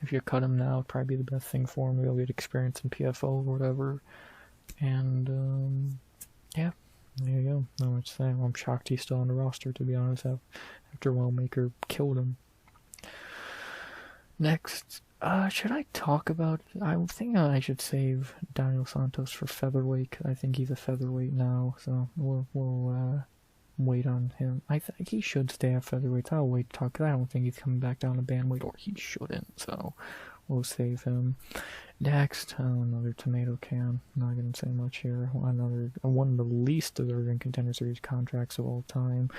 If you cut him now, it'd probably be the best thing for him. He'll get experience in PFO or whatever. And, yeah, there you go. Not much to say. I'm shocked he's still on the roster, to be honest, after Wellmaker killed him. Next, should I talk about... I'm thinking I should save Daniel Santos for featherweight, because I think he's a featherweight now, so we'll wait on him. I think he should stay at featherweight. I'll wait to talk, because I don't think he's coming back down to bantamweight, or he shouldn't, so we'll save him. Next, another tomato can. Not gonna say much here. One of the least deserving Contender Series contracts of all time,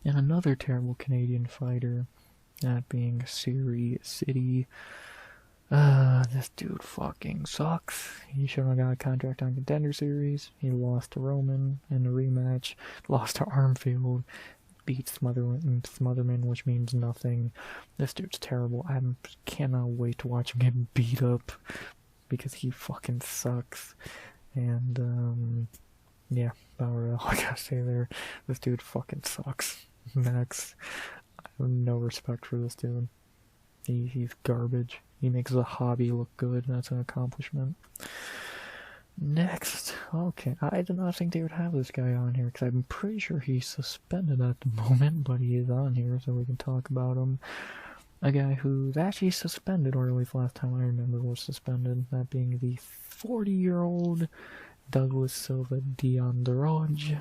and another terrible Canadian fighter, that being Siri City. This dude fucking sucks. He should have got a contract on Contender Series. He lost to Roman in the rematch. Lost to Armfield. Beat Smotherman, which means nothing. This dude's terrible. I cannot wait to watch him get beat up, because he fucking sucks. And, yeah, about all I gotta say there. This dude fucking sucks. Next. I have no respect for this dude. He's garbage. He makes a hobby look good, and that's an accomplishment. Next. Okay, I did not think they would have this guy on here, because I'm pretty sure he's suspended at the moment, but he is on here, so we can talk about him. A guy who's actually suspended, or at least last time I remember was suspended, that being the 40-year-old Douglas Silva de Andrade.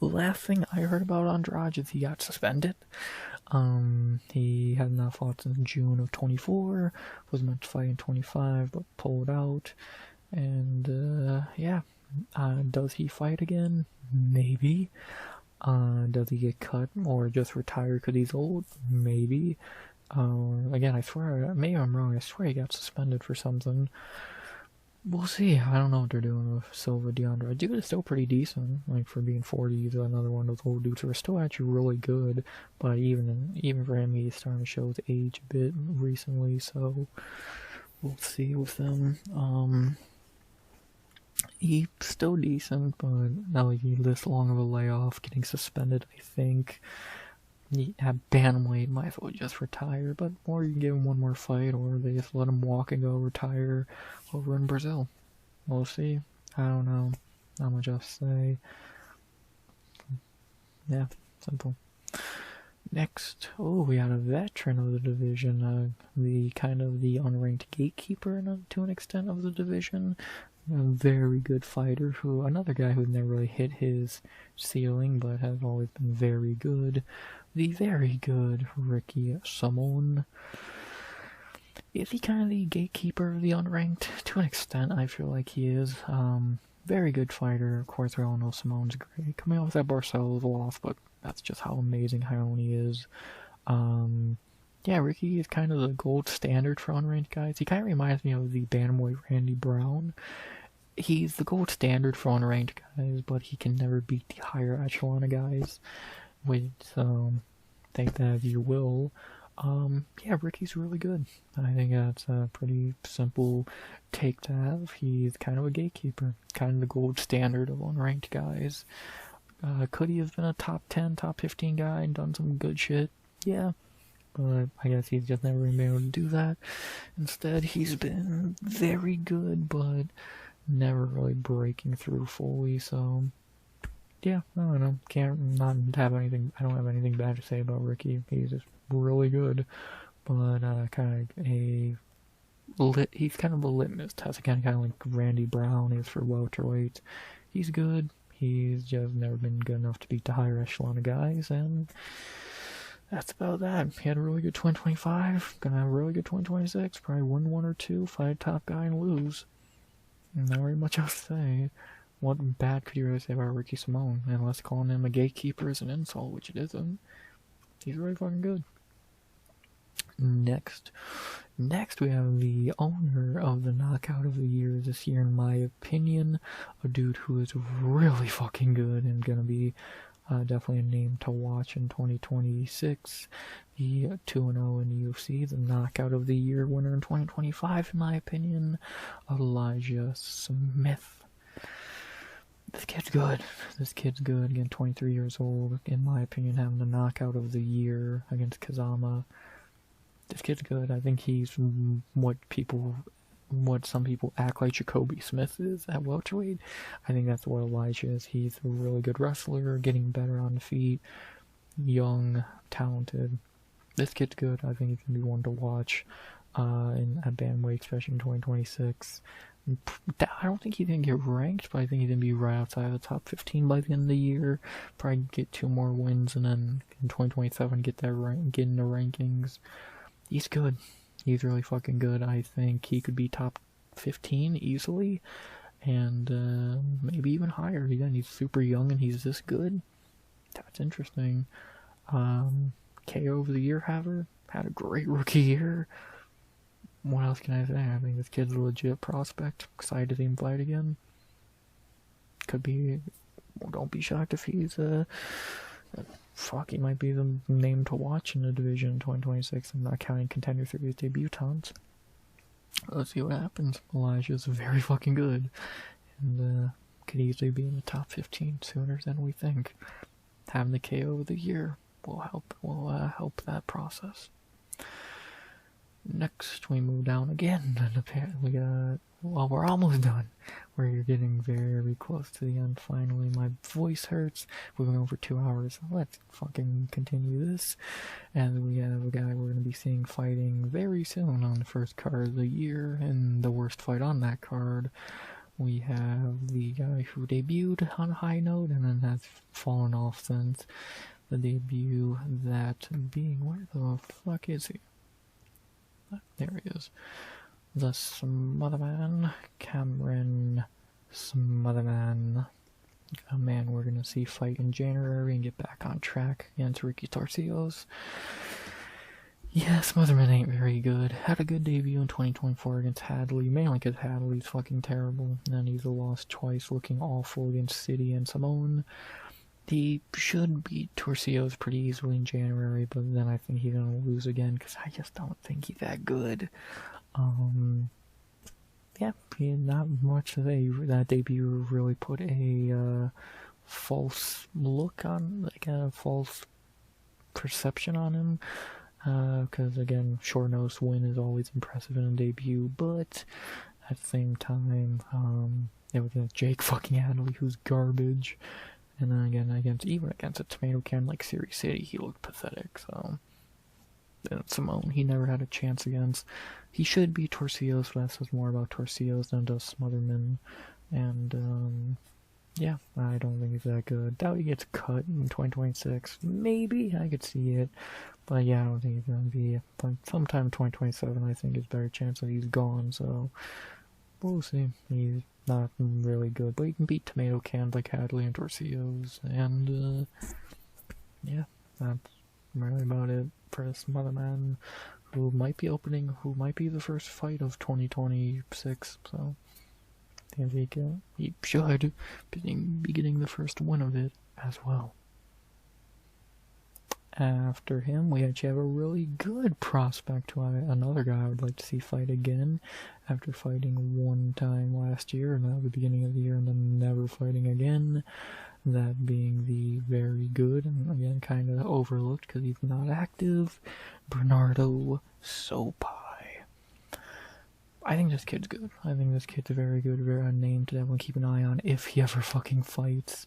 Last thing I heard about Andrade is he got suspended. He had not fought since June of 24, was meant to fight in 25, but pulled out. And, yeah, does he fight again? Maybe. Does he get cut or just retire because he's old? Maybe. Again, I swear, maybe I'm wrong, I swear he got suspended for something. We'll see. I don't know what they're doing with Silva DeAndre. Dude is still pretty decent. Like, for being 40, he's another one of those old dudes who are still actually really good. But even for him, he's starting to show his age a bit recently, so we'll see with him. He's still decent, but now he this long of a layoff, getting suspended, I think. At Bantamweight, might as well just retire, but or you can give him one more fight, or they just let him walk and go retire over in Brazil. We'll see. I don't know. Not much else to say. Yeah, simple. Next, we had a veteran of the division, the unranked gatekeeper to an extent of the division. A very good fighter, another guy who never really hit his ceiling, but has always been very good. The very good Ricky Simon. Is he kind of the gatekeeper of the unranked? To an extent, I feel like he is. Very good fighter. Of course, we all know Simone's great. Coming off that Barcelos loss, but that's just how amazing Hiron is. Yeah, Ricky is kind of the gold standard for unranked guys. He kind of reminds me of the Bantamweight Randy Brown. He's the gold standard for unranked guys, but he can never beat the higher echelon of guys. Take that as you will. Yeah, Ricky's really good. I think that's a pretty simple take to have. He's kind of a gatekeeper, kind of the gold standard of unranked guys. Could he have been a top 10, top 15 guy and done some good shit? Yeah. But I guess he's just never been able to do that. Instead, he's been very good, but never really breaking through fully, so yeah, I don't know. I don't have anything bad to say about Ricky. He's just really good, but he's kind of a litmus test, kind of like Randy Brown is for welterweight. He's good. He's just never been good enough to beat the higher echelon of guys, and that's about that. He had a really good 2025, gonna have a really good 2026, probably win one or two, fight a top guy and lose. Not very much else to say. What bad could you really say about Ricky Simon? Unless calling him a gatekeeper is an insult, which it isn't. He's really fucking good. Next we have the owner of the knockout of the year this year, in my opinion. A dude who is really fucking good and gonna be definitely a name to watch in 2026. The 2-0 in the UFC, the knockout of the year winner in 2025, in my opinion, Elijah Smith. This kid's good. Again, 23 years old, in my opinion, having the knockout of the year against Kazama. This kid's good. I think he's what some people act like Jacoby Smith is at welterweight. I think that's what Elijah is. He's a really good wrestler, getting better on the feet, young, talented. This kid's good. I think he can be one to watch at Bantamweight, especially in 2026. I don't think he's going to get ranked, but I think he's going to be right outside the top 15 by the end of the year. Probably get 2 more wins, and then in 2027 get in the rankings. He's good. He's really fucking good. I think he could be top 15 easily, and maybe even higher. Again, he's super young and he's this good. That's interesting. KO of the year haver. Had a great rookie year. What else can I say? I think this kid's a legit prospect. Excited to see him fight again. Could be... Well, don't be shocked if he's he might be the name to watch in the division in 2026. I'm not counting Contender Series debutants. Let's see what happens. Elijah's very fucking good. And could easily be in the top 15 sooner than we think. Having the KO of the year will help that process. Next, we move down again, and apparently we're almost done. We're getting very close to the end, finally. My voice hurts. We're going over 2 hours. Let's fucking continue this. And we have a guy we're going to be seeing fighting very soon on the first card of the year, and the worst fight on that card. We have the guy who debuted on a high note, and then has fallen off since the debut, that being, where the fuck is he? There he is. The Smotherman, Cameron Smotherman. a man we're gonna see fight in January and get back on track against Ricky Torcios. Yeah, Smotherman ain't very good. Had a good debut in 2024 against Hadley, mainly because Hadley's fucking terrible. And then he's lost twice, looking awful against City and Simone. He should beat Torcios pretty easily in January, but then I think he's gonna lose again because I just don't think he's that good. Yeah, not much of that debut really put a false look on, like a false perception on him. Because again, short notice win is always impressive in a debut, but at the same time, it was against Jake fucking Hadley, who's garbage, and then again even against a tomato can like Siri City, he looked pathetic. So then Simone, he never had a chance against. He should be Torcios, but that says more about Torcios than does Smotherman, and yeah, I don't think he's that good. Doubt he gets cut in 2026. Maybe I could see it. But yeah, I don't think he's going to be. But sometime in 2027, I think there's a better chance that he's gone. So we'll see. He's not really good. But he can beat tomato cans like Hadley and Torcios. And yeah, that's really about it for this Motherman, who might be the first fight of 2026. So he should be getting the first win of it as well. After him, we actually have a really good prospect to another guy I would like to see fight again after fighting one time last year, and at the beginning of the year, and then never fighting again. That being the very good, and again kind of overlooked because he's not active, Bernardo Sopai. I think this kid's good. I think this kid's very good, very name to definitely keep an eye on if he ever fucking fights.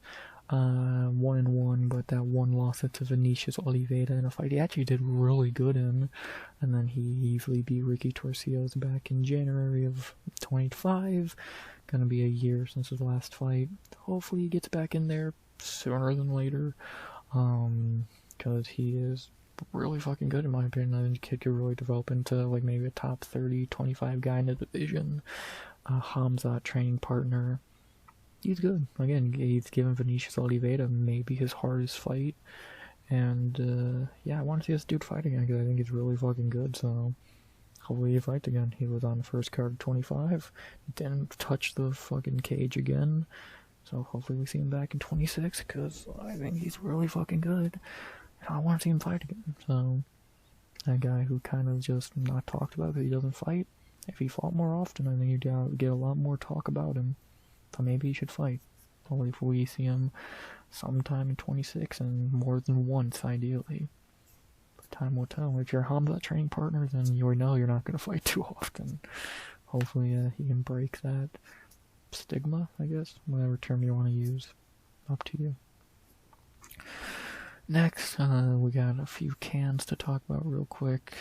1-1, but that one loss to Vinicius Oliveira in a fight he actually did really good in, and then he easily beat Ricky Torcios back in January of 25. Gonna be a year since his last fight. Hopefully he gets back in there sooner than later, because he is really fucking good in my opinion. I think the kid could really develop into like maybe a top 30, 25 guy in the division. Hamzat training partner. He's good. Again, he's given Vinicius Oliveira maybe his hardest fight. And, yeah, I want to see this dude fight again because I think he's really fucking good, so hopefully he fights again. He was on the first card of 25, didn't touch the fucking cage again, so hopefully we see him back in 26 because I think he's really fucking good. And I want to see him fight again, so that guy who kind of just not talked about because he doesn't fight, if he fought more often, I think you'd get a lot more talk about him. So maybe he should fight. Hopefully we see him sometime in 26 and more than once, ideally. But time will tell. If you're Hamzat training partner, then you know you're not going to fight too often. Hopefully he can break that stigma, I guess. Whatever term you want to use. Up to you. Next, we got a few cans to talk about real quick.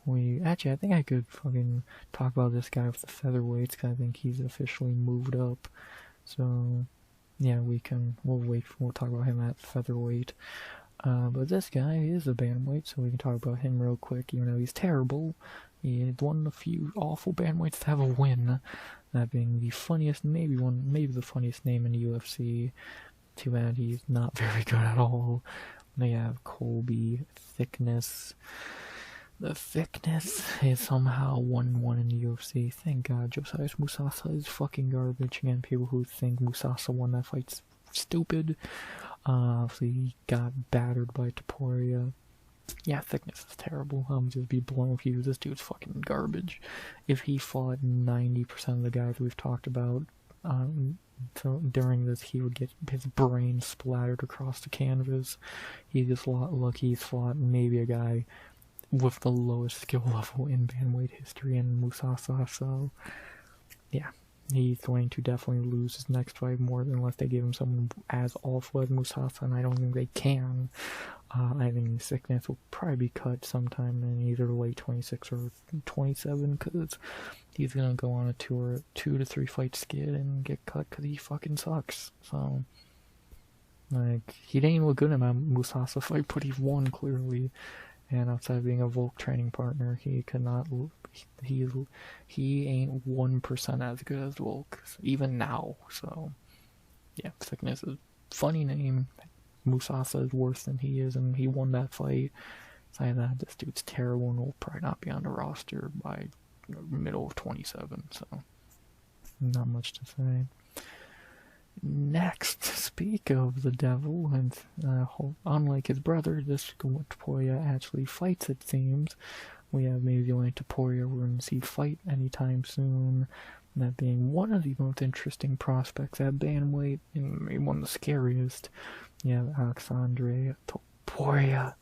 I think I could fucking talk about this guy with the featherweights because I think he's officially moved up. So, yeah, we'll talk about him at featherweight. But this guy is a bantamweight, so we can talk about him real quick, even though he's terrible. He's one of the few awful bantamweights to have a win. That being the funniest, maybe the funniest name in the UFC. Too bad he's not very good at all. They have Colby Thickness. The Thickness is somehow 1-1 in the UFC. Thank God, Josiah Musasa is fucking garbage. Again, people who think Musasa won that fight's stupid. Obviously, he got battered by Topuria. Yeah, Thickness is terrible. Just be blown with you. This dude's fucking garbage. If he fought 90% of the guys we've talked about during this, he would get his brain splattered across the canvas. He just lucky he's fought maybe a guy with the lowest skill level in bantamweight history in Musasa, so yeah, he's going to definitely lose his next fight more unless they give him someone as awful as Musasa, and I don't think they can. I think Sickness will probably be cut sometime in either late 26 or 27 because he's gonna go on a 2 to 3 fight skid and get cut because he fucking sucks. So, like, he didn't even look good in my Musasa fight, but he won clearly. And outside of being a Volk training partner, he cannot. He ain't 1% as good as Volk, even now. So, yeah, Sickness is funny name. Musasa is worse than he is, and he won that fight. Say that this dude's terrible and will probably not be on the roster by middle of 27. So not much to say. Next, speak of the devil, and unlike his brother, this Topuria actually fights, it seems. We have maybe the only Topuria we're going to see fight anytime soon, that being one of the most interesting prospects at Bantamweight, and maybe one of the scariest. You have Alexandre Topuria.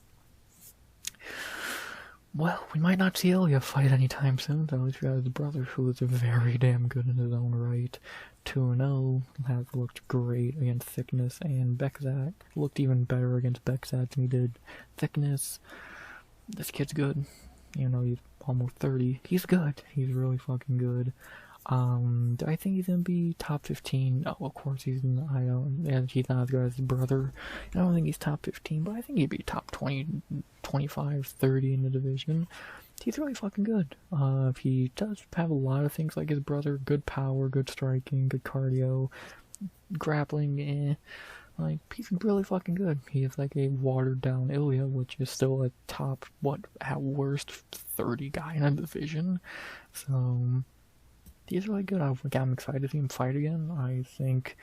Well, we might not see Ilya fight anytime soon, at least we have his brother, who is very damn good in his own right. 2-0, has looked great against Thickness, and Bekzat looked even better against Bekzat than he did Thickness. This kid's good. You know, he's almost 30. He's good. He's really fucking good. Do I think he's gonna be top 15? Oh, of course he's not. He's not as good as his brother. I don't think he's top 15, but I think he'd be top 20, 25, 30 in the division. He's really fucking good. He does have a lot of things like his brother: good power, good striking, good cardio, grappling. Like, he's really fucking good. He is like a watered down Ilya, which is still a top, at worst, 30 guy in a division. So he's really good. I'm excited to see him fight again. I think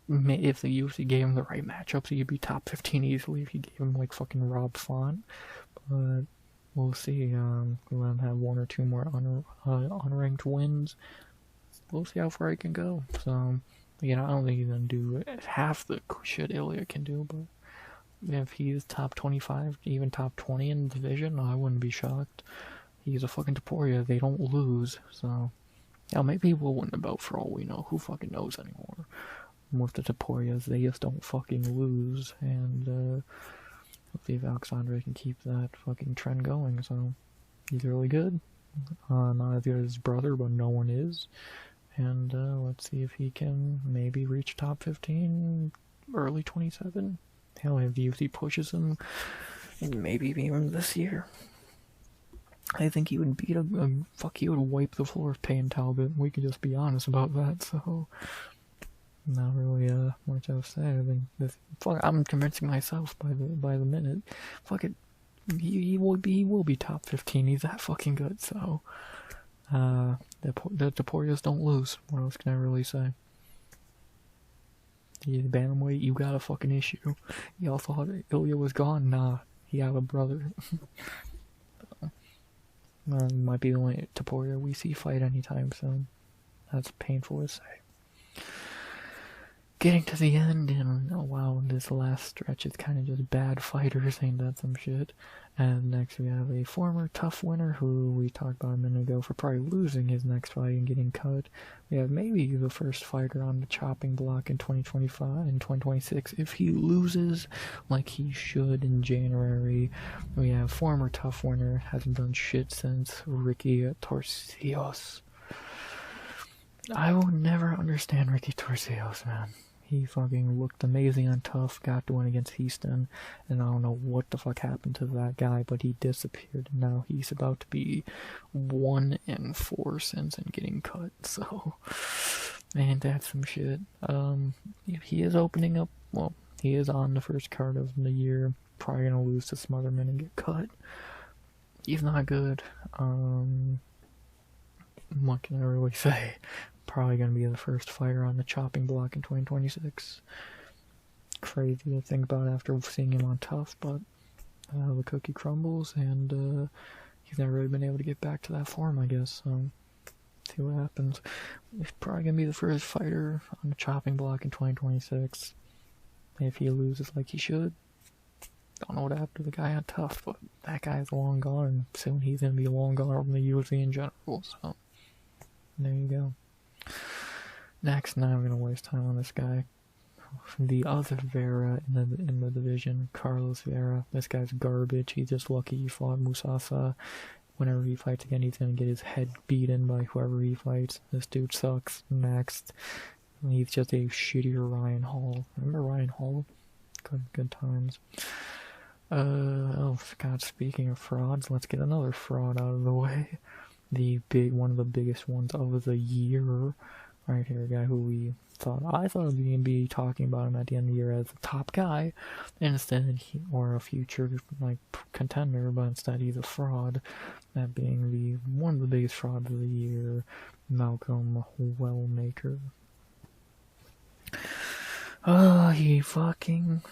if the UFC gave him the right matchups, he'd be top 15 easily if you gave him like fucking Rob Font. But we'll see. We'll have one or two more unranked wins. We'll see how far he can go. So, I don't think he's gonna do half the shit Ilya can do, but if he's top 25, even top 20 in the division, I wouldn't be shocked. He's a fucking Topuria. They don't lose, so maybe he will win the belt for all we know. Who fucking knows anymore? With the Topurias, they just don't fucking lose, and hopefully if Alexandre can keep that fucking trend going. So he's really good. Not as good as his brother, but no one is. And let's see if he can maybe reach top 15, early 27. Hell, if the UFC pushes him, maybe even this year. I think he would beat he would wipe the floor with Payne Talbot. We could just be honest about that, so not really much else to say. I think I'm convincing myself by the minute. Fuck it. He will be top 15. He's that fucking good, so the Topurias don't lose. What else can I really say? The Bantamweight, you got a fucking issue. Y'all thought Ilya was gone? Nah, he had a brother. Might be the only Topuria we see fight anytime soon. That's painful to say. Getting to the end, and oh wow, this last stretch is kind of just bad fighters, ain't that some shit? And next we have a former tough winner who we talked about a minute ago for probably losing his next fight and getting cut. We have maybe the first fighter on the chopping block in 2025 and 2026 if he loses like he should in January. We have former tough winner, hasn't done shit since, Ricky Torcios. I will never understand Ricky Torcios, man. He fucking looked amazing on Tough, got to win against Houston, and I don't know what the fuck happened to that guy, but he disappeared, and now he's about to be 1-4 since and getting cut, so, man, that's some shit. He is opening up, well, he is on the first card of the year, probably gonna lose to Smotherman and get cut. He's not good. What can I really say? Probably going to be the first fighter on the chopping block in 2026. Crazy to think about after seeing him on Tough, but the cookie crumbles, and he's never really been able to get back to that form, I guess. So, see what happens. He's probably going to be the first fighter on the chopping block in 2026. If he loses like he should. Don't know what happened to the guy on Tough, but that guy's long gone, and soon he's going to be long gone from the UFC in general, so there you go. Next, now I'm gonna waste time on this guy. The other Vera in the division, Carlos Vera. This guy's garbage. He's just lucky he fought Musasa. Whenever he fights again, he's gonna get his head beaten by whoever he fights. This dude sucks. Next, he's just a shittier Ryan Hall. Remember Ryan Hall? Good times. Oh God! Speaking of frauds, let's get another fraud out of the way. One of the biggest ones of the year. right here, a guy who I thought we'd be talking about him at the end of the year as the top guy, and instead or a future like contender, but instead he's a fraud. That being one of the biggest frauds of the year, Malcolm Wellmaker. He fucking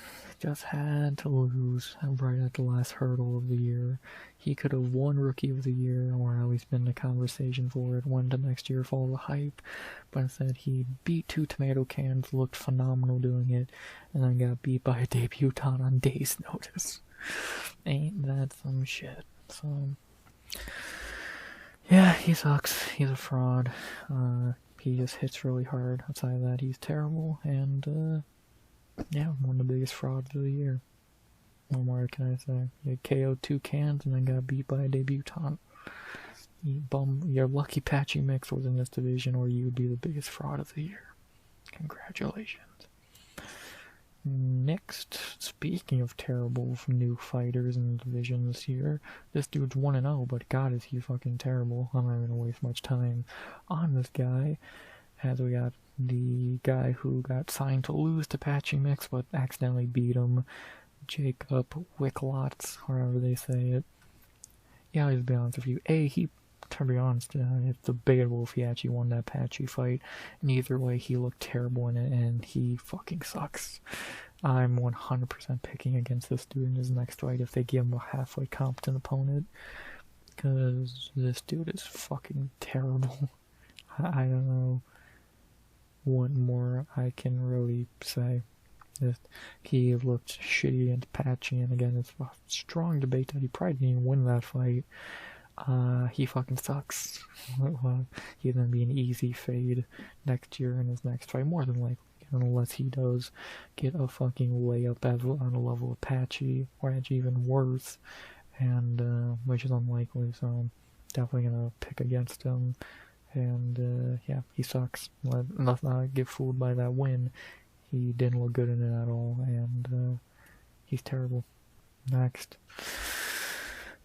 just had to lose right at the last hurdle of the year. He could have won Rookie of the Year, or at least been in the conversation for it, went to next year for all the hype, but instead he beat 2 tomato cans, looked phenomenal doing it, and then got beat by a debutant on days' notice. Ain't that some shit? So, yeah, he sucks. He's a fraud. He just hits really hard. Outside of that, he's terrible, and yeah, one of the biggest frauds of the year. What more can I say? You KO'd 2 cans and then got beat by a debutant. Your lucky Patchy Mix was in this division, or you'd be the biggest fraud of the year. Congratulations. Next, speaking of terrible new fighters in the division this year, this dude's 1-0, but god is he fucking terrible. I'm not gonna waste much time on this guy, as we got the guy who got signed to lose to Patchy Mix, but accidentally beat him, Jacob Wicklots, however they say it. Yeah, I'll just be honest with you. To be honest, it's debatable if he actually won that Patchy fight. And either way, he looked terrible in it, and he fucking sucks. I'm 100% picking against this dude in his next fight if they give him a halfway competent opponent. Because this dude is fucking terrible. I don't know what more I can really say. He looked shitty against Patchy, and again, it's a strong debate that he probably didn't even win that fight. He fucking sucks. He's gonna be an easy fade next year in his next fight, more than likely, unless he does get a fucking layup on a level of Patchy, or actually even worse, and which is unlikely, so I'm definitely gonna pick against him. And yeah, he sucks. Let's not get fooled by that win. He didn't look good in it at all, and he's terrible. Next.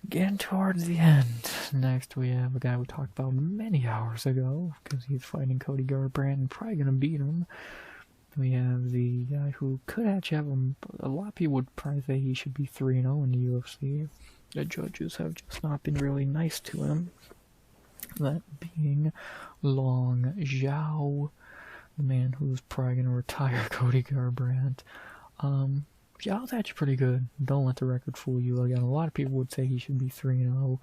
Getting towards the end. Next, we have a guy we talked about many hours ago, because he's fighting Cody Garbrandt and probably going to beat him. We have the guy who could actually have him. A lot of people would probably say he should be 3-0 in the UFC. The judges have just not been really nice to him. That being Long Zhao, the man who's probably going to retire Cody Garbrandt. Zhao's actually pretty good. Don't let the record fool you. Again, a lot of people would say he should be 3-0.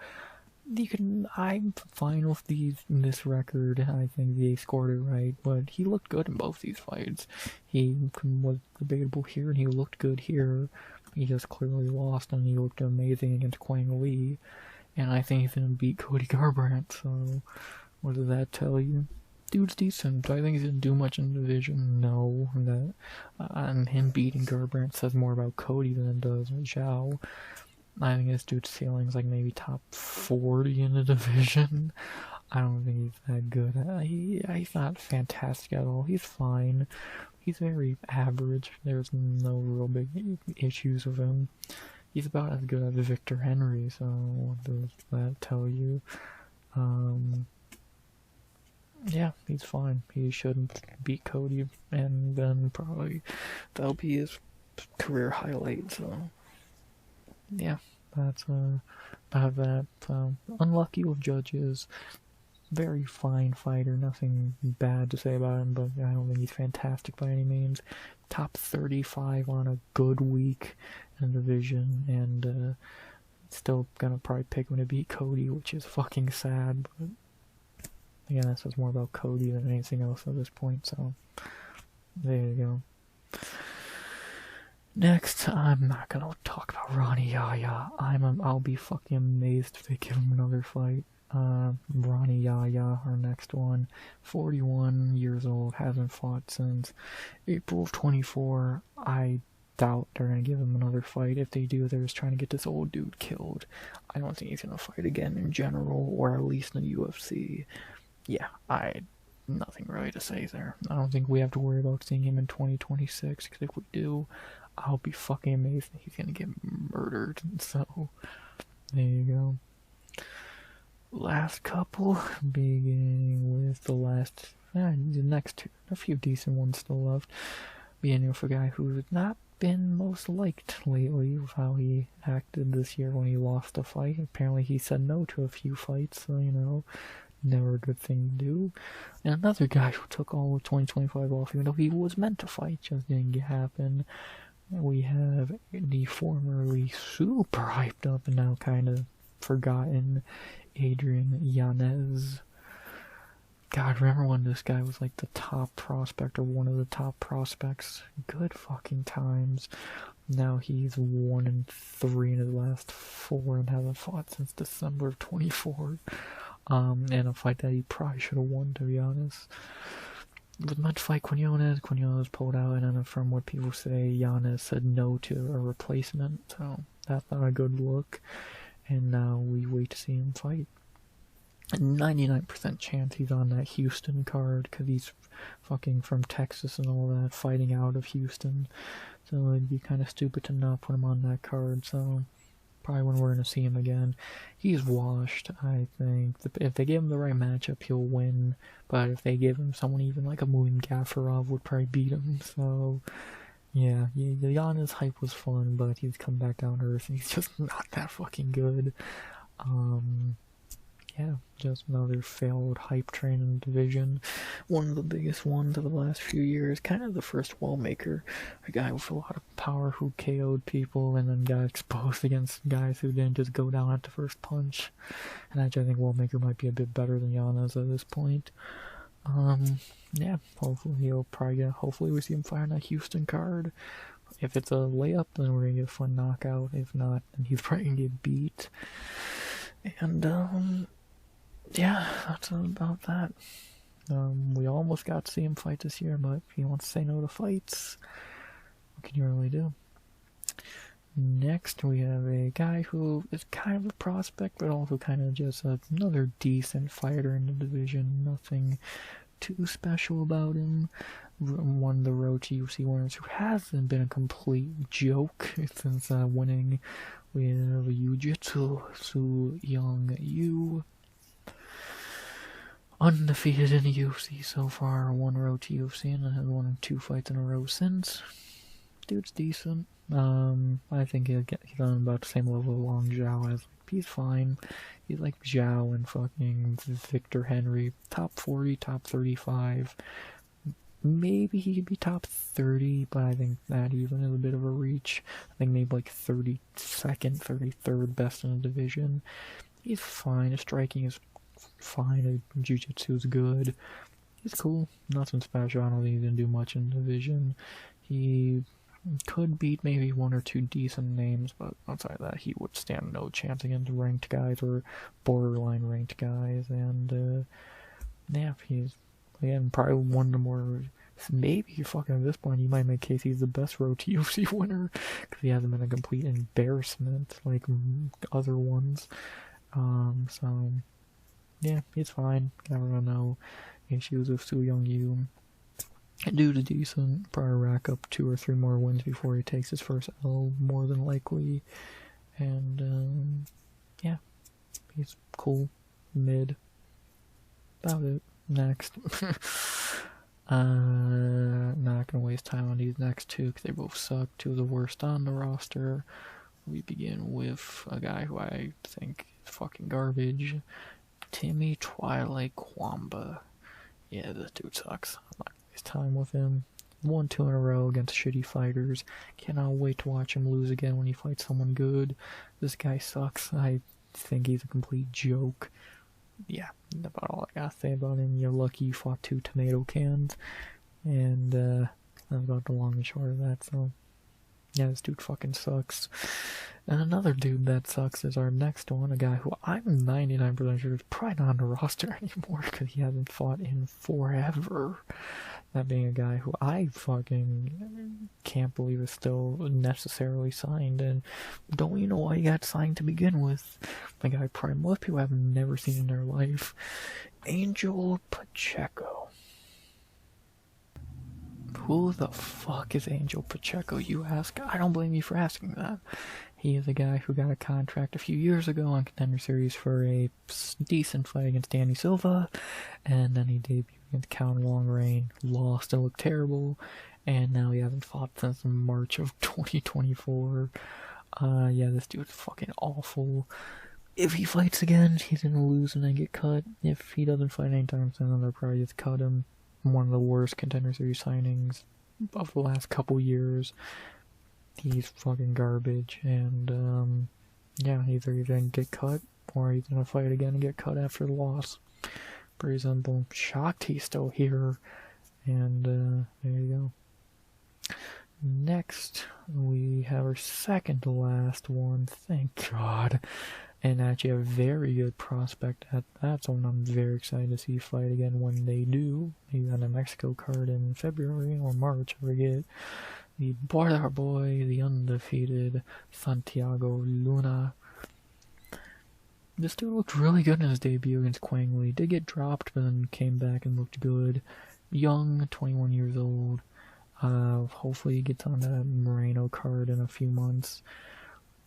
I'm fine with this record. I think they scored it right, but he looked good in both these fights. He was debatable here, and he looked good here. He just clearly lost, and he looked amazing against Quang Lee. And I think he's gonna beat Cody Garbrandt, so what does that tell you? Dude's decent. Do I think he's gonna do much in the division? No. And him beating Garbrandt says more about Cody than it does Zhao. I think this dude's ceiling's like maybe top 40 in the division. I don't think he's that good. He's not fantastic at all. He's fine. He's very average. There's no real big issues with him. He's about as good as Victor Henry, so what does that tell you? Yeah, he's fine. He shouldn't beat Cody, and then probably that'll be his career highlight, so yeah, that's about that. Unlucky with judges. Very fine fighter, nothing bad to say about him, but I don't think he's fantastic by any means. Top 35 on a good week in the division, and still gonna probably pick him to beat Cody, which is fucking sad, but again, that says more about Cody than anything else at this point, so there you go. Next, I'm not gonna talk about Ronnie Yaya. I'll be fucking amazed if they give him another fight. Ronnie Yaya, our next one, 41 years old, hasn't fought since April of 24. I doubt they're gonna give him another fight. If they do, they're just trying to get this old dude killed. I don't think he's gonna fight again in general, or at least in the UFC. Yeah, nothing really to say there. I don't think we have to worry about seeing him in 2026, because if we do, I'll be fucking amazed that he's gonna get murdered. So, there you go. Last couple, beginning with the last the next two, a few decent ones still left. Being for a guy who's not been most liked lately with how he acted this year when he lost a fight. Apparently he said no to a few fights, so never a good thing to do. And another guy who took all of 2025 off, even though he was meant to fight, just didn't happen. We have the formerly super hyped up and now kind of forgotten Adrian Yanez. God, remember when this guy was like the top prospect or one of the top prospects? Good fucking times. Now he's 1-3 in his last 4 and hasn't fought since December of 24. And a fight that he probably should have won, to be honest. It was meant to fight Quinones. Quinones pulled out, and then from what people say, Yanez said no to a replacement. So that's not a good look. And now we wait to see him fight. 99% chance he's on that Houston card because he's fucking from Texas and all that, fighting out of Houston. So it'd be kind of stupid to not put him on that card. So probably when we're going to see him again. He's washed, I think. If they give him the right matchup, he'll win. But if they give him someone even like a Moon Gafarov would probably beat him. So yeah, the Giannis hype was fun, but he's come back down to earth and he's just not that fucking good. Yeah, just another failed hype train in the division. One of the biggest ones of the last few years. Kind of the first wall maker. A guy with a lot of power who KO'd people and then got exposed against guys who didn't just go down at the first punch. And actually I think wall maker might be a bit better than Yanez at this point. Yeah, hopefully we see him fire on that Houston card. If it's a layup, then we're gonna get a fun knockout. If not, then he's probably gonna get beat. And, yeah, that's about that. We almost got to see him fight this year, but if he wants to say no to fights, what can you really do? Next, we have a guy who is kind of a prospect, but also kind of just another decent fighter in the division. Nothing too special about him. One of the road to UFC winners who hasn't been a complete joke since winning with Jiu-Jitsu, Su Young Yu. Undefeated in the UFC so far, one road to UFC, and has won 2 fights in a row since. Dude's decent. I think he's on about the same level of Long Zhao as. He's fine. He's like Zhao and fucking Victor Henry. Top 40, top 35. Maybe he could be top 30, but I think that even is a bit of a reach. I think maybe like 32nd, 33rd best in the division. He's fine. His striking is fine. His jiu-jitsu is good. He's cool. Nothing special. I don't think he's gonna do much in the division. He could beat maybe 1 or 2 decent names, but outside of that, he would stand no chance against ranked guys or borderline ranked guys. And yeah, he's again probably one of the more. Maybe fucking at this point, you might make case he's the best road to UFC winner because he hasn't been a complete embarrassment like other ones. So yeah, he's fine. Never gonna know issues with Su Young Yu. Dude's decent. Probably rack up 2 or 3 more wins before he takes his first L, more than likely. And yeah, he's cool. Mid. About it. Next. Not gonna waste time on these next 2 because they both suck. 2 of the worst on the roster. We begin with a guy who I think is fucking garbage. Timmy Twilight Kwamba. Yeah, this dude sucks. I'm not gonna waste time with him. 1-2 in a row against shitty fighters. Cannot wait to watch him lose again when he fights someone good. This guy sucks. I think he's a complete joke. Yeah, about all I gotta say about him. You're lucky you fought 2 tomato cans. And that's about the long and short of that, so yeah, this dude fucking sucks. And another dude that sucks is our next one, a guy who I'm 99% sure is probably not on the roster anymore because he hasn't fought in forever. That being a guy who I fucking can't believe is still necessarily signed, and don't even know why he got signed to begin with. A guy probably most people have never seen in their life. Angel Pacheco. Who the fuck is Angel Pacheco, you ask? I don't blame you for asking that. He is a guy who got a contract a few years ago on Contender Series for a decent fight against Danny Silva, and then he debuted against Count Long Reign, lost and looked terrible, and now he hasn't fought since March of 2024. Yeah, this dude's fucking awful. If he fights again, he's gonna lose and then get cut. If he doesn't fight anytime soon, then they'll probably just cut him. One of the worst Contender Series signings of the last couple years. He's fucking garbage, and yeah, either he's gonna get cut or he's gonna fight again and get cut after the loss. Pretty simple. Shocked he's still here, and there you go. Next, we have our second to last one, thank God, and actually a very good prospect at that, so I'm very excited to see fight again when they do. He's on a Mexico card in February or March, I forget. The Border Boy, the undefeated Santiago Luna. This dude looked really good in his debut against Quang Lee. Did get dropped, but then came back and looked good. Young, 21 years old. Hopefully he gets on that Moreno card in a few months.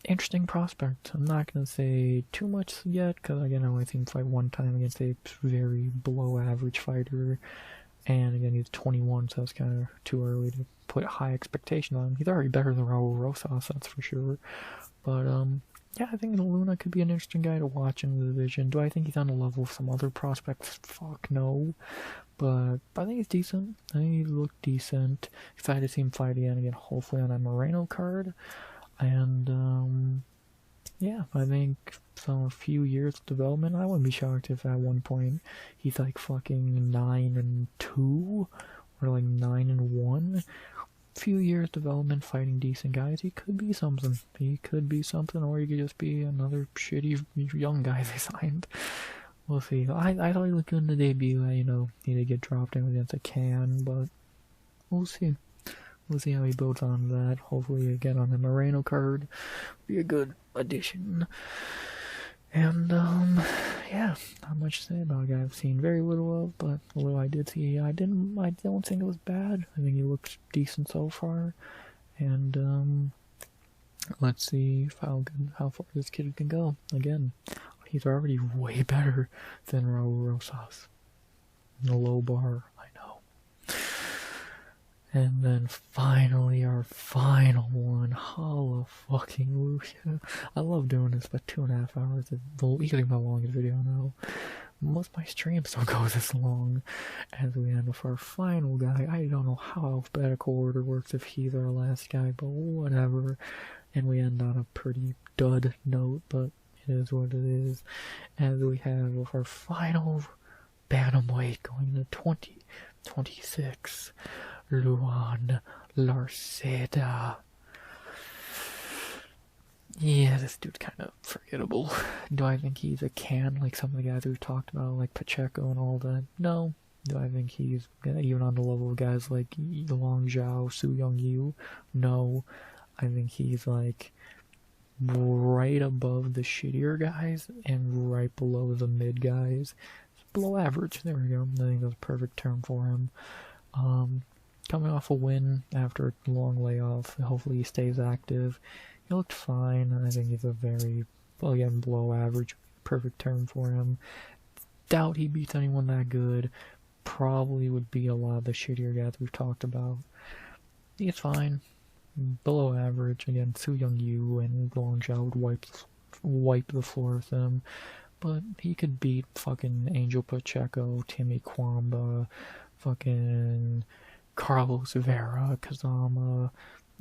Interesting prospect. I'm not going to say too much yet, because again, I only seen him fight one time against a very below average fighter. And again, he's 21, so it's kind of too early to put high expectations on him. He's already better than Raul Rosas, that's for sure. But, yeah, I think Luna could be an interesting guy to watch in the division. Do I think he's on the level of some other prospects? Fuck no. But I think he's decent. I think he looked decent. Excited to see him fight again, hopefully on that Moreno card. And, yeah, I think a few years of development, I wouldn't be shocked if at one point he's like fucking 9-2 or like 9-1. Few years development fighting decent guys, he could be something. He could be something, or he could just be another shitty young guy they signed. We'll see. I thought he looked good in the debut. You know, he did get dropped in against a can, but we'll see. We'll see how he builds on that. Hopefully, again on the Moreno card, be a good addition. And yeah, not much to say about a guy I've seen very little of, but the little I did see, I don't think it was bad. I think he looks decent so far, and let's see how far this kid can go. Again, he's already way better than Raul Rosas. The low bar, I know. And then finally, our final one, Holla fucking Lucia. I love doing this, but 2.5 hours is easily my longest video now. Most of my streams don't go this long. As we end with our final guy, I don't know how alphabetical order works if he's our last guy, but whatever. And we end on a pretty dud note, but it is what it is. As we have with our final Bantamweight going to 2026. Luan Larceta. Yeah, this dude's kind of forgettable. Do I think he's a can like some of the guys we've talked about, like Pacheco and all that? No. Do I think he's even on the level of guys like Long Zhao, Su Young Yu? No. I think he's like right above the shittier guys and right below the mid guys. Below average. There we go. I think that's a perfect term for him. Coming off a win after a long layoff. Hopefully he stays active. He looked fine. I think he's a very, well, again, below average. Perfect term for him. Doubt he beats anyone that good. Probably would beat a lot of the shittier guys we've talked about. He's fine. Below average. Again, Su Young Yu and Long Zhao would wipe the floor with him. But he could beat fucking Angel Pacheco, Timmy Kwamba, fucking Carlos Vera, Kazama,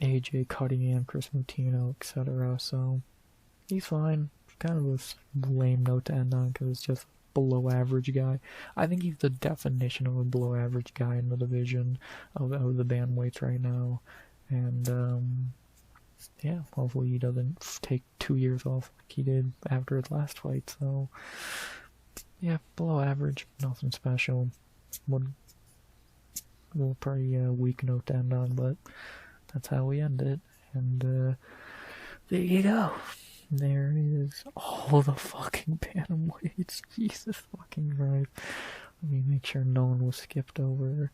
AJ Cunningham, Chris Mutino, etc. So he's fine. Kind of a lame note to end on because it's just a below average guy. I think he's the definition of a below average guy in the division of the bantamweights right now. And yeah, hopefully he doesn't take 2 years off like he did after his last fight. So yeah, below average, nothing special. We'll probably a weak note to end on, but that's how we end it. And there you go. There is all the fucking bantamweights. Jesus fucking Christ. Let me make sure no one was skipped over.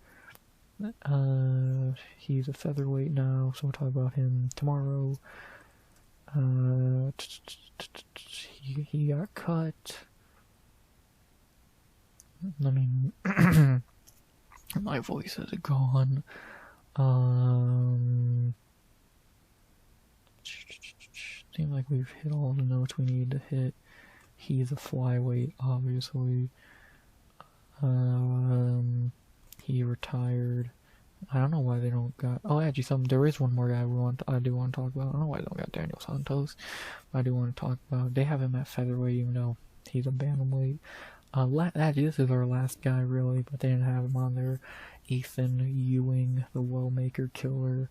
He's a featherweight now, so we'll talk about him tomorrow. He got cut. I mean, my voice is gone. Seems like we've hit all the notes we need to hit. He's a flyweight, obviously. He retired. I don't know why they don't got. Oh, actually, there is one more guy I do want to talk about. I don't know why they don't got Daniel Santos. I do want to talk about. They have him at featherweight, even though he's a bantamweight. This is our last guy, really, but they didn't have him on there. Ethan Ewing, the Wellmaker Killer.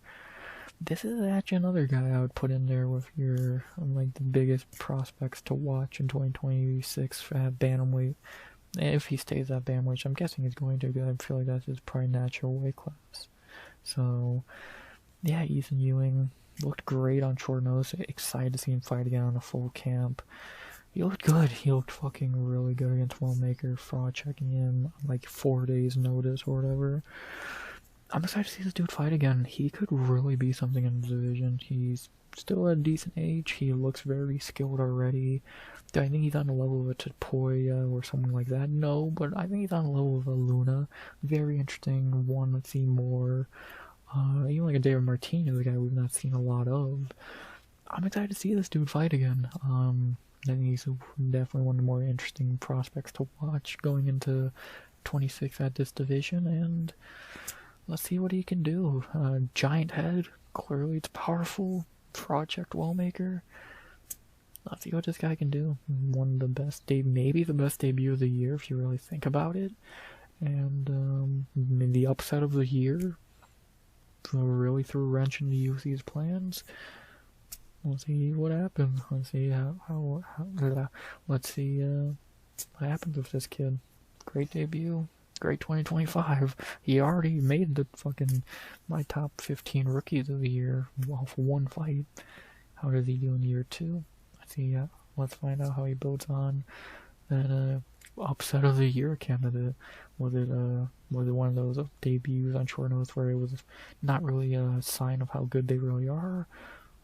This is actually another guy I would put in there with your like the biggest prospects to watch in 2026 at bantamweight. If he stays at bantamweight, which I'm guessing he's going to, because I feel like that's his probably natural weight class. So, yeah, Ethan Ewing looked great on short notice. Excited to see him fight again on a full camp. He looked good. He looked fucking really good against Wellmaker. Fraud checking him on like 4 days notice or whatever. I'm excited to see this dude fight again. He could really be something in the division. He's still at a decent age. He looks very skilled already. Do I think he's on the level of a Tapoya or someone like that? No, but I think he's on the level of a Luna. Very interesting. One to see more. Even like a David Martinez, a guy we've not seen a lot of. I'm excited to see this dude fight again. I think he's definitely one of the more interesting prospects to watch going into 26 at this division, and let's see what he can do. Giant head, clearly it's powerful. Project Wellmaker. Let's see what this guy can do. One of the best, maybe the best debut of the year if you really think about it. And the upset of the year. Really threw a wrench into UFC's plans. Let's see what happens. Let's see let's see what happens with this kid. Great debut. Great 2025. He already made the fucking my top 15 rookies of the year off one fight. How does he do in year 2? Let's see. Let's find out how he builds on that upset of the year candidate. Was it one of those debuts on short notice where it was not really a sign of how good they really are,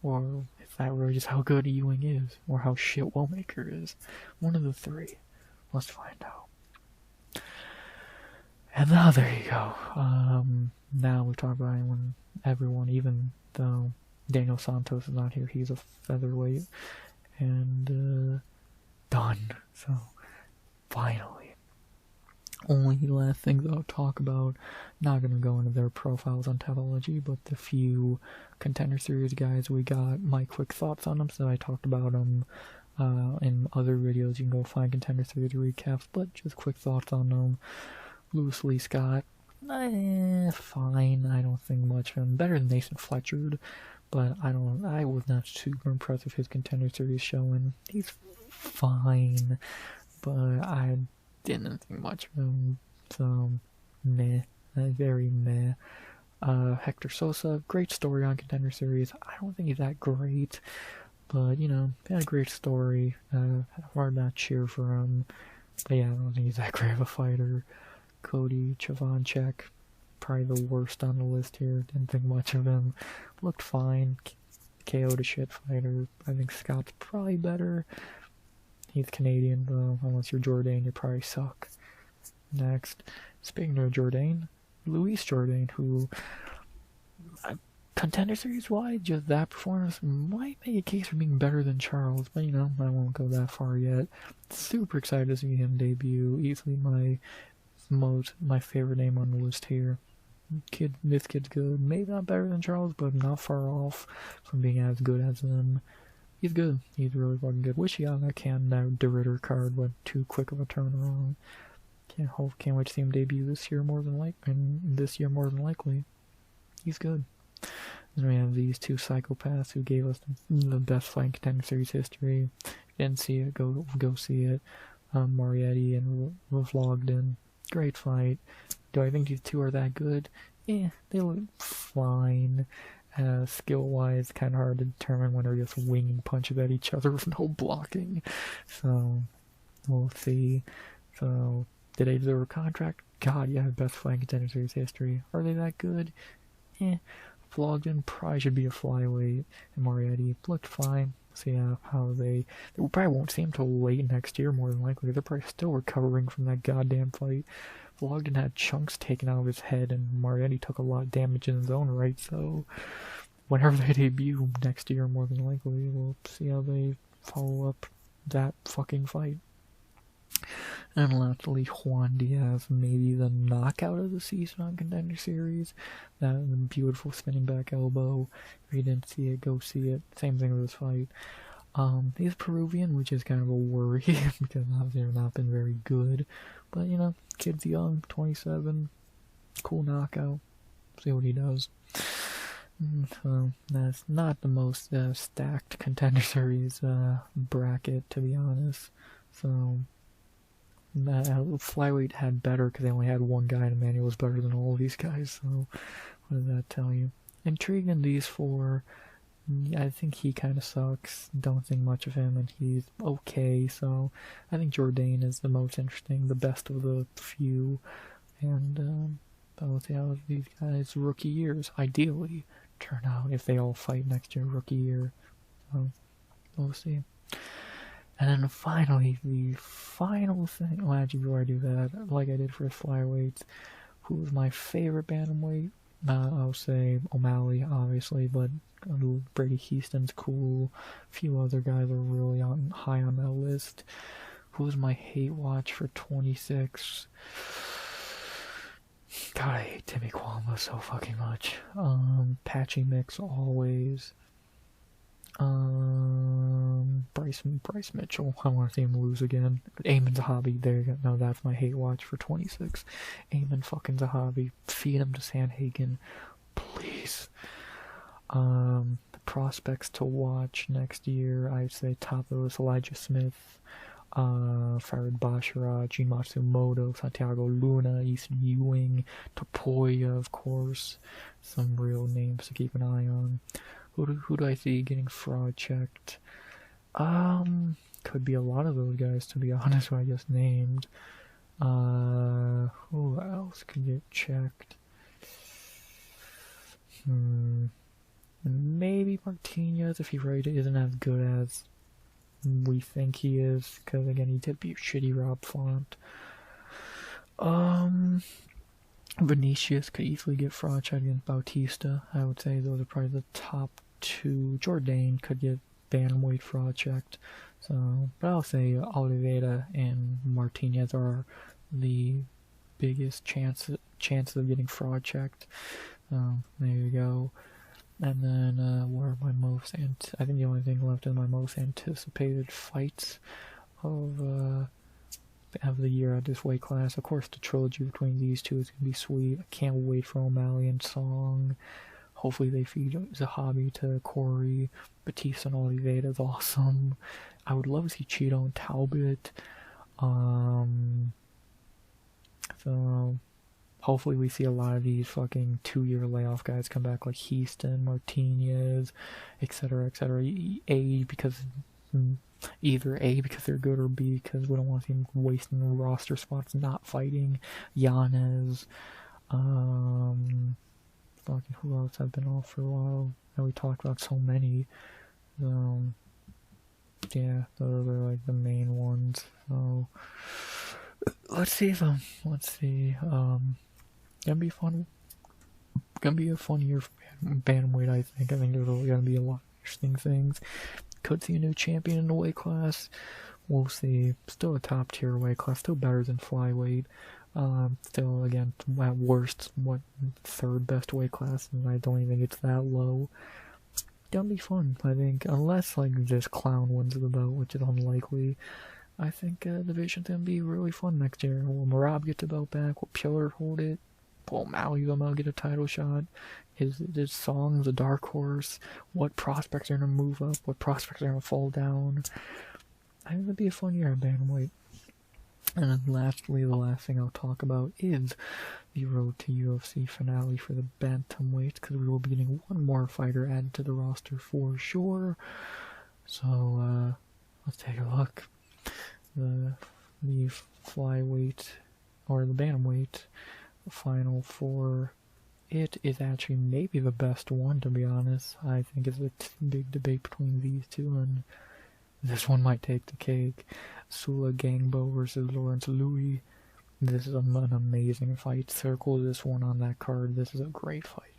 or is that really just how good Ewing is, or how shit Wellmaker is? One of the three. Let's find out. And now there you go. Now we talk about everyone, even though Daniel Santos is not here, he's a featherweight. And, done. So, finally. Only last things I'll talk about, not gonna go into their profiles on Tapology, but the few Contender Series guys we got, my quick thoughts on them, so I talked about them in other videos. You can go find Contender Series recaps, but just quick thoughts on them. Lewis Lee Scott, fine. I don't think much of him. Better than Nathan Fletcher, but I was not super impressed with his Contender Series showing. He's fine, but I didn't think much of him. So, meh. Very meh. Hector Sosa, great story on Contender Series. I don't think he's that great, but, he had a great story. Hard not cheer for him. But yeah, I don't think he's that great of a fighter. Cody Chovanchek, probably the worst on the list here. Didn't think much of him. Looked fine. KO'd a shit fighter. I think Scott's probably better. He's Canadian, though. Unless you're Jourdain, you probably suck. Next, speaking of Jourdain, Luis Jourdain, who, Contender Series wide, just that performance might make a case for being better than Charles, but I won't go that far yet. Super excited to see him debut. Easily my favorite name on the list here. This kid's good. Maybe not better than Charles, but not far off from being as good as him. He's good. He's really fucking good. Wish he got that DeRitter card, but too quick of a turnaround. Can't wait to see him debut this year more than likely. He's good. Then we have these two psychopaths who gave us the best fight in Contender Series history. If you didn't see it, go see it. Marietti and Vlogden. Great fight. Do I think these two are that good? They look fine. Skill-wise, kind of hard to determine when they're just winging punches at each other with no blocking. So, we'll see. So, did they deserve a contract? God, yeah, best fight in Contender Series history. Are they that good? Vlogden probably should be a flyweight. And Marietti looked fine. See how they probably won't see him till late next year, more than likely. They're probably still recovering from that goddamn fight. Vlogden had chunks taken out of his head, and Marietti took a lot of damage in his own right, so whenever they debut next year, more than likely, we'll see how they follow up that fucking fight. And lastly, Juan Diaz, maybe the knockout of the season on Contender Series. That beautiful spinning back elbow. If you didn't see it, go see it. Same thing with this fight. He's Peruvian, which is kind of a worry because obviously they've not been very good. But you know, kid's young, 27, cool knockout. See what he does. So that's not the most stacked Contender Series bracket, to be honest. So flyweight had better because they only had one guy, and Emmanuel was better than all of these guys. So what does that tell you? Intrigued in these four. I think he kind of sucks. Don't think much of him, and he's okay. So I think Jourdain is the most interesting, the best of the few. And we'll see how these guys' rookie years ideally turn out if they all fight next year, rookie year. So we'll see. And then finally, the final thing. Well, actually, before I do that, like I did for flyweights, who was my favorite bantamweight? I'll say O'Malley, obviously, but Brady Houston's cool. A few other guys are really high on that list. Who was my hate watch for 26? God, I hate Timmy Kwama so fucking much. Patchy Mix always. Bryce Mitchell. I want to see him lose again. Eamon Zahabi. There you go. No, that's my hate watch for 26. Eamon fucking Zahabi. Feed him to Sandhagen, please. The prospects to watch next year, I'd say top of those: Elijah Smith, Farid Bashara, Gene Matsumoto, Santiago Luna, Easton Ewing, Topoya, of course. Some real names to keep an eye on. Who do I see getting fraud checked? Could be a lot of those guys, to be honest, who I just named. Who else could get checked? Maybe Martinez, if he really isn't as good as we think he is, because again, he did beat shitty Rob Font. Vinicius could easily get fraud checked against Bautista. I would say those are probably the top two. Jourdain could get bantamweight fraud checked. So, but I'll say Oliveira and Martinez are the biggest chances of getting fraud checked. There you go. And then what are my most? I think the only thing left is my most anticipated fights of the year at this weight class. Of course, the trilogy between these two is gonna be sweet. I can't wait for O'Malley and Song. Hopefully they feed Zahabi to Corey. Batista and Oliveira is awesome. I would love to see Cheeto and Talbot. So hopefully we see a lot of these fucking 2-year layoff guys come back, like Houston, Martinez, etc., etc. Either A, because they're good, or B, because we don't want to see them wasting roster spots not fighting. Yanez, fucking who else have been off for a while? And we talked about so many. Yeah, those are like the main ones. So let's see them. Let's see. Gonna be fun. Gonna be a fun year for bantamweight. I think there's gonna be a lot of interesting things. Could see a new champion in the weight class. We'll see. Still a top tier weight class. Still better than flyweight. Still, again, at worst, third best weight class, and I don't even think it's that low. Gonna be fun, I think. Unless, like, this clown wins the belt, which is unlikely. I think the division's gonna be really fun next year. Will Marab get the belt back? Will Pillar hold it? Will O'Malley somehow get a title shot? His Song's a dark horse. What prospects are gonna move up? What prospects are gonna fall down? I think it'll be a fun year at bantamweight. And then lastly, the last thing I'll talk about is the Road to UFC finale for the bantamweight, because we will be getting one more fighter added to the roster for sure. So let's take a look. The flyweight, or the bantamweight, final for it is actually maybe the best one, to be honest. I think it's a big debate between these two, and this one might take the cake. Sula Gangbo versus Lawrence Louis. This is an amazing fight. Circle this one on that card. This is a great fight.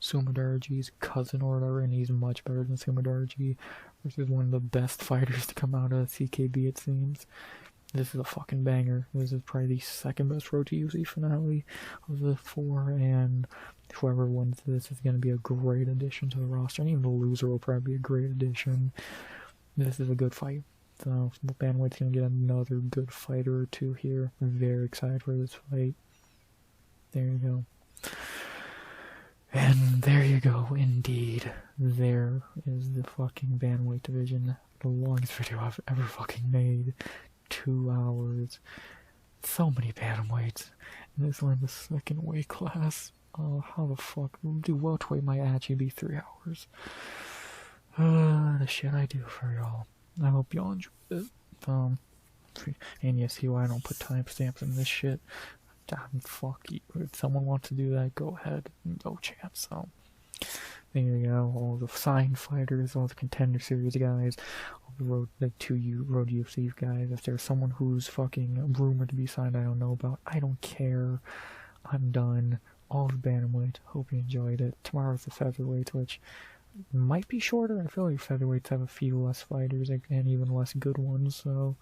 Sumadarji's cousin or whatever, and he's much better than Sumadarji, versus one of the best fighters to come out of CKB, it seems. This is a fucking banger. This is probably the second best Road to UFC finale of the four, and whoever wins this is going to be a great addition to the roster, and even the loser will probably be a great addition. This is a good fight. So, Bantamweight's going to get another good fighter or two here. I'm very excited for this fight. There you go. And there you go, indeed. There is the fucking Bantamweight division. The longest video I've ever fucking made. 2 hours. So many Bantamweights. And this one, the second weight class. Oh, how the fuck? Dude, welterweight might actually be 3 hours. The shit I do for y'all. I hope y'all enjoy it. And you see why I don't put timestamps in this shit. Damn, fuck you. If someone wants to do that, go ahead. No chance. So, there you go. All the signed fighters, all the Contender Series guys, all the Road UFC guys. If there's someone who's fucking rumored to be signed I don't know about, I don't care. I'm done. All the Bantamweight. Hope you enjoyed it. Tomorrow's the Featherweight, which might be shorter. I feel like Featherweights have a few less fighters and even less good ones, so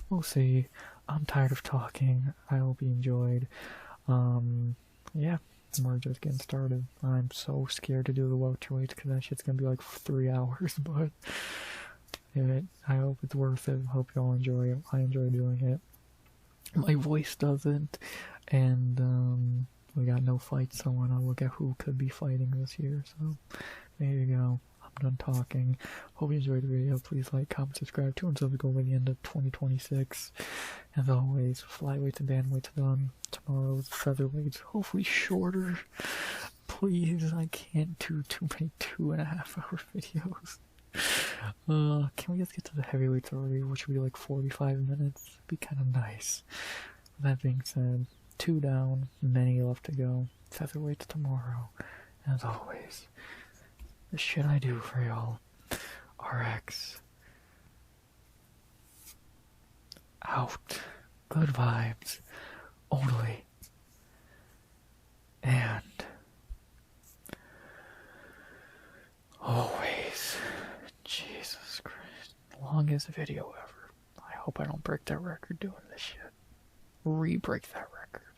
we'll see. I'm tired of talking. I hope you enjoyed. Yeah, we're just getting started. I'm so scared to do the welterweights because that shit's gonna be like 3 hours, but I hope it's worth it. Hope y'all enjoy it. I enjoy doing it. My voice doesn't, and we got no fights, so I want to look at who could be fighting this year, so there you go. I'm done talking. Hope you enjoyed the video. Please like, comment, subscribe. 2 and subs go by the end of 2026. As always, flyweights and bantamweights done. Tomorrow's featherweights, hopefully shorter. Please, I can't do too many 2.5-hour videos. Can we just get to the heavyweights already, which would be like 45 minutes? It'd be kind of nice. That being said, 2 down, many left to go. Featherweights tomorrow. As always, the shit I do for y'all. RX. Out. Good vibes. Only. And always. Jesus Christ. Longest video ever. I hope I don't break that record doing this shit. Re-break that record.